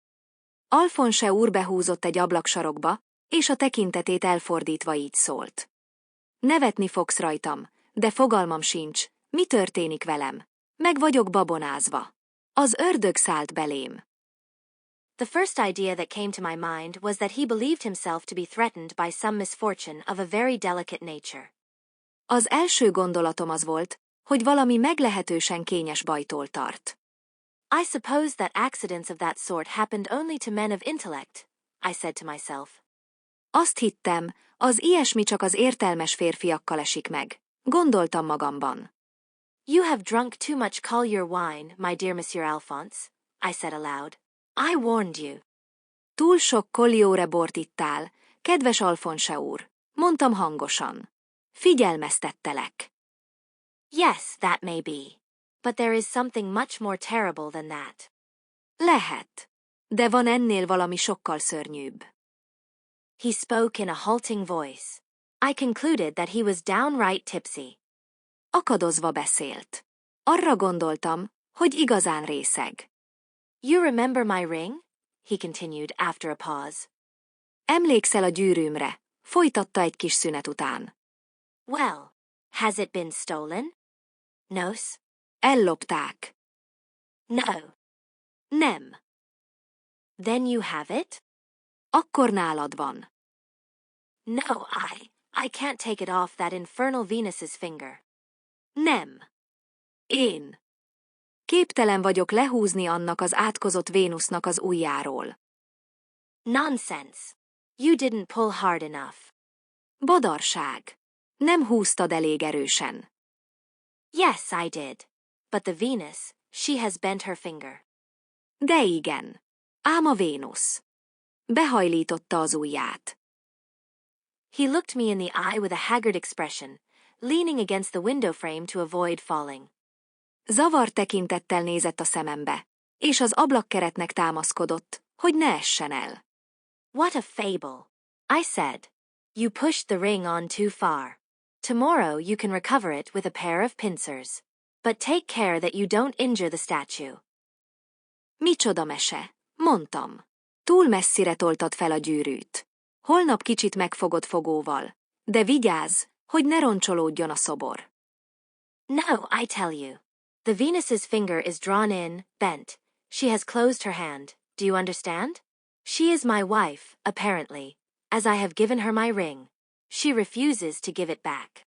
Alphonse úr behúzott egy ablaksarokba, és a tekintetét elfordítva így szólt. Nevetni fogsz rajtam, de fogalmam sincs, mi történik velem. Meg vagyok babonázva. Az ördög szállt belém. The first idea that came to my mind was that he believed himself to be threatened by some misfortune of a very delicate nature. Az első gondolatom az volt, hogy valami meglehetősen kényes bajtól tart. I suppose that accidents of that sort happened only to men of intellect, I said to myself. Azt hittem, az ilyesmi csak az értelmes férfiakkal esik meg, gondoltam magamban. You have drunk too much Collier wine, my dear Monsieur Alphonse, I said aloud. I warned you. Túl sok Colliore bort ittál, kedves Alphonse úr, mondtam hangosan. Figyelmeztettelek. Yes, that may be. But there is something much more terrible than that. Lehet. De van ennél valami sokkal szörnyűbb. He spoke in a halting voice. I concluded that he was downright tipsy. Akadozva beszélt. Arra gondoltam, hogy igazán részeg. You remember my ring? He continued after a pause. Emlékszel a gyűrűmre? Folytatta egy kis szünet után. Well, has it been stolen? Nos? Ellopták. No. Nem. Then you have it? Akkor nálad van. No, I can't take it off that infernal Venus's finger. Nem. Én. Képtelen vagyok lehúzni annak az átkozott Vénusznak az ujjáról. Nonsense. You didn't pull hard enough. Badarság. Nem húztad elég erősen. Yes, I did. But the Venus, she has bent her finger. De igen. Ám a Vénusz. Behajlította az ujját. He looked me in the eye with a haggard expression, leaning against the window frame to avoid falling. Zavart tekintettel nézett a szemembe, és az ablakkeretnek támaszkodott, hogy ne essen el. What a fable, I said. You pushed the ring on too far. Tomorrow you can recover it with a pair of pincers. But take care that you don't injure the statue. Micsoda mese, mondtam. Túl messzire toltad fel a gyűrűt. Holnap kicsit megfogod fogóval, de vigyázz, hogy ne roncsolódjon a szobor. No, I tell you. The Venus's finger is drawn in, bent. She has closed her hand. Do you understand? She is my wife, apparently, as I have given her my ring. She refuses to give it back.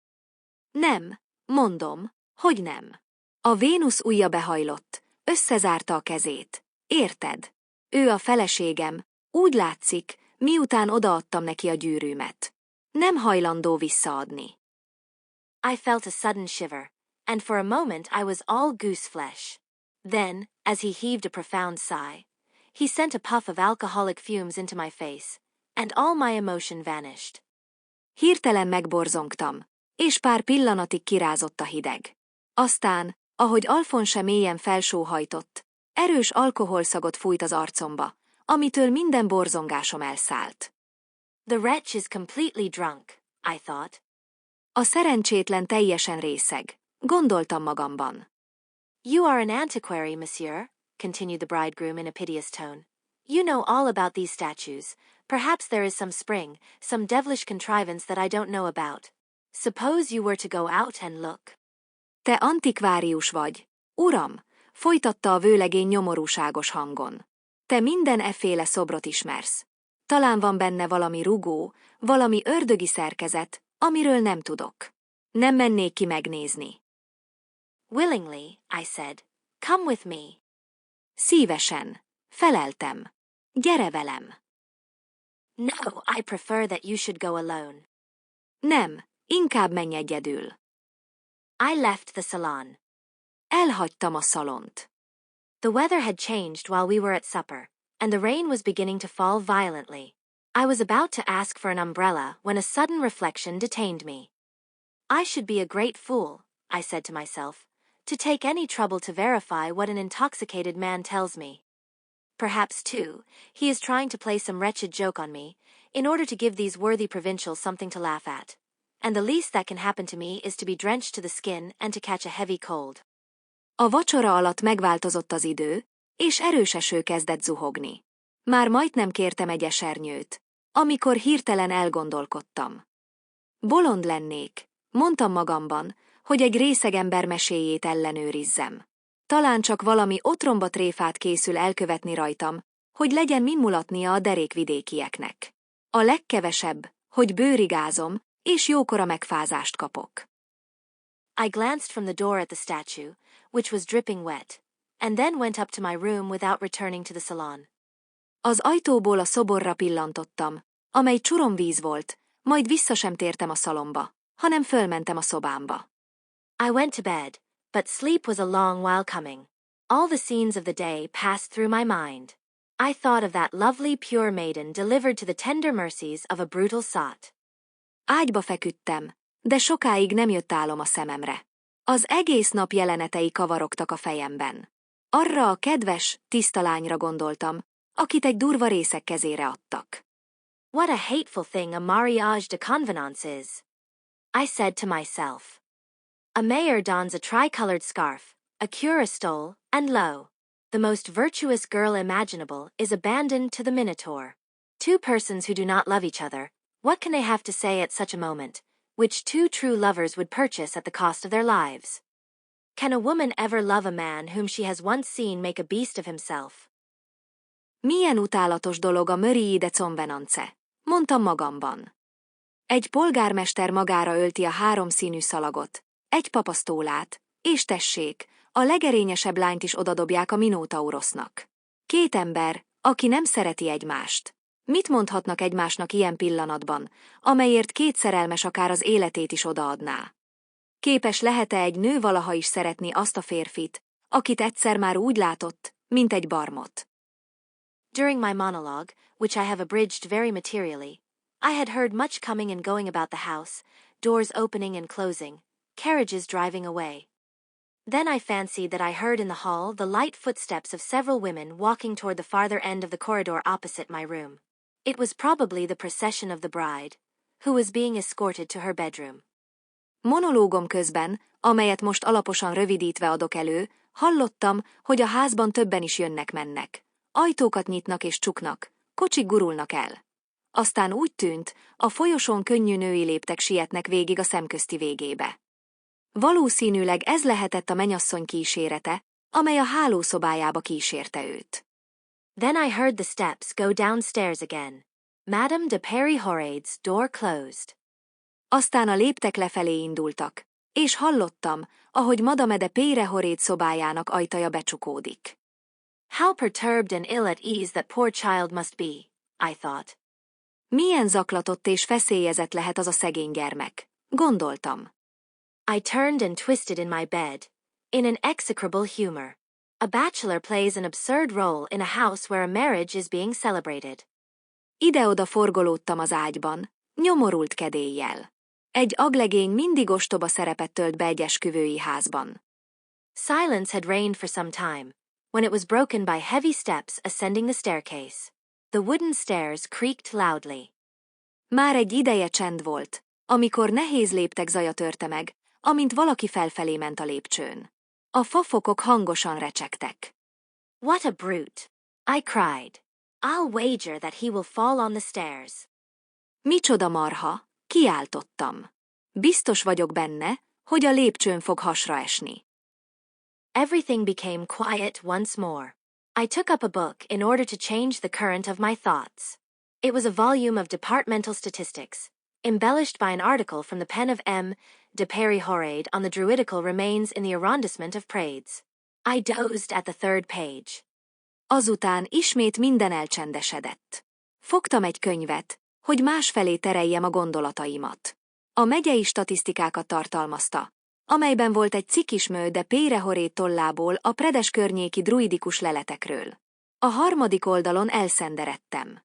Nem, mondom, hogy nem. A Vénusz ujja behajlott, összezárta a kezét. Érted? Ő a feleségem, úgy látszik, miután odaadtam neki a gyűrűmet. Nem hajlandó visszaadni. I felt a sudden shiver, and for a moment I was all goose-flesh. Then, as he heaved a profound sigh, he sent a puff of alcoholic fumes into my face, and all my emotion vanished. Hirtelen megborzongtam, és pár pillanatig kirázott a hideg. Aztán, ahogy Alfonse mélyen felsóhajtott, erős alkoholszagot fújt az arcomba, amitől minden borzongásom elszállt. The wretch is completely drunk, I thought. A szerencsétlen teljesen részeg, gondoltam magamban. You are an antiquary, monsieur, continued the bridegroom in a piteous tone. You know all about these statues. Perhaps there is some spring, some devilish contrivance that I don't know about. Suppose you were to go out and look. Te antikvárius vagy, uram, folytatta a vőlegény nyomorúságos hangon. Te minden efféle szobrot ismersz. Talán van benne valami rugó, valami ördögi szerkezet, amiről nem tudok. Nem mennék ki megnézni. Willingly, I said. Come with me. Szívesen, feleltem. Gyere velem. No, I prefer that you should go alone. Nem, inkább menj egyedül. I left the salon. Elhagytam a szalont. The weather had changed while we were at supper, and the rain was beginning to fall violently. I was about to ask for an umbrella when a sudden reflection detained me. I should be a great fool, I said to myself, to take any trouble to verify what an intoxicated man tells me. Perhaps, too, he is trying to play some wretched joke on me, in order to give these worthy provincials something to laugh at. And the least that can happen to me is to be drenched to the skin and to catch a heavy cold. A vacsora alatt megváltozott az idő, és erős eső kezdett zuhogni. Már majdnem kértem egy esernyőt, amikor hirtelen elgondolkodtam. Bolond lennék, mondtam magamban, hogy egy részeg ember meséjét ellenőrizzem. Talán csak valami otromba tréfát készül elkövetni rajtam, hogy legyen min mulatnia a derékvidékieknek. A legkevesebb, hogy bőrigázom, és jókora megfázást kapok. I glanced from the door at the statue, which was dripping wet, and then went up to my room without returning to the salon. Az ajtóból a szoborra pillantottam, amely csuromvíz volt, majd vissza sem tértem a szalomba, hanem fölmentem a szobámba. I went to bed, but sleep was a long while coming. All the scenes of the day passed through my mind. I thought of that lovely pure maiden delivered to the tender mercies of a brutal sot. Ágyba feküdtem, de sokáig nem jött álom a szememre. Az egész nap jelenetei kavarogtak a fejemben. Arra a kedves, tiszta lányra gondoltam, akit egy durva részek kezére adtak. What a hateful thing a mariage de convenance is, I said to myself. A mayor dons a tricolored scarf, a cura stole, and lo, the most virtuous girl imaginable is abandoned to the minotaur. Two persons who do not love each other, what can they have to say at such a moment, which two true lovers would purchase at the cost of their lives? Can a woman ever love a man whom she has once seen make a beast of himself? Milyen utálatos dolog a Merimee de convenance, mondtam magamban. Egy polgármester magára ölti a háromszínű szalagot, egy papasztólát, és tessék, a legerényesebb lányt is odadobják a Minotaurosznak. Két ember, aki nem szereti egymást. Mit mondhatnak egymásnak ilyen pillanatban, amelyért két szerelmes akár az életét is odaadná? Képes lehet-e egy nő valaha is szeretni azt a férfit, akit egyszer már úgy látott, mint egy barmot? During my monologue, which I have abridged very materially, I had heard much coming and going about the house, doors opening and closing, carriages driving away. Then I fancied that I heard in the hall the light footsteps of several women walking toward the farther end of the corridor opposite my room. It was probably the procession of the bride, who was being escorted to her bedroom. Monológom közben, amelyet most alaposan rövidítve adok elő, hallottam, hogy a házban többen is jönnek-mennek. Ajtókat nyitnak és csuknak, kocsik gurulnak el. Aztán úgy tűnt, a folyosón könnyű női léptek sietnek végig a szemközti végébe. Valószínűleg ez lehetett a menyasszony kísérete, amely a hálószobájába kísérte őt. Then I heard the steps go downstairs again. Madame de Périhorade's door closed. Aztán a léptek lefelé indultak, és hallottam, ahogy Madame de Pérehorade szobájának ajtaja becsukódik. How perturbed and ill at ease that poor child must be, I thought. Milyen zaklatott és feszélyezett lehet az a szegény gyermek, gondoltam. I turned and twisted in my bed, in an execrable humor. A bachelor plays an absurd role in a house where a marriage is being celebrated. Ide-oda forgolódtam az ágyban, nyomorult kedéllyel. Egy aglegény mindig ostoba szerepet tölt be egy esküvői házban. Silence had reigned for some time, when it was broken by heavy steps ascending the staircase. The wooden stairs creaked loudly. Már egy ideje csend volt, amikor nehéz léptek zaja törte meg, amint valaki felfelé ment a lépcsőn. A fafokok hangosan recsegtek. What a brute! I cried. I'll wager that he will fall on the stairs. Micsoda marha, kiáltottam. Biztos vagyok benne, hogy a lépcsőn fog hasra esni. Everything became quiet once more. I took up a book in order to change the current of my thoughts. It was a volume of departmental statistics, embellished by an article from the pen of M. de Périhorade on the druidical remains in the arrondissement of Prades. I dozed at the third page. Azután ismét minden elcsendesedett. Fogtam egy könyvet, hogy másfelé tereljem a gondolataimat. A megyei statisztikákat tartalmazta, amelyben volt egy cikismő de Pérehorade tollából a Predes környéki druidikus leletekről. A harmadik oldalon elszenderedtem.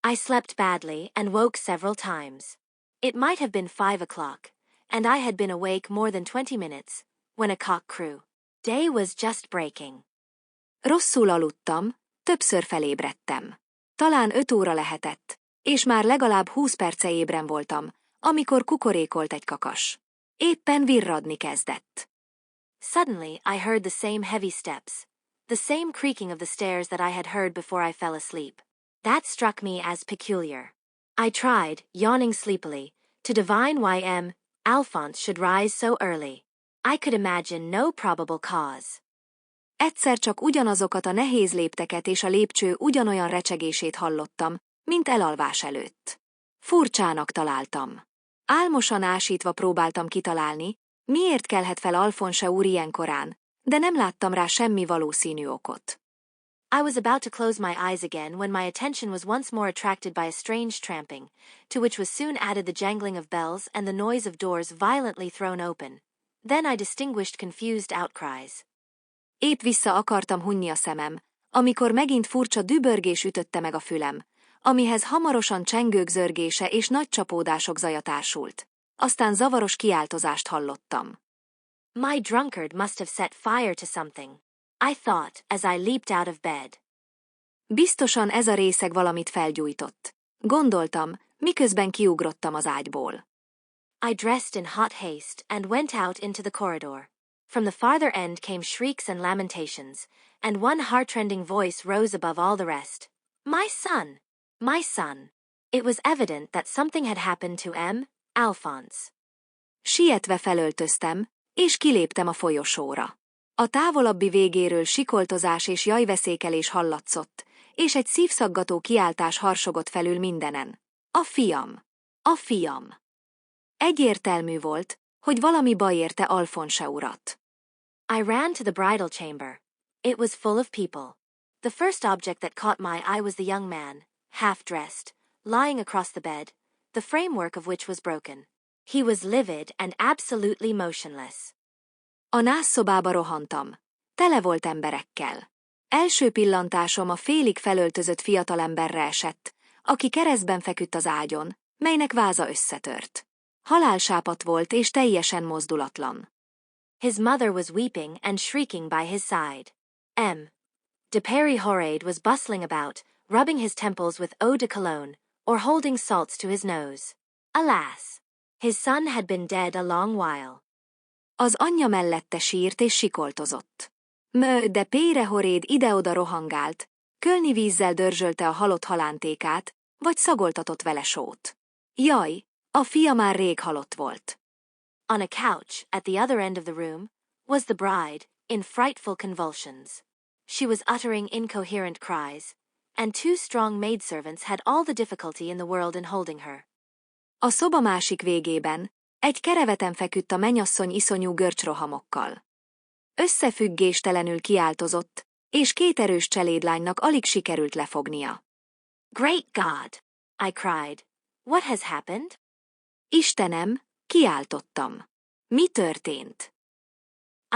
I slept badly and woke several times. It might have been 5 o'clock, and I had been awake more than 20 minutes, when a cock crew. Day was just breaking. Rosszul aludtam, többször felébredtem. Talán 5 óra lehetett, és már legalább 20 perce ébren voltam, amikor kukorékolt egy kakas. Éppen virradni kezdett. Suddenly I heard the same heavy steps, the same creaking of the stairs that I had heard before I fell asleep. That struck me as peculiar. I tried, yawning sleepily, to divine why M. Alphonse should rise so early. I could imagine no probable cause. Egyszer csak ugyanazokat a nehéz lépteket és a lépcső ugyanolyan recsegését hallottam, mint elalvás előtt. Furcsának találtam. Álmosan ásítva próbáltam kitalálni, miért kelhet fel Alphonse úr ilyen korán, de nem láttam rá semmi valószínű okot. I was about to close my eyes again when my attention was once more attracted by a strange tramping, to which was soon added the jangling of bells and the noise of doors violently thrown open. Then I distinguished confused outcries. Épp vissza akartam hunni a szemem, amikor megint furcsa dübörgés ütötte meg a fülem, amihez hamarosan csengők zörgése és nagy csapódások zaja társult. aztán zavaros kiáltozást hallottam. My drunkard must have set fire to something, I thought as I leaped out of bed. Biztosan ez a részeg valamit felgyújtott. Gondoltam, miközben kiugrottam az ágyból. I dressed in hot haste and went out into the corridor. From the farther end came shrieks and lamentations, and one heartrending voice rose above all the rest. My son! My son! It was evident that something had happened to Alphonse. Sietve felöltöztem, és kiléptem a folyosóra. A távolabbi végéről sikoltozás és jajveszékelés hallatszott, és egy szívszaggató kiáltás harsogott felül mindenen. A fiam! A fiam! Egyértelmű volt, hogy valami baj érte Alphonse urat. I ran to the bridal chamber. It was full of people. The first object that caught my eye was the young man, half-dressed, lying across the bed, the framework of which was broken. He was livid and absolutely motionless. A nászszobába rohantam. Tele volt emberekkel. Első pillantásom a félig felöltözött fiatalemberre esett, aki keresztben feküdt az ágyon, melynek váza összetört. Halálsápadt volt és teljesen mozdulatlan. His mother was weeping and shrieking by his side. De Périhorade was bustling about, rubbing his temples with eau de cologne, or holding salts to his nose. Alas! His son had been dead a long while. Az anyja mellette sírt és sikoltozott. De Périhorade ide-oda rohangált, kölni vízzel dörzsölte a halott halántékát, vagy szagoltatott vele sót. Jaj, a fia már rég halott volt. On a couch, at the other end of the room, was the bride, in frightful convulsions. She was uttering incoherent cries, and two strong maidservants had all the difficulty in the world in holding her. A szoba másik végében egy kereveten feküdt a mennyasszony iszonyú görcsrohamokkal. Összefüggéstelenül kiáltozott, és két erős cselédlánynak alig sikerült lefognia. Great God! I cried. What has happened? Istenem, kiáltottam. Mi történt?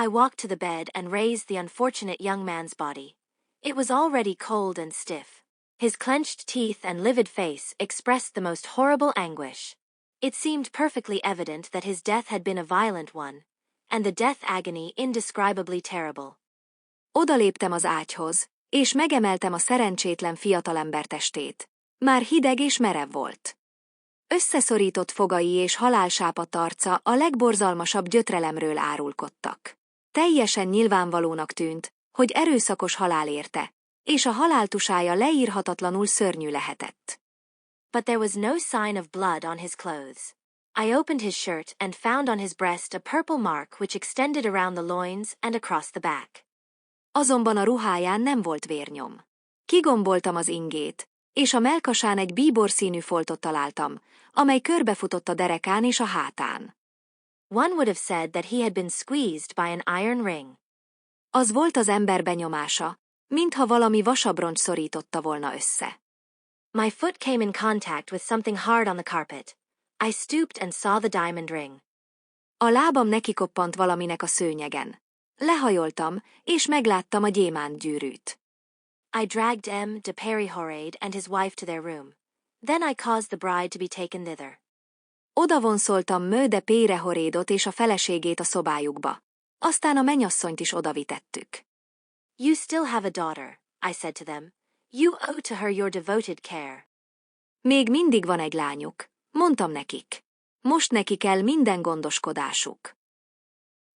I walked to the bed and raised the unfortunate young man's body. It was already cold and stiff. His clenched teeth and livid face expressed the most horrible anguish. It seemed perfectly evident that his death had been a violent one, and the death agony indescribably terrible. Odaléptem az ágyhoz, és megemeltem a szerencsétlen fiatalember testét. Már hideg és merev volt. Összeszorított fogai és halálsápadt arca a legborzalmasabb gyötrelemről árulkodtak. Teljesen nyilvánvalónak tűnt, hogy erőszakos halál érte, és a haláltusája leírhatatlanul szörnyű lehetett. But there was no sign of blood on his clothes. I opened his shirt and found on his breast a purple mark which extended around the loins and across the back. Azonban a ruháján nem volt vérnyom. Kigomboltam az ingét, és a mellkasán egy bíborszínű foltot találtam, amely körbefutott a derekán és a hátán. One would have said that he had been squeezed by an iron ring. Az volt az ember benyomása, mintha valami vasabroncs szorította volna össze. My foot came in contact with something hard on the carpet. I stooped and saw the diamond ring. A lábam nekikoppant valaminek a szőnyegen. Lehajoltam, és megláttam a gyémánt gyűrűt. I dragged de Périhorade and his wife to their room. Then I caused the bride to be taken thither. Odavonszoltam de Périhorade-ot és a feleségét a szobájukba. Aztán a mennyasszonyt is odavitettük. You still have a daughter, I said to them. You owe to her your devoted care. Még mindig van egy lányuk, mondtam nekik. Most neki kell minden gondoskodásuk.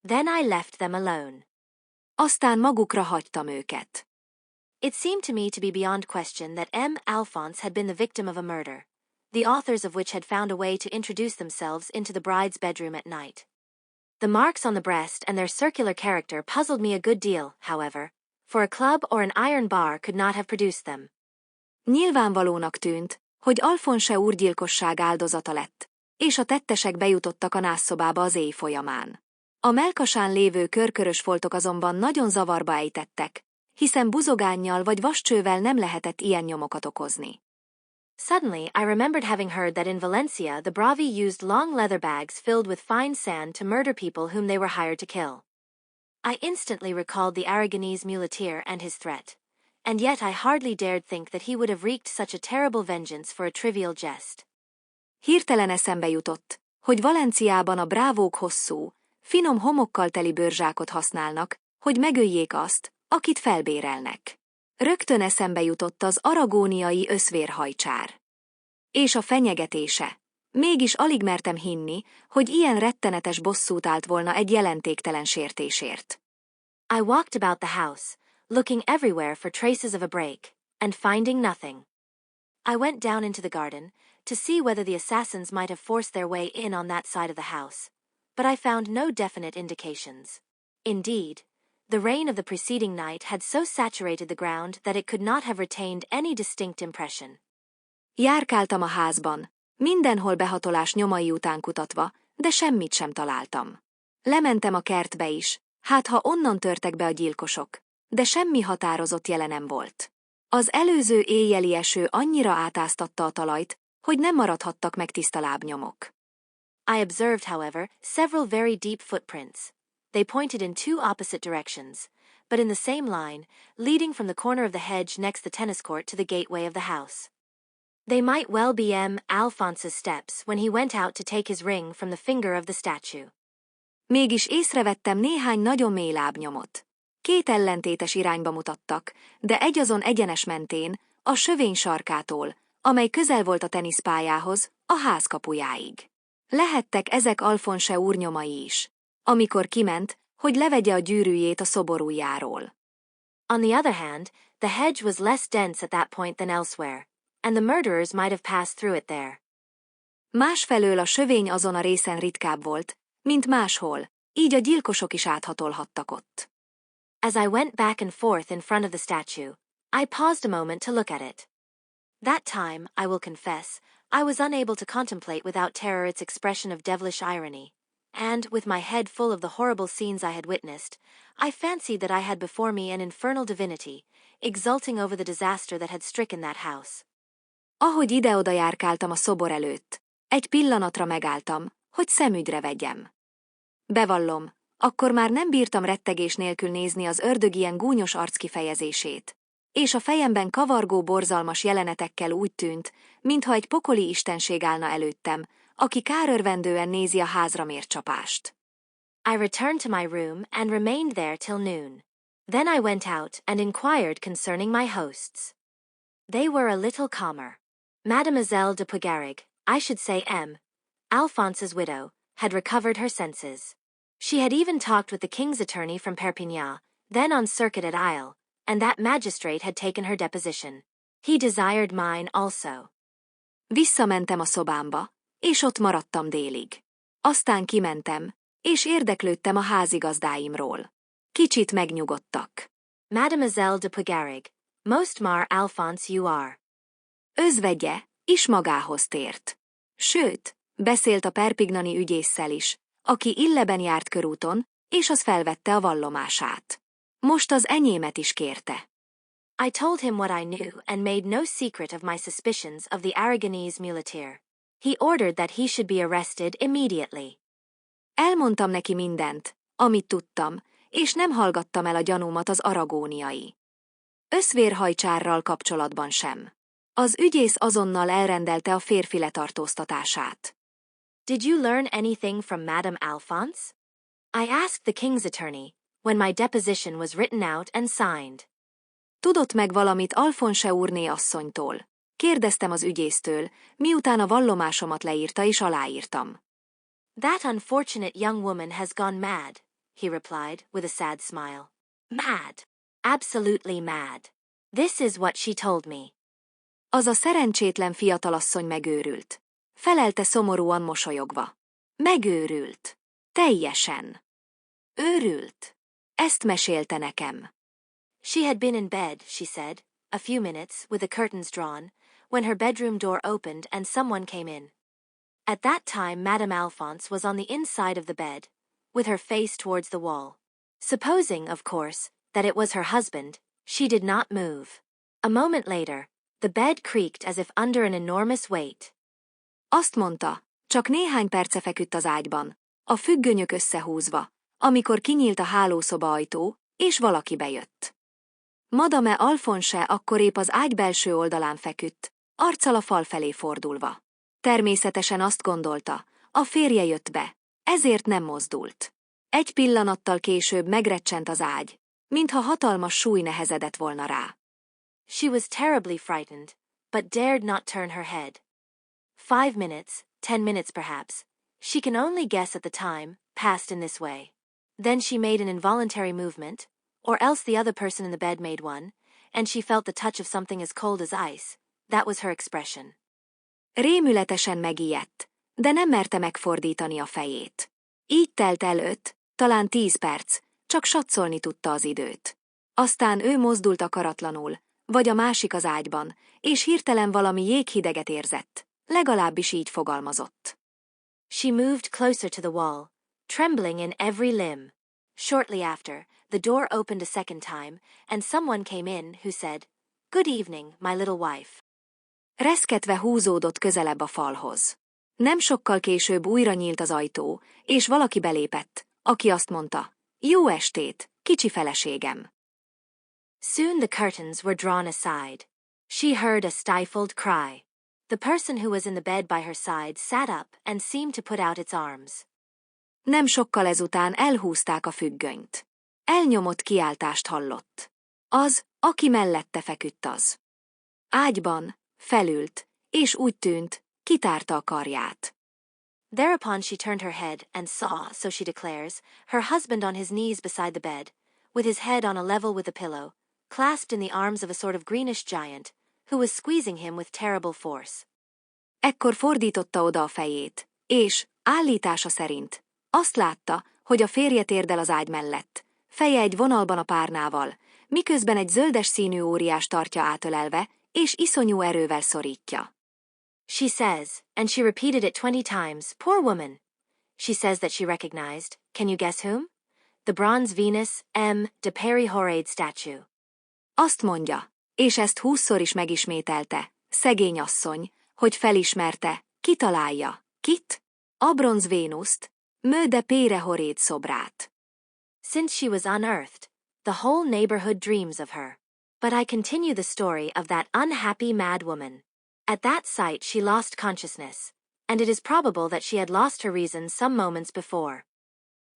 Then I left them alone. Aztán magukra hagytam őket. It seemed to me to be beyond question that Alphonse had been the victim of a murder, the authors of which had found a way to introduce themselves into the bride's bedroom at night. The marks on the breast and their circular character puzzled me a good deal, however, for a club or an iron bar could not have produced them. Nyilvánvalónak tűnt, hogy Alphonse úr gyilkosság áldozata lett, és a tettesek bejutottak a nászszobába az éj folyamán. A mellkasán lévő körkörös foltok azonban nagyon zavarba ejtettek, hiszen buzogánnyal vagy vascsővel nem lehetett ilyen nyomokat okozni. Suddenly, I remembered having heard that in Valencia the bravi used long leather bags filled with fine sand to murder people whom they were hired to kill. I instantly recalled the Aragonese muleteer and his threat, and yet I hardly dared think that he would have wreaked such a terrible vengeance for a trivial jest. Hirtelen eszembe jutott, hogy Valenciában a brávók hosszú, finom homokkal teli bőrzsákot használnak, hogy megöljék azt, akit felbérelnek. Rögtön eszembe jutott az aragóniai öszvérhajcsár. És a fenyegetése. Mégis alig mertem hinni, hogy ilyen rettenetes bosszút állt volna egy jelentéktelen sértésért. I walked about the house, looking everywhere for traces of a break, and finding nothing. I went down into the garden, to see whether the assassins might have forced their way in on that side of the house, but I found no definite indications. Indeed, the rain of the preceding night had so saturated the ground that it could not have retained any distinct impression. Járkáltam a házban, mindenhol behatolás nyomai után kutatva, de semmit sem találtam. Lementem a kertbe is, hát ha onnan törtek be a gyilkosok, de semmi határozott jele nem volt. Az előző éjjeli eső annyira átáztatta a talajt, hogy nem maradhattak meg tiszta lábnyomok. I observed, however, several very deep footprints. They pointed in two opposite directions, but in the same line, leading from the corner of the hedge next the tennis court to the gateway of the house. They might well be Alphonse's steps when he went out to take his ring from the finger of the statue. Mégis észrevettem néhány nagyon mély lábnyomot. Két ellentétes irányba mutattak, de egyazon egyenes mentén, a sövény sarkától, amely közel volt a teniszpályához, a ház kapujáig. Lehettek ezek Alfonse úr nyomai is, amikor kiment, hogy levegye a gyűrűjét a szoborújáról. On the other hand, the hedge was less dense at that point than elsewhere, and the murderers might have passed through it there. Másfelől a sövény azon a részen ritkább volt, mint máshol, így a gyilkosok is áthatolhattak ott. As I went back and forth in front of the statue, I paused a moment to look at it. That time, I will confess, I was unable to contemplate without terror its expression of devilish irony, and, with my head full of the horrible scenes I had witnessed, I fancied that I had before me an infernal divinity, exulting over the disaster that had stricken that house. Ahogy ide-oda járkáltam a szobor előtt, egy pillanatra megálltam, hogy szemügyre vegyem. Bevallom, akkor már nem bírtam rettegés nélkül nézni az ördög ilyen gúnyos arckifejezését, és a fejemben kavargó borzalmas jelenetekkel úgy tűnt, mintha egy pokoli istenség állna előttem, aki kárörvendően nézi a házra mért csapást. I returned to my room and remained there till noon. Then I went out and inquired concerning my hosts. They were a little calmer. Mademoiselle de Pugarig, I should say Alphonse's widow, had recovered her senses. She had even talked with the king's attorney from Perpignan, then on circuit at Ille, and that magistrate had taken her deposition. He desired mine also. Visszamentem a szobámba, és ott maradtam délig. Aztán kimentem, és érdeklődtem a házigazdáimról. Kicsit megnyugodtak. Mademoiselle de Pugarig, most mar Alphonse you are. Özvegye is magához tért. Sőt, beszélt a perpignani ügyésszel is, aki Illeben járt körúton, és az felvette a vallomását. Most az enyémet is kérte. I told him what I knew and made no secret of my suspicions of the Aragonese muleteer. He ordered that he should be arrested immediately. Elmondtam neki mindent, amit tudtam, és nem hallgattam el a gyanúmat az aragóniai öszvérhajcsárral kapcsolatban sem. Az ügyész azonnal elrendelte a férfi letartóztatását. Did you learn anything from Madame Alphonse? I asked the king's attorney, when my deposition was written out and signed. Tudott meg valamit Alfonse úrné asszonytól? Kérdeztem az ügyésztől, miután a vallomásomat leírta és aláírtam. That unfortunate young woman has gone mad, he replied, with a sad smile. Mad. Absolutely mad. This is what she told me. Az a szerencsétlen fiatalasszony megőrült. Felelte szomorúan mosolyogva. Megőrült. Teljesen. Őrült. Ezt mesélte nekem. She had been in bed, she said, a few minutes, with the curtains drawn, when her bedroom door opened and someone came in. At that time Madame Alphonse was on the inside of the bed, with her face towards the wall. Supposing, of course, that it was her husband, she did not move. A moment later, the bed creaked as if under an enormous weight. Azt mondta, csak néhány perce feküdt az ágyban, a függönyök összehúzva, amikor kinyílt a hálószoba ajtó, és valaki bejött. Madame Alphonse akkor épp az ágy belső oldalán feküdt, arccal a fal felé fordulva. Természetesen azt gondolta, A férje jött be, ezért nem mozdult. Egy pillanattal később megrecsent az ágy, mintha hatalmas súly nehezedett volna rá. She was terribly frightened, but dared not turn her head. 5 minutes, 10 minutes perhaps, she can only guess at the time, passed in this way. Then she made an involuntary movement, or else the other person in the bed made one, and she felt the touch of something as cold as ice. That was her expression. Rémületesen megijedt, de nem merte megfordítani a fejét. Így telt el 5, talán 10 perc, csak satszolni tudta az időt. Aztán ő mozdult akaratlanul, vagy a másik az ágyban, és hirtelen valami jéghideget érzett, legalábbis így fogalmazott. She moved closer to the wall, trembling in every limb. Shortly after, the door opened a second time, and someone came in who said, "Good evening, my little wife." Reszketve húzódott közelebb a falhoz. Nem sokkal később újra nyílt az ajtó, és valaki belépett, aki azt mondta, jó estét, kicsi feleségem. Soon the curtains were drawn aside. She heard a stifled cry. The person who was in the bed by her side sat up and seemed to put out its arms. Nem sokkal ezután elhúzták a függönyt. Elnyomott kiáltást hallott. Az, aki mellette feküdt az. Ágyban, felült, és úgy tűnt, kitárta a karját. Thereupon she turned her head and saw, so she declares, her husband on his knees beside the bed, with his head on a level with the pillow, clasped in the arms of a sort of greenish giant, who was squeezing him with terrible force. Ekkor fordította oda a fejét, és, állítása szerint, azt látta, hogy a férje térdel az ágy mellett, feje egy vonalban a párnával, miközben egy zöldes színű óriás tartja átölelve, és iszonyú erővel szorítja. She says, and she repeated it 20 times, poor woman. She says that she recognized, can you guess whom? The bronze Venus de Ille statue. Azt mondja, és ezt 20-szor is megismételte, szegény asszony, hogy felismerte, kitalálja, kit? A bronz Vénuszt, de Ille szobrát. Since she was unearthed, the whole neighborhood dreams of her. But I continue the story of that unhappy mad woman. At that sight she lost consciousness, and it is probable that she had lost her reason some moments before.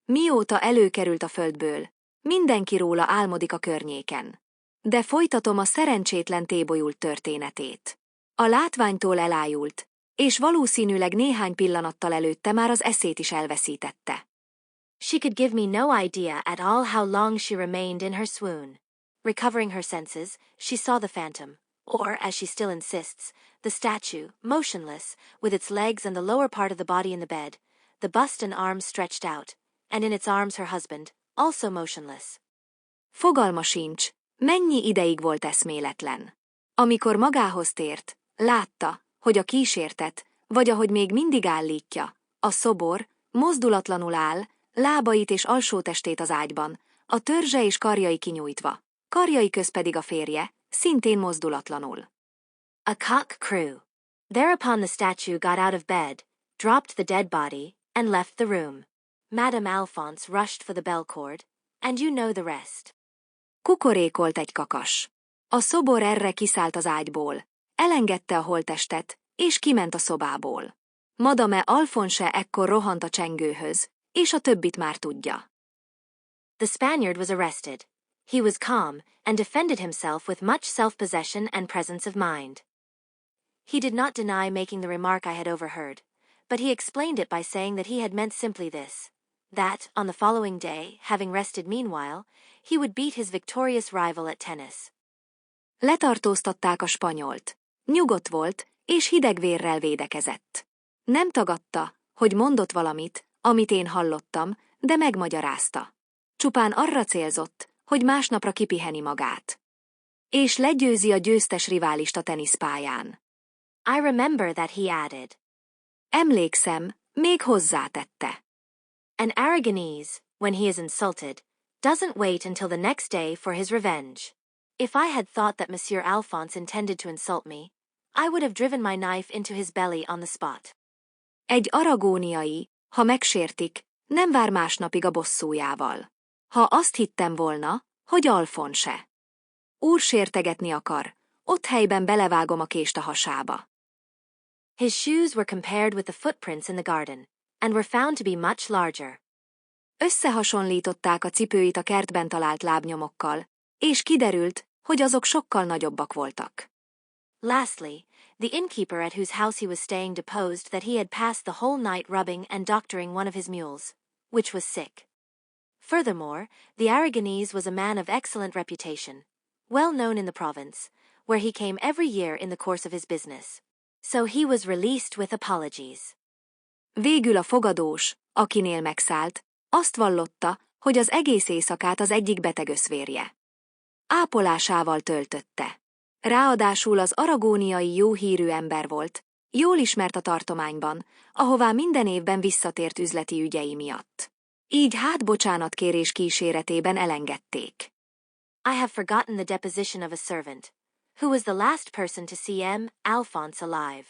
Mióta előkerült a földből, mindenki róla álmodik a környéken. De folytatom a szerencsétlen tébolyult történetét. A látványtól elájult, és valószínűleg néhány pillanattal előtte már az eszét is elveszítette. She could give me no idea at all how long she remained in her swoon. Recovering her senses, she saw the phantom, or, as she still insists, the statue, motionless, with its legs and the lower part of the body in the bed, the bust and arms stretched out, and in its arms her husband, also motionless. Fogalma sincs, mennyi ideig volt eszméletlen. Amikor magához tért, látta, hogy a kísértet, vagy ahogy még mindig állítja, a szobor, mozdulatlanul áll, lábait és alsótestét az ágyban, a törzse és karjai kinyújtva, karjai köz pedig a férje, szintén mozdulatlanul. A cock crew. Thereupon the statue got out of bed, dropped the dead body, and left the room. Madame Alphonse rushed for the bell cord, and you know the rest. Kukorékolt egy kakas. A szobor erre kiszállt az ágyból, elengedte a holttestet, és kiment a szobából. Madame Alphonse ekkor rohant a csengőhöz, és a többit már tudja. The Spaniard was arrested. He was calm, and defended himself with much self-possession and presence of mind. He did not deny making the remark I had overheard, but he explained it by saying that he had meant simply this, that, on the following day, having rested meanwhile, he would beat his victorious rival at tennis. Letartóztatták a spanyolt. Nyugodt volt, és hidegvérrel védekezett. Nem tagadta, hogy mondott valamit, amit én hallottam, de megmagyarázta. Csupán arra célzott, hogy másnapra kipiheni magát. És legyőzi a győztes riválist a teniszpályán. I remember that he added. Emlékszem, még hozzátette. An Aragonese, when he is insulted, doesn't wait until the next day for his revenge. If I had thought that Monsieur Alphonse intended to insult me, I would have driven my knife into his belly on the spot. Egy aragóniai, ha megsértik, nem vár másnapig a bosszújával. Ha azt hittem volna, hogy Alphonse úr sértegetni akar, ott helyben belevágom a kést a hasába. His shoes were compared with the footprints in the garden. and were found to be much larger. Összehasonlították a cipőit a kertben talált lábnyomokkal, és kiderült, hogy azok sokkal nagyobbak voltak. Lastly, the innkeeper at whose house he was staying deposed that he had passed the whole night rubbing and doctoring one of his mules, which was sick. Furthermore, the Aragonese was a man of excellent reputation, well known in the province, where he came every year in the course of his business. So he was released with apologies. Végül a fogadós, akinél megszállt, azt vallotta, hogy az egész éjszakát az egyik beteg öszvérje ápolásával töltötte. Ráadásul az aragóniai jó hírű ember volt, jól ismert a tartományban, ahová minden évben visszatért üzleti ügyei miatt. Így bocsánat-kérés kíséretében elengedték. I have forgotten the deposition of a servant, who was the last person to see M. Alphonse alive.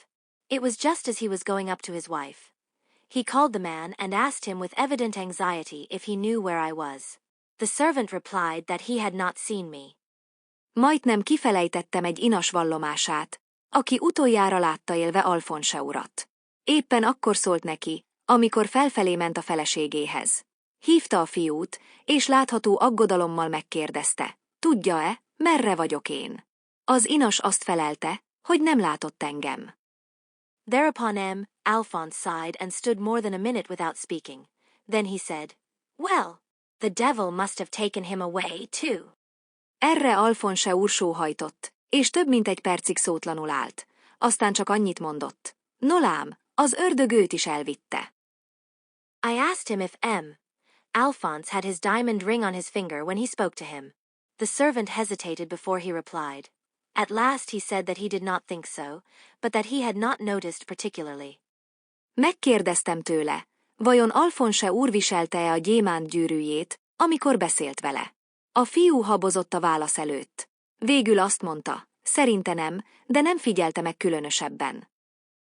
It was just as he was going up to his wife. He called the man and asked him with evident anxiety if he knew where I was. The servant replied that he had not seen me. Majdnem kifelejtettem egy inas vallomását, aki utoljára látta élve Alfonse urat. Éppen akkor szólt neki, amikor felfelé ment a feleségéhez. Hívta a fiút, és látható aggodalommal megkérdezte, tudja-e, merre vagyok én? Az inas azt felelte, hogy nem látott engem. Thereupon M. Alphonse sighed and stood more than a minute without speaking. Then he said, "Well, the devil must have taken him away, too." Erre Alfonse úr sóhajtott, és több mint egy percig szótlanul állt. Aztán csak annyit mondott. Nolám, az ördög őt is elvitte. I asked him if M. Alphonse had his diamond ring on his finger when he spoke to him. The servant hesitated before he replied. At last he said that he did not think so, but that he had not noticed particularly. Megkérdeztem tőle, vajon Alfonse úr viselte-e a gyémánt gyűrűjét, amikor beszélt vele. A fiú habozott a válasz előtt. Végül azt mondta, szerinte nem, de nem figyelte meg különösebben.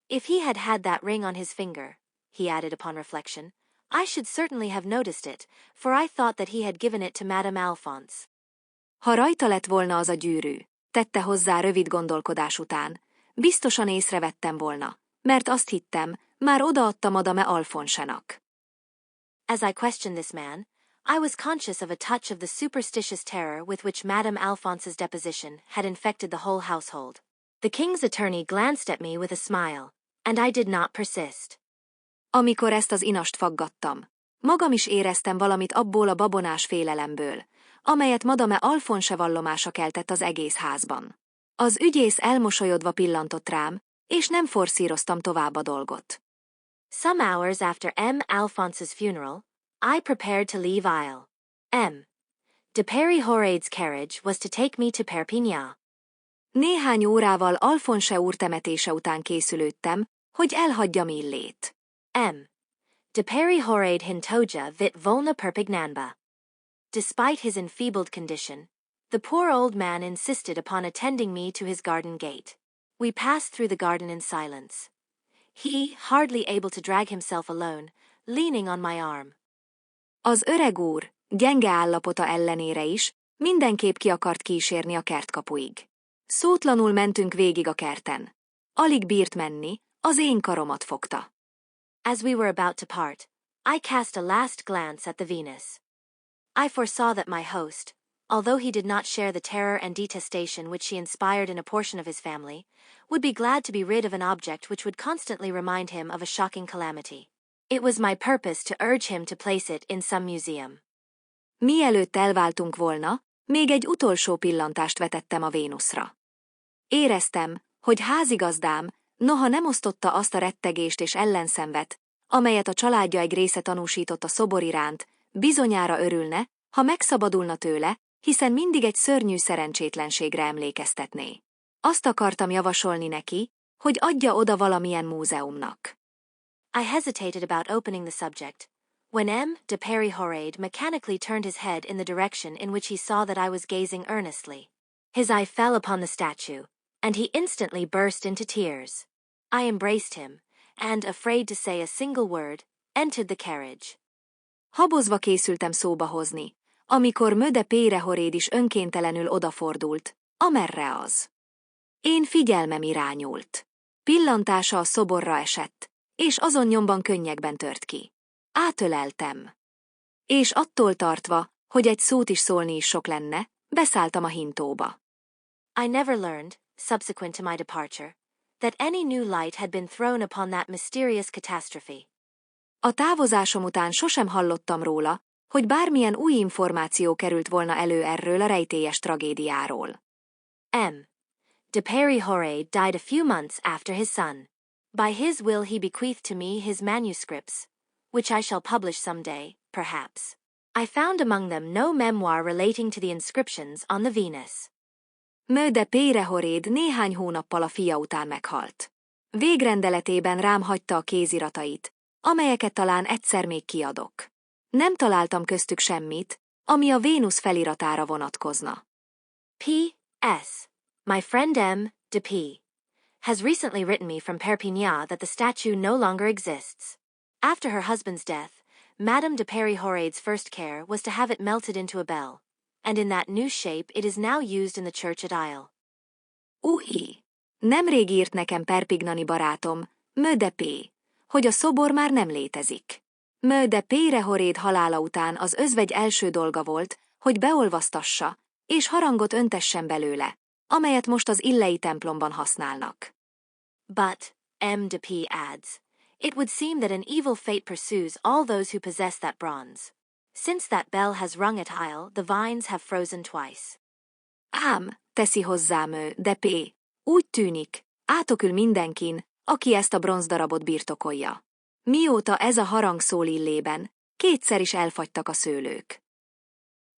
If he had had that ring on his finger, he added upon reflection, I should certainly have noticed it, for I thought that he had given it to Madame Alphonse. Ha rajta lett volna az a gyűrű, tette hozzá rövid gondolkodás után, biztosan észrevettem volna, mert azt hittem, már odaadta Madame Alphonse-nak. As I questioned this man, I was conscious of a touch of the superstitious terror with which Madame Alphonse's deposition had infected the whole household. The king's attorney glanced at me with a smile, and I did not persist. Amikor ezt az inast faggattam, magam is éreztem valamit abból a babonás félelemből, amelyet Madame Alphonse vallomása keltett az egész házban. Az ügyész elmosolyodva pillantott rám, és nem forszíroztam tovább a dolgot. Some hours after M. Alphonse's funeral, I prepared to leave Ille. M. de Périhorade's carriage was to take me to Perpignan. Néhány órával Alfonse úr temetése után készülődtem, hogy elhagyjam Illét. M. de Périhorade hintoja vit volna Perpignanba. Despite his enfeebled condition, the poor old man insisted upon attending me to his garden gate. We passed through the garden in silence. He, hardly able to drag himself alone, leaning on my arm. Az öreg úr, gyenge állapota ellenére is, mindenképp ki akart kísérni a kertkapuig. Szótlanul mentünk végig a kerten. Alig bírt menni, az én karomat fogta. As we were about to part, I cast a last glance at the Venus. I foresaw that my host, although he did not share the terror and detestation which she inspired in a portion of his family, would be glad to be rid of an object which would constantly remind him of a shocking calamity. It was my purpose to urge him to place it in some museum. Mielőtt elváltunk volna, még egy utolsó pillantást vetettem a Vénuszra. Éreztem, hogy házigazdám, noha nem osztotta azt a rettegést és ellenszenvet, amelyet a családja egy része tanúsított a szobor iránt, bizonyára örülne, ha megszabadulna tőle, hiszen mindig egy szörnyű szerencsétlenségre emlékeztetné. Azt akartam javasolni neki, hogy adja oda valamilyen múzeumnak. I hesitated about opening the subject, when M. de Périhorade mechanically turned his head in the direction in which he saw that I was gazing earnestly. His eye fell upon the statue, and he instantly burst into tears. I embraced him, and, afraid to say a single word, entered the carriage. Habozva készültem szóba hozni, amikor M. de Périhorade is önkéntelenül odafordult, amerre az. Én figyelmem irányult. Pillantása a szoborra esett, és azon nyomban könnyekben tört ki. Átöleltem. És attól tartva, hogy egy szót is szólni is sok lenne, beszálltam a hintóba. I never learned, subsequent to my departure, that any new light had been thrown upon that mysterious catastrophe. A távozásom után sosem hallottam róla, hogy bármilyen új információ került volna elő erről a rejtélyes tragédiáról. M. de Périhorade died a few months after his son. By his will he bequeathed to me his manuscripts, which I shall publish someday, perhaps. I found among them no memoir relating to the inscriptions on the Venus. De Périhorade néhány hónappal a fia után meghalt. Végrendeletében rám hagyta a kéziratait, amelyeket talán egyszer még kiadok. Nem találtam köztük semmit, ami a Vénusz feliratára vonatkozna. P.S. My friend M. de P. has recently written me from Perpignan that the statue no longer exists. After her husband's death, Madame de Périhorade's first care was to have it melted into a bell, and in that new shape it is now used in the church at Ille. Nemrég írt nekem perpignani barátom, de P., hogy a szobor már nem létezik. De Périhorade halála után az özvegy első dolga volt, hogy beolvasztassa, és harangot öntessen belőle, amelyet most az illei templomban használnak. But, M. de P. adds, it would seem that an evil fate pursues all those who possess that bronze. Since that bell has rung at Ille, the vines have frozen twice. Ám, teszi hozzá de P., úgy tűnik, átokül mindenkin, aki ezt a bronzdarabot birtokolja. Mióta ez a harang szól Illében, kétszer is elfagytak a szőlők.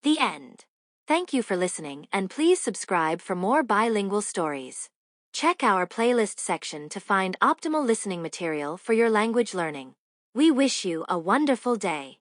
The end. Thank you for listening, and please subscribe for more bilingual stories. Check our playlist section to find optimal listening material for your language learning. We wish you a wonderful day.